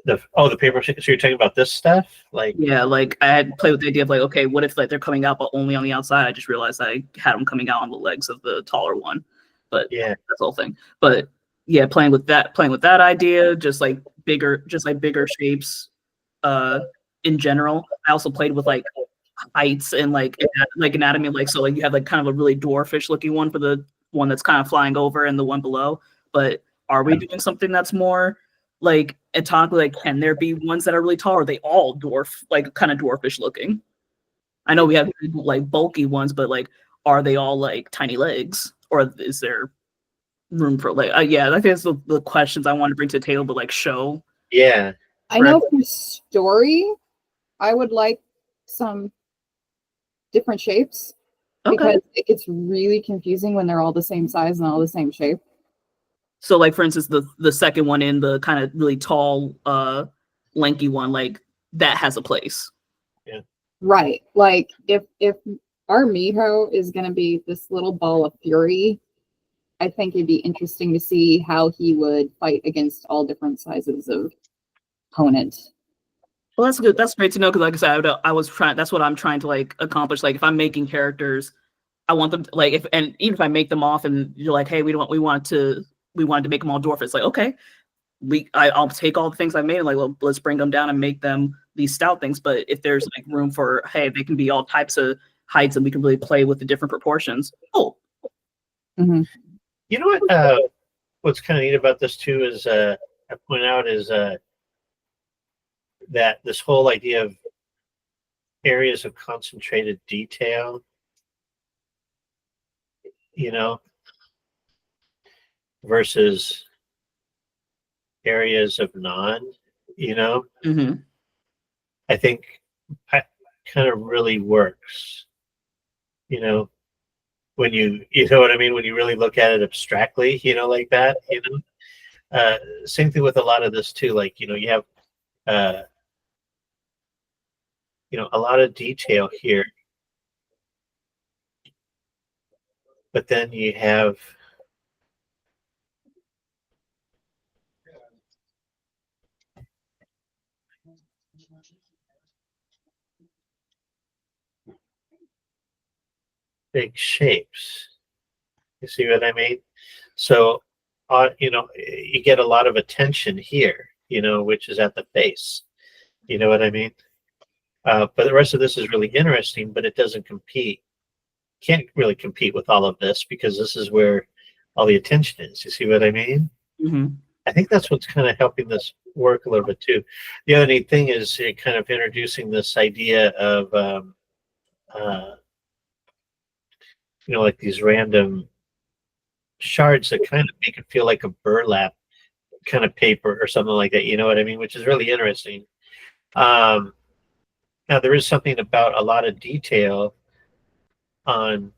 The paper mache. So you're talking about this stuff, like like I had played with the idea of like, okay, what if like they're coming out but only on the outside? I just realized I had them coming out on the legs of the taller one, but that's the whole thing. But yeah, playing with that idea, just like bigger shapes, in general. I also played with like heights and like anatomy, like so like you have like kind of a really dwarfish looking one for the one that's kind of flying over and the one below. But are we doing something that's more like anatomically, like can there be ones that are really tall, or are they all dwarf, like kind of dwarfish looking? I know we have like bulky ones, but like are they all like tiny legs, or is there room for like I think that's the questions I want to bring to the table, but like show. I know for story I would like some different shapes because it gets really confusing when they're all the same size and all the same shape. So like for instance, the second one in the kind of really tall lanky one, like that has a place. Right. Like if our Miho is going to be this little ball of fury, I think it'd be interesting to see how he would fight against all different sizes of opponent. Well, that's good. That's great to know because, like I said, I was trying. That's what I'm trying to like accomplish. Like, if I'm making characters, I want them to, like even if I make them off, and you're like, hey, we wanted to make them all dwarf. It's like, okay, I'll take all the things I made and like let's bring them down and make them these stout things. But if there's like room for, hey, they can be all types of heights and we can really play with the different proportions. Oh, mm-hmm. You know what? What's kind of neat about this too is I point out is that this whole idea of areas of concentrated detail, versus areas of non, mm-hmm. I think kind of really works, when you know what I mean, when you really look at it abstractly, like that, same thing with a lot of this too, like, you have a lot of detail here, but then you have big shapes. You see what I mean? So, you get a lot of attention here, which is at the face. You know what I mean? But the rest of this is really interesting, but it doesn't compete. Can't really compete with all of this because this is where all the attention is. You see what I mean? Mm-hmm. I think that's what's kind of helping this work a little bit too. The other neat thing is kind of introducing this idea of, like these random shards that kind of make it feel like a burlap kind of paper or something like that. You know what I mean? Which is really interesting. Now there is something about a lot of detail on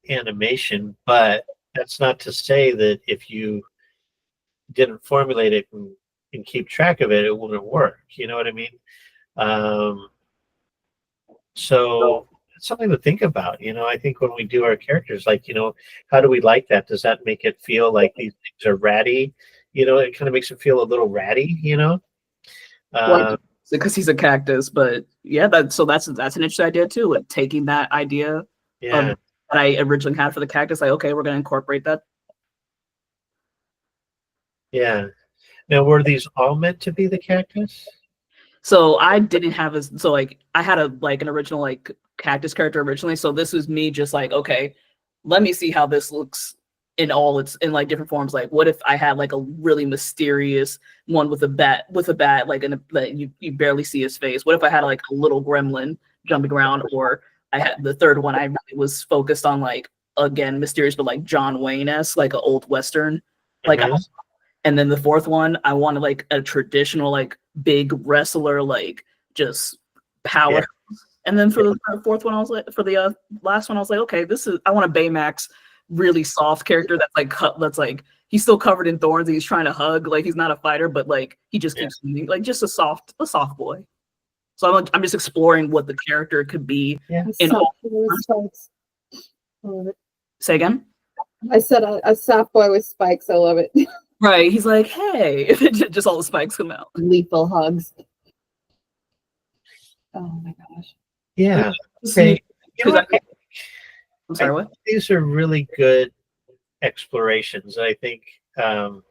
animation, but that's not to say that if you didn't formulate it and keep track of it, it wouldn't work. You know what I mean? So something to think about. I think when we do our characters, like, how do we like that? Does that make it feel like these things are ratty? It kind of makes it feel a little ratty, Because he's a cactus, but yeah, that's an interesting idea too. Like taking that idea yeah. that I originally had for the cactus, like, okay, we're gonna incorporate that. Yeah. Now, were these all meant to be the cactus? So I didn't have I had an original like cactus character originally. So this was me just like, okay, let me see how this looks in like different forms. Like, what if I had like a really mysterious one with a bat, like you barely see his face? What if I had like a little gremlin jumping around? Or I had the third one, I really was focused on like, again, mysterious, but like John Wayne-esque, like an old Western. Like, and then the fourth one, I wanted like a traditional, like big wrestler, like just power. Yeah. And then for the fourth one, I was like, for the last one, I was like, okay, I want a Baymax, really soft character that's like he's still covered in thorns and he's trying to hug, like he's not a fighter, but like he just keeps moving, like just a soft boy. So I'm just exploring what the character could be. Yeah. Say again? I said a soft boy with spikes. I love it. Right. He's like, hey, just all the spikes come out. Lethal hugs. Oh my gosh. Yeah. Okay. I'm sorry, what? These are really good explorations. I think now,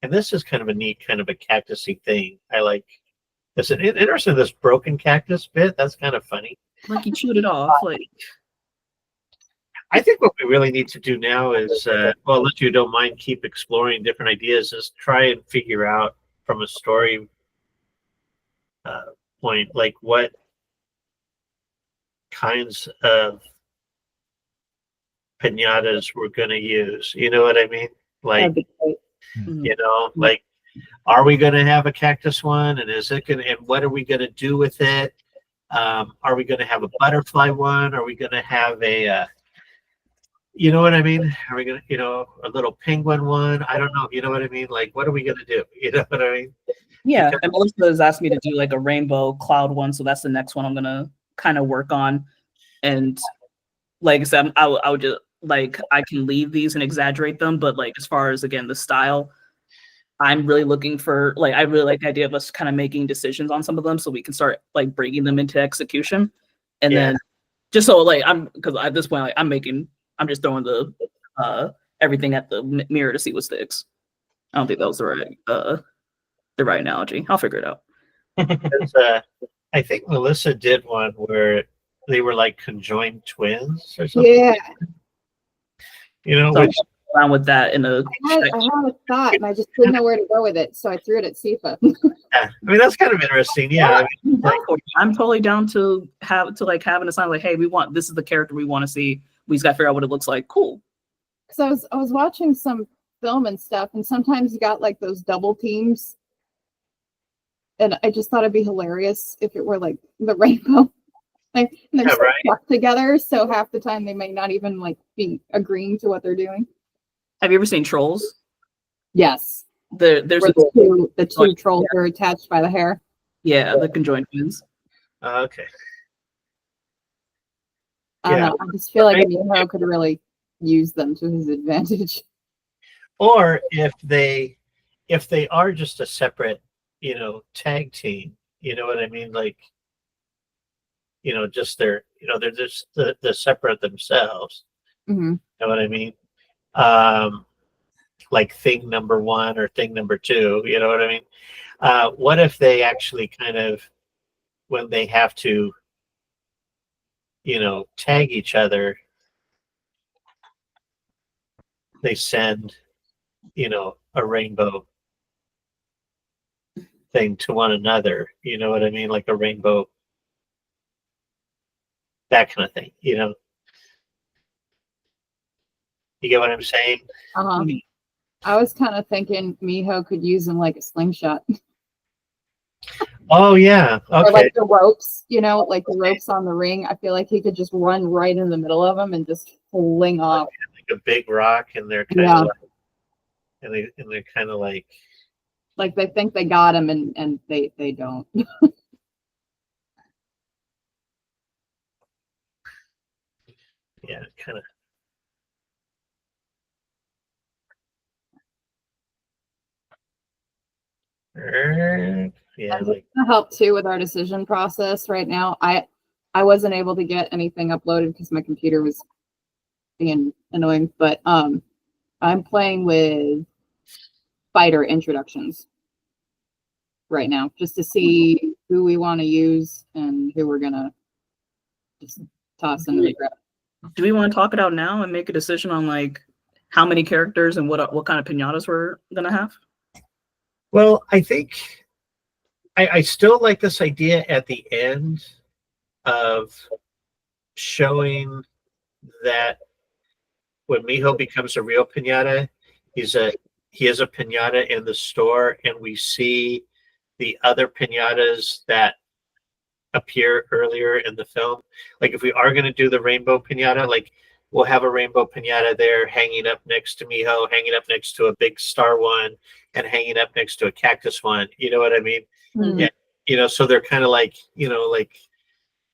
and this is kind of a neat kind of a cactusy thing. I like this. Interesting, this broken cactus bit. That's kind of funny. Like he chewed it off. Like, I think what we really need to do now is, well, if you don't mind, keep exploring different ideas. Is try and figure out from a story point, like what kinds of pinatas we're going to use. You know what I mean? Like, like, are we going to have a cactus one? And is it going to, and what are we going to do with it? Are we going to have a butterfly one? Are we going to have a, you know what I mean? Are we going to, a little penguin one? I don't know. You know what I mean? Like, what are we going to do? You know what I mean? Yeah. And Melissa has asked me to do like a rainbow cloud one. So that's the next one I'm going to kind of work on. And like I said, I would just, like, I can leave these and exaggerate them. But like, as far as, again, the style, I'm really looking for, like, I really like the idea of us kind of making decisions on some of them so we can start like bringing them into execution. And then just so like, because at this point, like, I'm just throwing the everything at the mirror to see what sticks. I don't think that was the right analogy. I'll figure it out. I think Melissa did one where they were like conjoined twins or something. Yeah. So which around with that in a. I had a thought and I just didn't know where to go with it, so I threw it at Sifa. Yeah, I mean that's kind of interesting. Yeah, I'm totally down to having a sign like, hey, this is the character we want to see. We just got to figure out what it looks like. Cool. Because I was watching some film and stuff, and sometimes you got like those double teams, and I just thought it'd be hilarious if it were like the rainbow. Like they're stuck together, so half the time they may not even like be agreeing to what they're doing. Have you ever seen Trolls? Yes. There's the two trolls are attached by the hair. Yeah, the conjoined twins. Okay. I don't know. I just feel like Miho could really use them to his advantage. Or if they are just a separate, tag team, you know what I mean? Like, just they're just the separate themselves. Mm-hmm. You know what I mean? Like thing number one or thing number two, you know what I mean? What if they actually kind of, when they have to, tag each other, they send, a rainbow thing to one another, you know what I mean? Like a rainbow, that kind of thing, You get what I'm saying? Uh-huh. I was kind of thinking Miho could use them like a slingshot. Oh yeah, okay. Or like the ropes, like the ropes on the ring. I feel like he could just run right in the middle of them and just fling off. Like a big rock, and they're kind of like, and they're kind of like they think they got him, and they don't. Yeah, kind of. Yeah, And like it's gonna help too with our decision process right now. I wasn't able to get anything uploaded because my computer was being annoying, but I'm playing with fighter introductions right now just to see who we want to use and who we're gonna just toss into the crowd. Do we want to talk it out now and make a decision on like how many characters and what kind of pinatas we're gonna have? well, I think I still like this idea at the end of showing that when Miho becomes a real pinata, he is a pinata in the store, and we see the other pinatas that appear earlier in the film. Like if we are going to do the rainbow pinata, like we'll have a rainbow pinata there hanging up next to Miho, hanging up next to a big star one, and hanging up next to a cactus one. You know what I mean? Mm-hmm. Yeah. You know, so they're kind of like,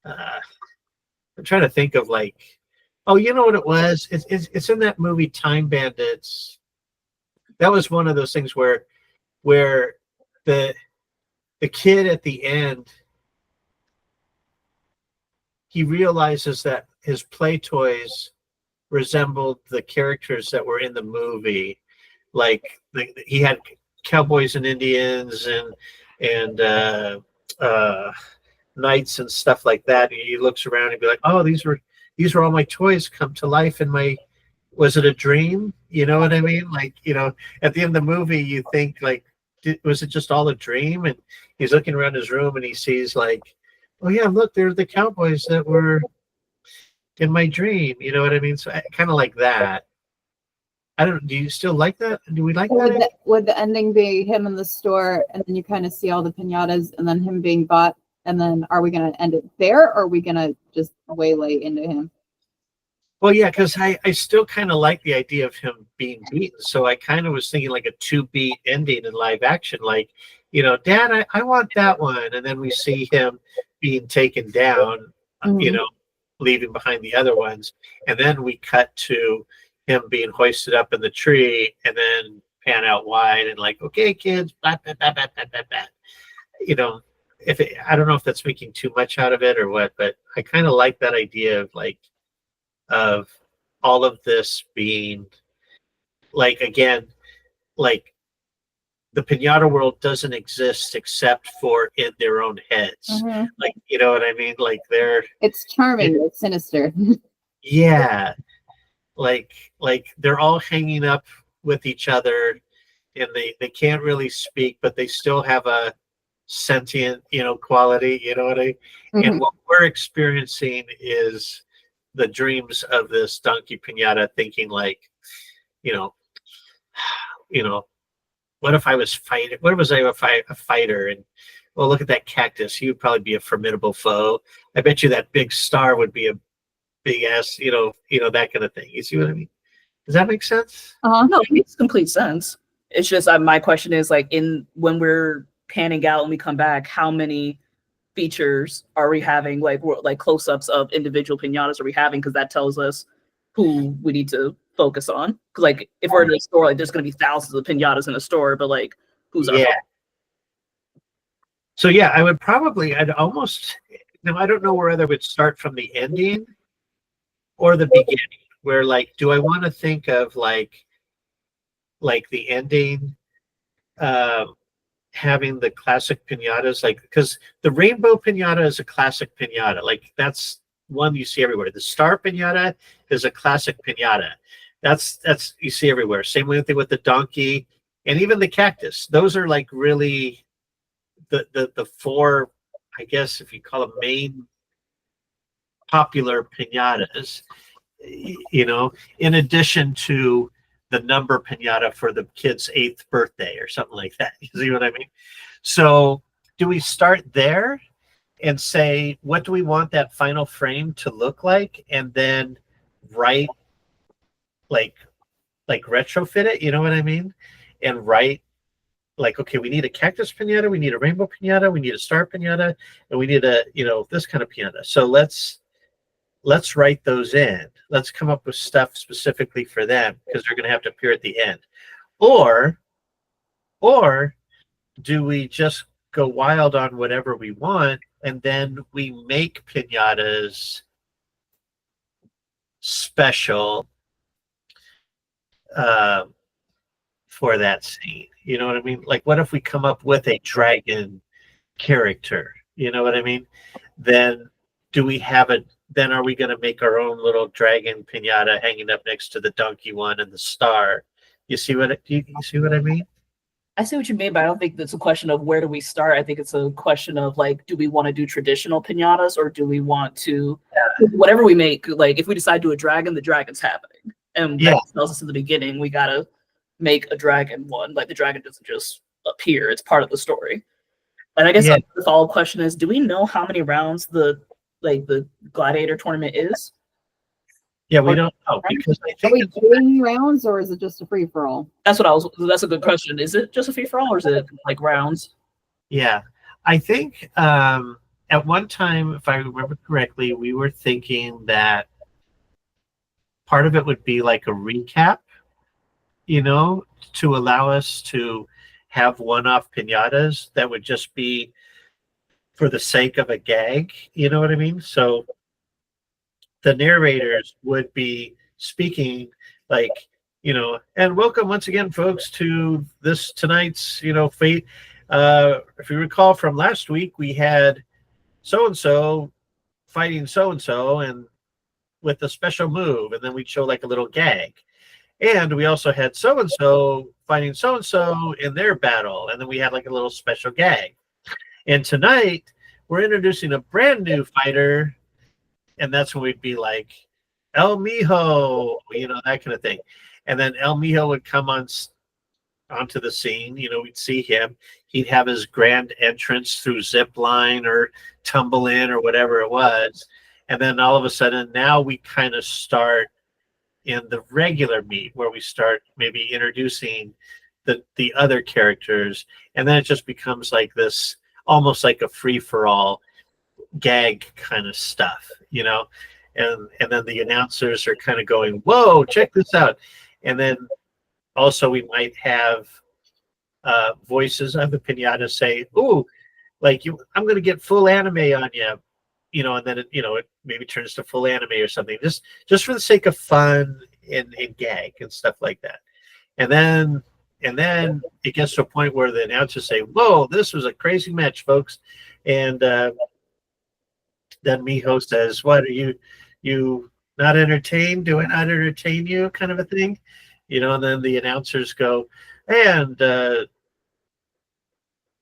I'm trying to think of like, oh, you know what it was? It's in that movie Time Bandits. That was one of those things where the kid at the end, he realizes that his play toys resembled the characters that were in the movie. Like he had cowboys and Indians and knights and stuff like that. And he looks around and be like, "Oh, these were all my toys come to life in my. Was it a dream? You know what I mean? Like, you know, at the end of the movie, you think like, was it just all a dream?" And he's looking around his room and he sees like, "Oh yeah, look, they're the cowboys that were in my dream." You know what I mean? So kind of like that. I don't. Do you still like that? Do we like that? Would the ending be him in the store and then you kind of see all the pinatas and then him being bought? And then are we going to end it there or are we going to just waylay into him? Well, yeah, because I still kind of like the idea of him being beaten. So I kind of was thinking like a 2-beat ending in live action. Like, you know, Dad, I want that one. And then we see him being taken down, you know, leaving behind the other ones. And then we cut to him being hoisted up in the tree and then pan out wide and like, okay, kids, blah, blah, blah, blah, blah, blah, blah. You know, I don't know if that's making too much out of it or what, but I kind of like that idea of like, of all of this being like, again, like the pinata world doesn't exist except for in their own heads. Like, you know what I mean? Like it's charming, it's sinister. Yeah. Like they're all hanging up with each other and they can't really speak, but they still have a sentient, you know, quality, you know what I mean? And what we're experiencing is the dreams of this donkey pinata thinking like, you know, what if I was fighting? What was I a fighter? And well, look at that cactus. He would probably be a formidable foe. I bet you that big star would be a big ass, you know, that kind of thing. You see what I mean? Does that make sense? No, it makes complete sense. It's just my question is like when we're panning out and we come back, how many features are we having? Like close-ups of individual pinatas are we having? Because that tells us who we need to focus on. Because like if we're in a store, like there's going to be thousands of pinatas in a store, but like who's our So yeah, I'd almost now I don't know whether it would start from the ending or the beginning. Where like, do I want to think of like the ending, having the classic pinatas, like because the rainbow pinata is a classic pinata, like that's one you see everywhere. The star pinata is a classic pinata. That's you see everywhere. Same thing with the donkey and even the cactus. Those are like really the four, I guess if you call them main popular pinatas, you know, in addition to the number pinata for the kid's 8th birthday or something like that. You see what I mean? So do we start there and say, what do we want that final frame to look like? And then write like retrofit it, you know what I mean? And write like, okay, we need a cactus pinata, we need a rainbow pinata, we need a star pinata, and we need a, you know, this kind of pinata. So let's let's write those in. Let's come up with stuff specifically for them because they're going to have to appear at the end. Or do we just go wild on whatever we want and then we make piñatas special for that scene? You know what I mean? Like, what if we come up with a dragon character? You know what I mean? Then do we have it? Then are we going to make our own little dragon piñata hanging up next to the donkey one and the star? You see what you see what I mean? I see what you mean, but I don't think it's a question of where do we start. I think it's a question of like, do we want to do traditional piñatas or do we want to, whatever we make, like if we decide to do a dragon, the dragon's happening. And that tells us in the beginning, we got to make a dragon one. Like the dragon doesn't just appear, it's part of the story. And I guess the follow-up question is, do we know how many rounds the gladiator tournament is? Yeah, we don't know because I think are we doing rounds or is it just a free for all? That's a good question. Is it just a free for all or is it like rounds? Yeah, I think at one time, if I remember correctly, we were thinking that part of it would be like a recap, you know, to allow us to have one-off piñatas that would just be for the sake of a gag, you know what I mean? So the narrators would be speaking like, you know, and welcome once again, folks, to this tonight's, you know, fate. If you recall from last week, we had so-and-so fighting so-and-so and with a special move, and then we'd show like a little gag. And we also had so-and-so fighting so-and-so in their battle, and then we had like a little special gag. And tonight, we're introducing a brand new fighter, and that's when we'd be like, El Mijo, you know, that kind of thing. And then El Mijo would come onto the scene, you know, we'd see him. He'd have his grand entrance through zip line or tumble in or whatever it was. And then all of a sudden, now we kind of start in the regular meet where we start maybe introducing the other characters. And then it just becomes like this, almost like a free-for-all gag kind of stuff, you know, and then the announcers are kind of going, whoa, check this out. And then also we might have voices of the piñata say, ooh, like I'm going to get full anime on you, you know, and then it, you know, it maybe turns to full anime or something, just for the sake of fun and gag and stuff like that. And then it gets to a point where the announcers say, whoa, this was a crazy match, folks. And then Mijo says, what are you not entertained? Do I not entertain you? Kind of a thing, you know. And then the announcers go, and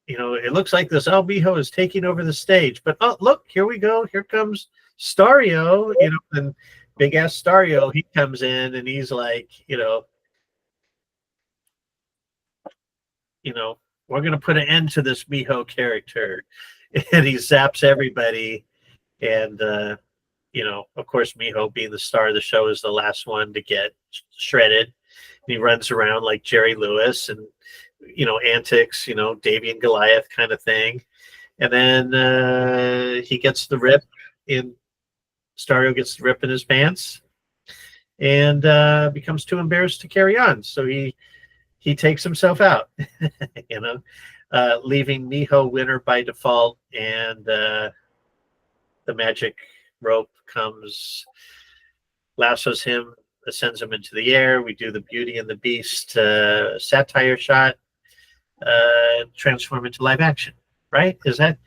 you know, it looks like this El Mijo is taking over the stage. But oh, look, here we go. Here comes Stario, you know, and big ass Stario, he comes in and he's like, you know, we're gonna put an end to this Mijo character, and he zaps everybody. And you know, of course, Mijo, being the star of the show, is the last one to get shredded. And he runs around like Jerry Lewis and, you know, antics, you know, Davy and Goliath kind of thing. And then he gets the rip in, Stario gets the rip in his pants and becomes too embarrassed to carry on. So he takes himself out, you know, leaving Mijo winner by default. And the magic rope comes, lassos him, ascends him into the air. We do the Beauty and the Beast satire shot, transform into live action, right? Is that,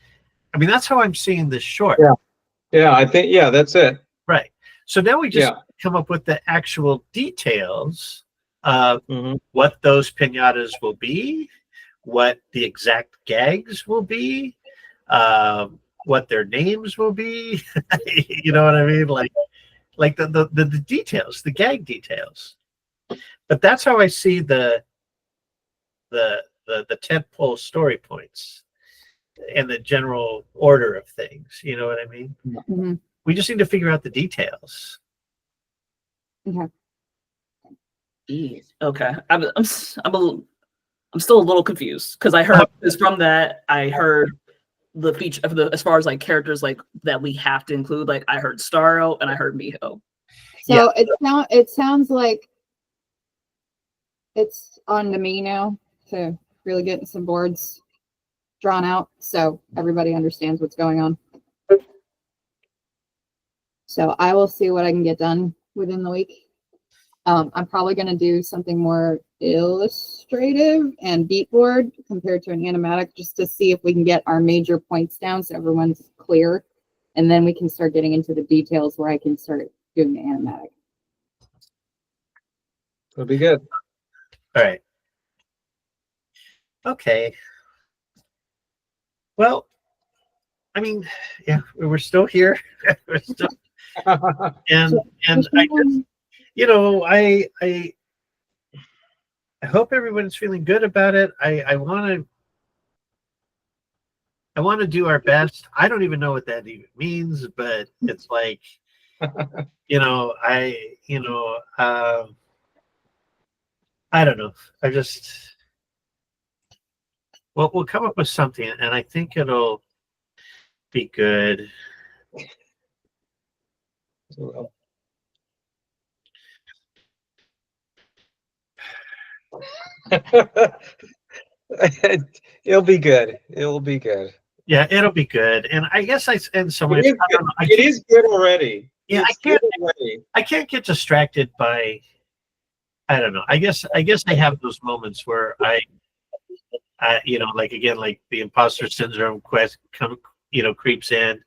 I mean, that's how I'm seeing this short. Yeah, I think, yeah, that's it. Right. So now we just come up with the actual details of what those piñatas will be, what the exact gags will be, what their names will be. You know what I mean? Like the details, the gag details. But that's how I see the tentpole story points and the general order of things. You know what I mean? Mm-hmm. We just need to figure out the details. Okay. Okay. I'm still a little confused because I heard from that. I heard the feature of the as far as like characters like that we have to include. Like I heard Starro and I heard Miho. So it sounds like it's on to me now to really get some boards drawn out so everybody understands what's going on. So I will see what I can get done within the week. I'm probably going to do something more illustrative and beat board compared to an animatic, just to see if we can get our major points down so everyone's clear. And then we can start getting into the details where I can start doing the animatic. It'll be good. All right. Okay. Well, I mean, yeah, we're still here. We're still, and I just, you know, I hope everyone's feeling good about it. I want to do our best. I don't even know what that even means, but it's like, you know, I don't know. I just, well, we'll come up with something, and I think it'll be good. It'll be good. It'll be good. Yeah, it'll be good. And I guess in some ways, It is good already. Yeah, It's I can't get distracted by, I don't know. I guess I have those moments where I you know, like again, like the imposter syndrome creeps in,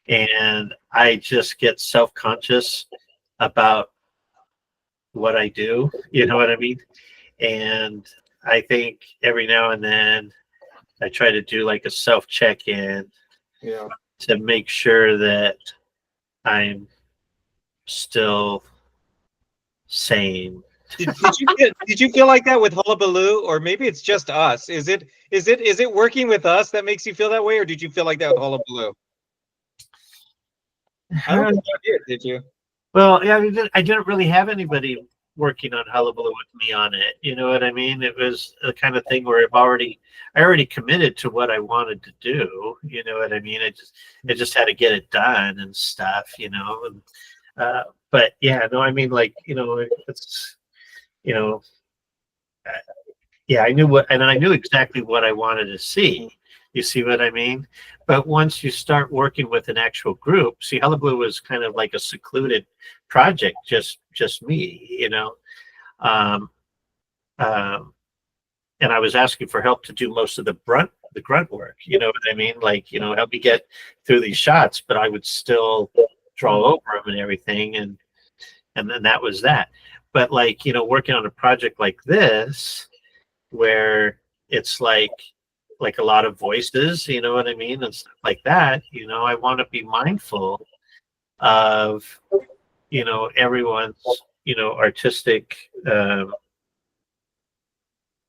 and I just get self-conscious about what I do. You know what I mean? And I think every now and then I try to do like a self-check-in to make sure that I'm still sane. Did you feel like that with Hullabaloo, or maybe it's just us? Is it working with us that makes you feel that way, or did you feel like that with Hullabaloo? I don't think you did you? Well, yeah, I didn't really have anybody working on Hullabaloo with me on it. You know what I mean? It was the kind of thing where I already committed to what I wanted to do. You know what I mean? I just had to get it done and stuff. You know, and, but yeah, no, I mean, like, you know, it's, you know, yeah, I knew exactly what I wanted to see. You see what I mean? But once you start working with an actual group, see, Hullabaloo was kind of like a secluded project, just me, you know. And I was asking for help to do most of the grunt work. You know what I mean? Like, you know, help me get through these shots, but I would still draw over them and everything, and then that was that. But like, you know, working on a project like this, where it's like a lot of voices, you know what I mean, and stuff like that, you know, I want to be mindful of, you know, everyone's, you know, artistic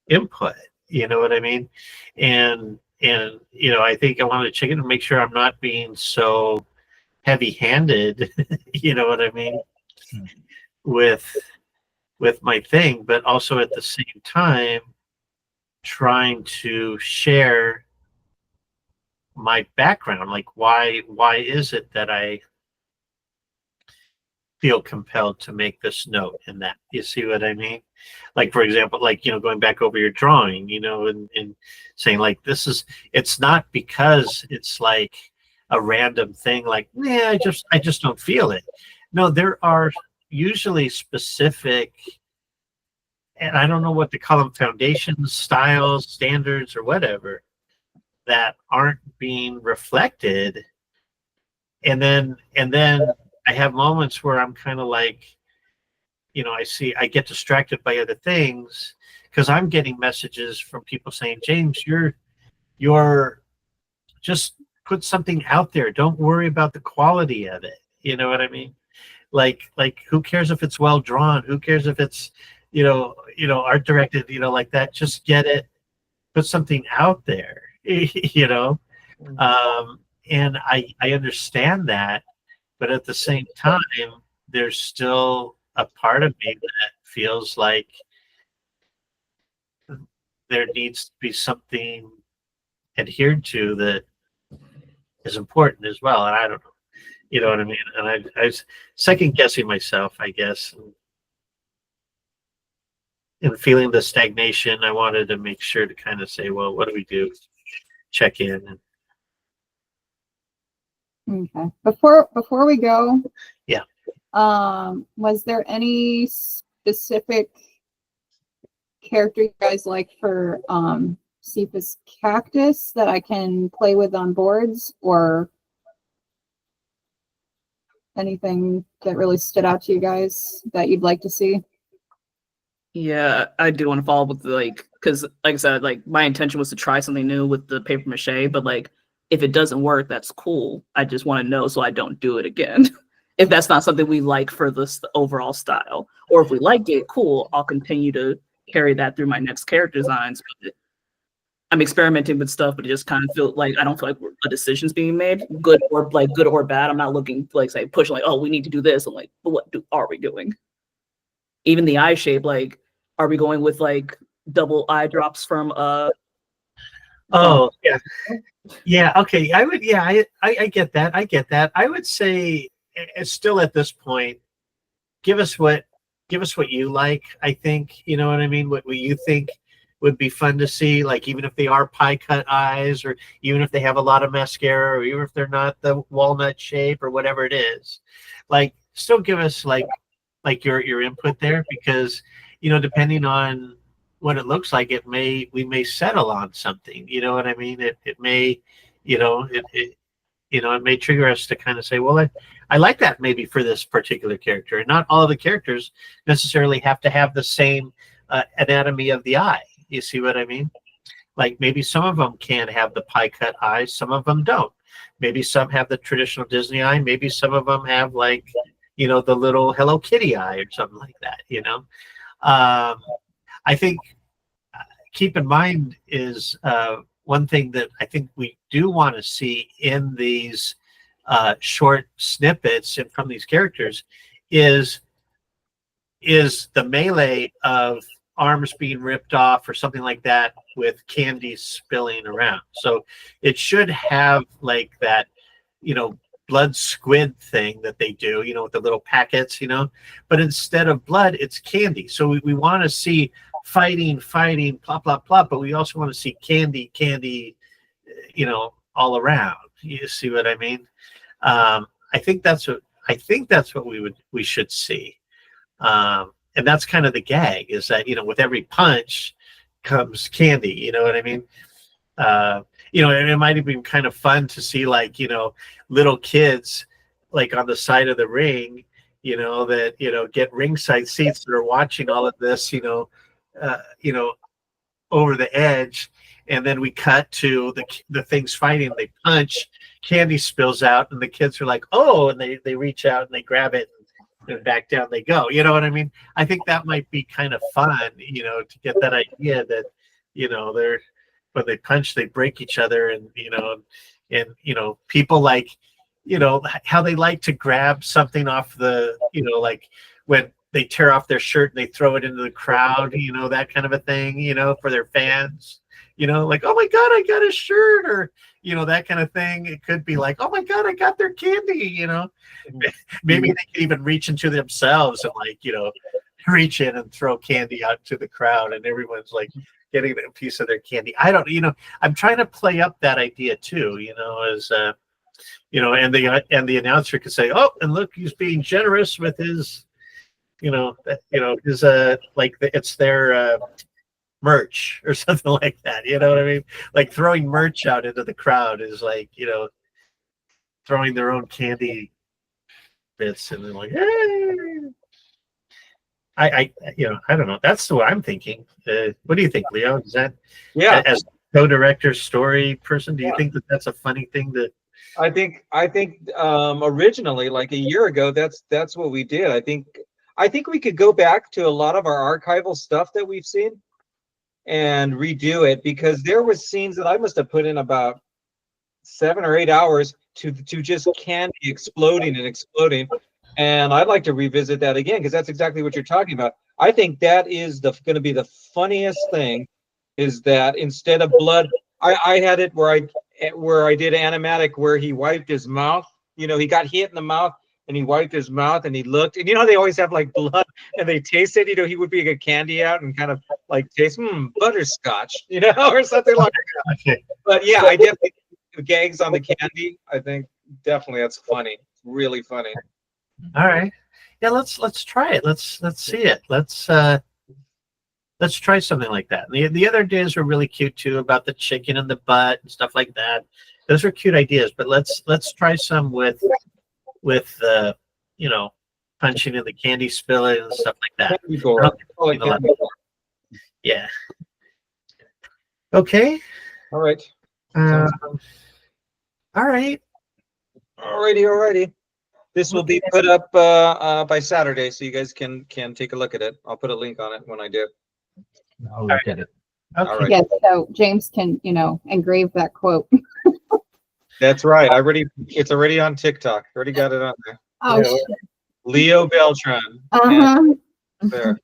input, you know what I mean, and you know, I think I wanted to check in and make sure I'm not being so heavy-handed, you know what I mean, with my thing, but also at the same time trying to share my background, like why is it that I feel compelled to make this note and that, you see what I mean? Like, for example, like, you know, going back over your drawing, you know, and saying like, it's not because it's like a random thing, like, yeah, I just don't feel it. No, there are usually specific, and I don't know what to call them, foundations, styles, standards, or whatever, that aren't being reflected. And then I have moments where I'm kind of like, you know, I get distracted by other things because I'm getting messages from people saying, James, you're just put something out there. Don't worry about the quality of it. You know what I mean? Like who cares if it's well drawn? Who cares if it's, you know, art directed, you know, like that. Just get it, put something out there, you know. And I understand that, but at the same time, there's still a part of me that feels like there needs to be something adhered to that is important as well. And I don't know, you know what I mean? And I was second guessing myself, I guess, and feeling the stagnation. I wanted to make sure to kind of say, well, what do we do? Check in. Okay. Before we go, Yeah. Was there any specific character you guys like for Sifa's cactus that I can play with on boards, or anything that really stood out to you guys that you'd like to see? Yeah, I do want to follow up with like, because like I said, like my intention was to try something new with the paper mache, but like if it doesn't work, that's cool. I just want to know so I don't do it again. If that's not something we like for the overall style, or if we like it, cool. I'll continue to carry that through my next character designs. But I'm experimenting with stuff, but it just kind of feel like I don't feel like a decision's being made, good or bad. I'm not looking like say pushing like, oh, we need to do this. I'm like, but what are we doing? Even the eye shape, like, are we going with like double eye drops from Oh yeah, okay. I would, yeah, I get that. I get that. I would say it's still at this point, give us what you like. I think, you know what I mean, what you think would be fun to see, like even if they are pie cut eyes, or even if they have a lot of mascara, or even if they're not the walnut shape or whatever it is, like still give us like your input there, because you know, depending on what it looks like, we may settle on something, you know what I mean? It may, you know, it may trigger us to kind of say, well, I like that maybe for this particular character. And not all of the characters necessarily have to have the same anatomy of the eye. You see what I mean? Like maybe some of them can have the pie cut eyes, some of them don't. Maybe some have the traditional Disney eye. Maybe some of them have like, you know, the little Hello Kitty eye or something like that, you know? I think keep in mind is one thing that I think we do want to see in these short snippets and from these characters is the melee of arms being ripped off or something like that with candy spilling around. So it should have like that, you know, blood squid thing that they do, you know, with the little packets, you know, but instead of blood, it's candy. So we want to see fighting, plop, plop, plop, but we also want to see candy, you know, all around. You see what I mean? I think that's what we should see. And that's kind of the gag, is that, you know, with every punch comes candy, you know what I mean? You know, and it might have been kind of fun to see, like, you know, little kids like on the side of the ring, you know, that, you know, get ringside seats that are watching all of this, you know, over the edge, and then we cut to the things fighting. They punch, candy spills out, and the kids are like, "Oh!" and they reach out and they grab it, and back down they go. You know what I mean? I think that might be kind of fun, you know, to get that idea that, you know, when they punch, they break each other, and you know, people like, you know, how they like to grab something off the, you know, like when they tear off their shirt and they throw it into the crowd, you know, that kind of a thing, you know, for their fans, you know, like, oh my God, I got a shirt, or, you know, that kind of thing. It could be like, oh my God, I got their candy, you know. Maybe they could even reach into themselves and, like, you know, reach in and throw candy out to the crowd, and everyone's like getting a piece of their candy. I don't, you know, I'm trying to play up that idea too, you know, as you know, and the announcer could say, oh, and look, he's being generous with his, you know, is like it's their merch or something like that. You know what I mean? Like throwing merch out into the crowd is like, you know, throwing their own candy bits, and then like, hey. You know, I don't know. That's what I'm thinking. What do you think, Leo? Is that, as co-director, story person, do you think that that's a funny thing that? I think originally, like a year ago, that's what we did. I think we could go back to a lot of our archival stuff that we've seen and redo it, because there was scenes that I must have put in about 7 or 8 hours to just candy exploding and exploding. And I'd like to revisit that again, because that's exactly what you're talking about. I think that is going to be the funniest thing, is that instead of blood, I had it where where I did animatic where he wiped his mouth. You know, he got hit in the mouth and he wiped his mouth and he looked. And you know, they always have like blood and they taste it. You know, he would bring a candy out and kind of like taste butterscotch, you know, or something like that. Okay. But yeah, I definitely the gags on the candy. I think definitely that's funny. Really funny. All right. Yeah, let's try it. Let's see it. Let's try something like that. The other ideas were really cute too, about the chicken and the butt and stuff like that. Those are cute ideas, but let's try some with you know, punching in the candy spillet and stuff like that. Candy bar. Oh, like candy bar. Yeah. Okay. All right. All right. Alrighty. This will be put up by Saturday, so you guys can take a look at it. I'll put a link on it when I do. I'll look at it. Okay. All right. Yes, so James can, engrave that quote. That's right. It's already on TikTok. Already got it on there. Oh, Yeah. shit. Leo Beltran. Uh-huh. There.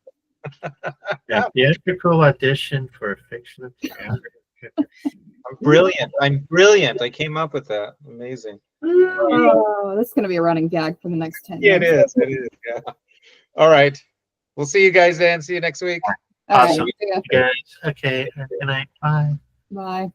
Yeah. Theatrical audition for a fictional character. I'm brilliant. I came up with that. Amazing. Oh, that's going to be a running gag for the next 10 Yeah, years. it is. Yeah. All right. We'll see you guys then. See you next week. All right, Awesome. see ya. Guys, okay. Good night. Bye. Bye.